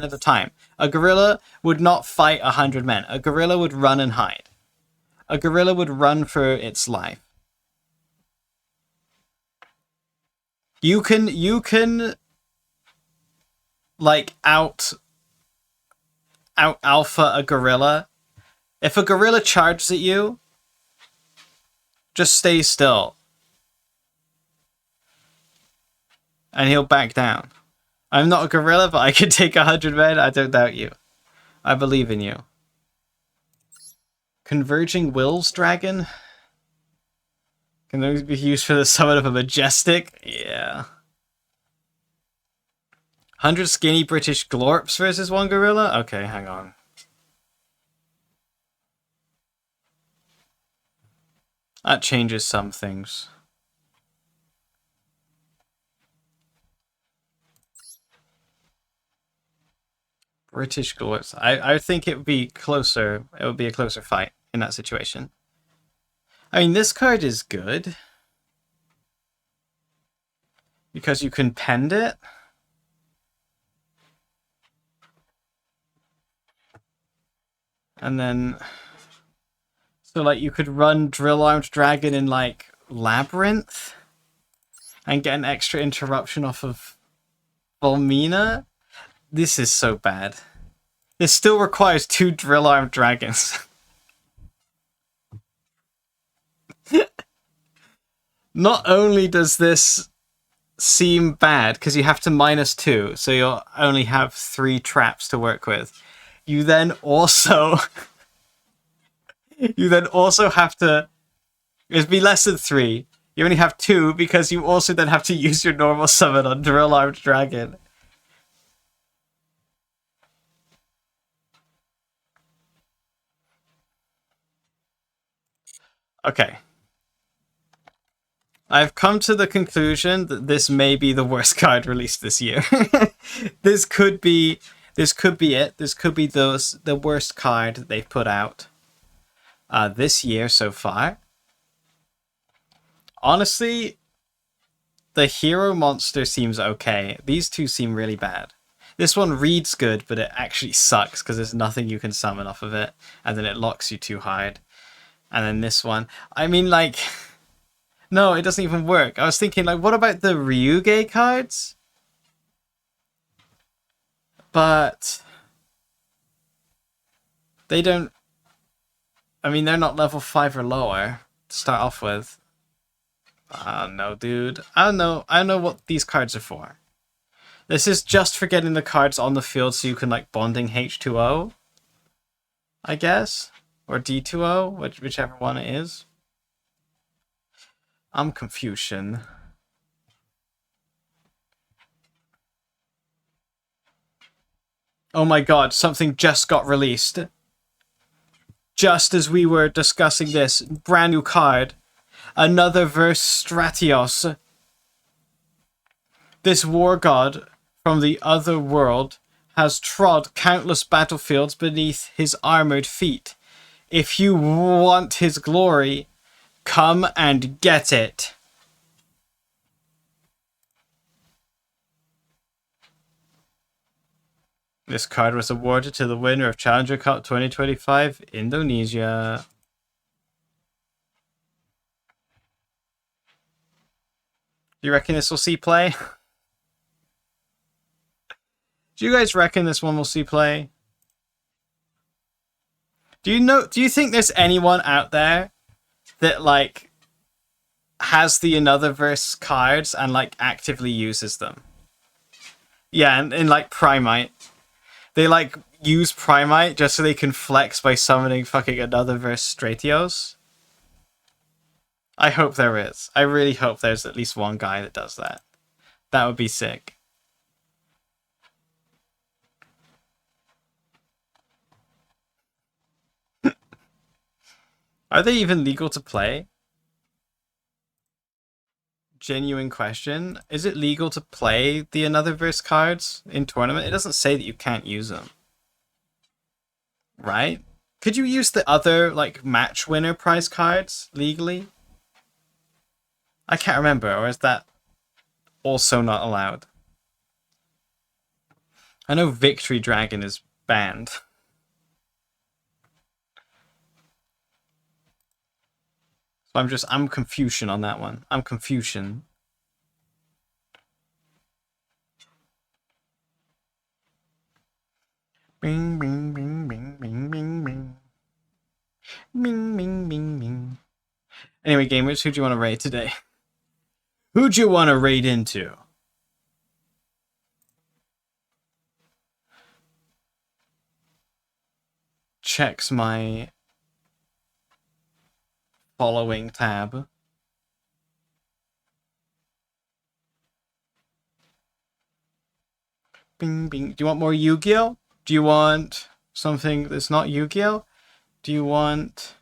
of the time. A gorilla would not fight 100 men. A gorilla would run and hide. A gorilla would run for its life. You can like out alpha a gorilla. If a gorilla charges at you, just stay still. And he'll back down. I'm not a gorilla, but I can take 100 men. I don't doubt you. I believe in you. Converging Wills Dragon? Can those be used for the summon of a Majestic? Yeah. 100 skinny British Glorps versus one gorilla? Okay, hang on. That changes some things. British Glorps. I think it would be closer. It would be a closer fight in that situation. I mean, this card is good. Because you can pend it. And then... So, like, you could run Drill Armed Dragon in, like, Labyrinth. And get an extra interruption off of Volmina. This is so bad. This still requires 2 drill armed dragons. Not only does this seem bad because you have to -2, so you'll only have 3 traps to work with. You then also have to. It'd be less than 3. You only have 2 because you also then have to use your normal summon on Drill Armed Dragon. Okay. I've come to the conclusion that this may be the worst card released this year. This could be it. This could be the worst card that they've put out this year so far. Honestly, the hero monster seems okay. These two seem really bad. This one reads good, but it actually sucks because there's nothing you can summon off of it, and then it locks you too hard. And then this one, I mean, like, no, it doesn't even work. I was thinking, like, what about the Ryuge cards? But they don't. I mean, they're not level 5 or lower to start off with. I don't know, dude. I don't know. I don't know what these cards are for. This is just for getting the cards on the field so you can, like, bonding H2O, I guess. Or D2O, whichever one it is. I'm Confucian. Oh my god, something just got released. Just as we were discussing this, brand new card. Another verse Stratios. This war god from the other world has trod countless battlefields beneath his armored feet. If you want his glory, come and get it. This card was awarded to the winner of Challenger Cup 2025, Indonesia. Do you reckon this will see play? Do you guys reckon this one will see play? Do you think there's anyone out there that, like, has the Another Verse cards and, like, actively uses them? Yeah, and like Primite. They, like, use Primite just so they can flex by summoning fucking Another Verse Stratios. I hope there is. I really hope there's at least one guy that does that. That would be sick. Are they even legal to play? Genuine question. Is it legal to play the Another Verse cards in tournament? It doesn't say that you can't use them. Right? Could you use the other, like, match winner prize cards legally? I can't remember, or is that also not allowed? I know Victory Dragon is banned. So I'm Confucian on that one. I'm Confucian. Bing, bing, bing, bing, bing, bing, bing. Bing, bing, bing, bing. Anyway, gamers, who do you want to raid today? Who'd you want to raid into? Checks my following tab. Bing, bing. Do you want more Yu-Gi-Oh? Do you want something that's not Yu-Gi-Oh? Do you want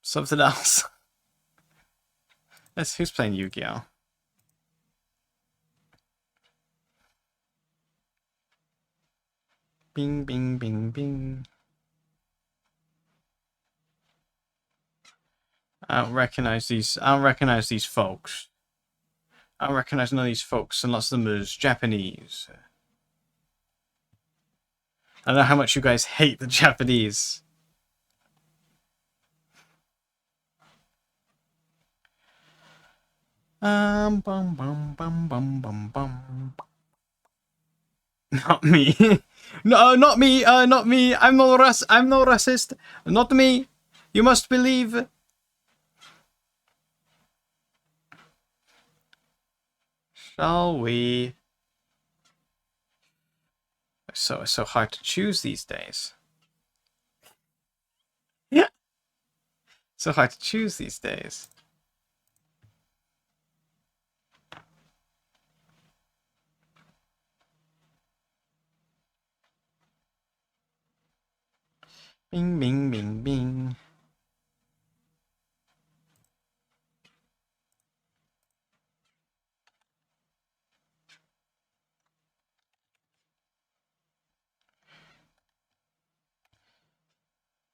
something else? Who's playing Yu-Gi-Oh? Bing, bing, bing, bing. I don't recognize these folks. I don't recognize none of these folks unless them is Japanese. I don't know how much you guys hate the Japanese. Bum, bum, bum, bum, bum, bum. Not me. No, not me. Not me. I'm no racist. Not me. You must believe. Shall we? It's so hard to choose these days. Yeah. So hard to choose these days. Bing, bing, bing, bing.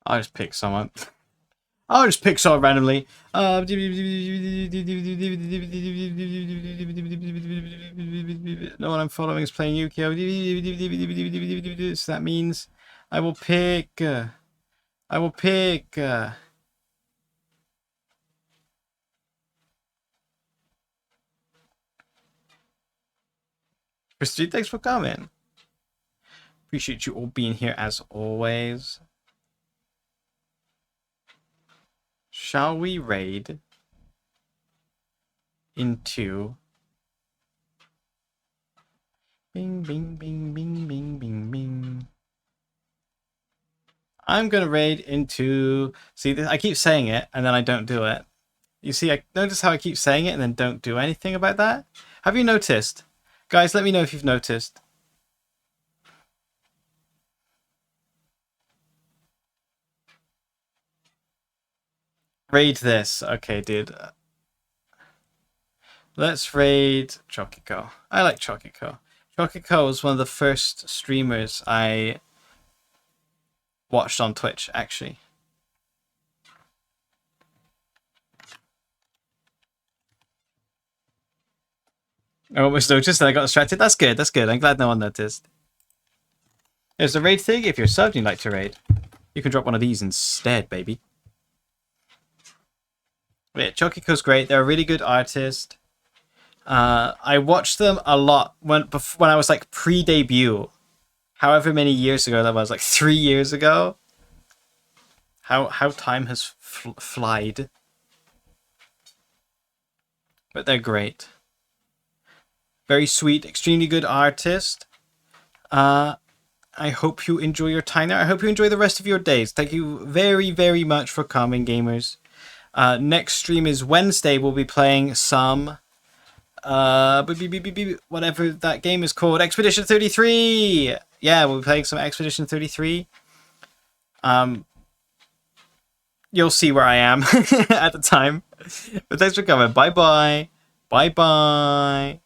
I'll just pick someone. I'll just pick someone randomly. No one I'm following is playing Yu-Gi-Oh! So that means I will pick. I will pick. Christy, thanks for coming. Appreciate you all being here as always. Shall we raid into bing bing bing bing bing bing bing? I'm gonna raid into. See, I keep saying it and then I don't do it. You see, I notice how I keep saying it and then don't do anything about that. Have you noticed, guys? Let me know if you've noticed. Raid this, okay, dude. Let's raid Chokiko. I like Chokiko. Chokiko was one of the first streamers I watched on Twitch, actually. I almost noticed and I got distracted. That's good, that's good. I'm glad no one noticed. There's the raid thing. If you're subbed and you'd like to raid, you can drop one of these instead, baby. Yeah, Chokiko's great. They're a really good artist. I watched them a lot when I was like pre-debut. However many years ago that was, like 3 years ago. How time has flied. But they're great. Very sweet, extremely good artist. I hope you enjoy your time there. I hope you enjoy the rest of your days. Thank you very, very much for coming, gamers. Next stream is Wednesday. We'll be playing some whatever that game is called, Expedition 33. Yeah, we'll be playing some Expedition 33. You'll see where I am at the time. But thanks for coming. Bye bye. Bye bye.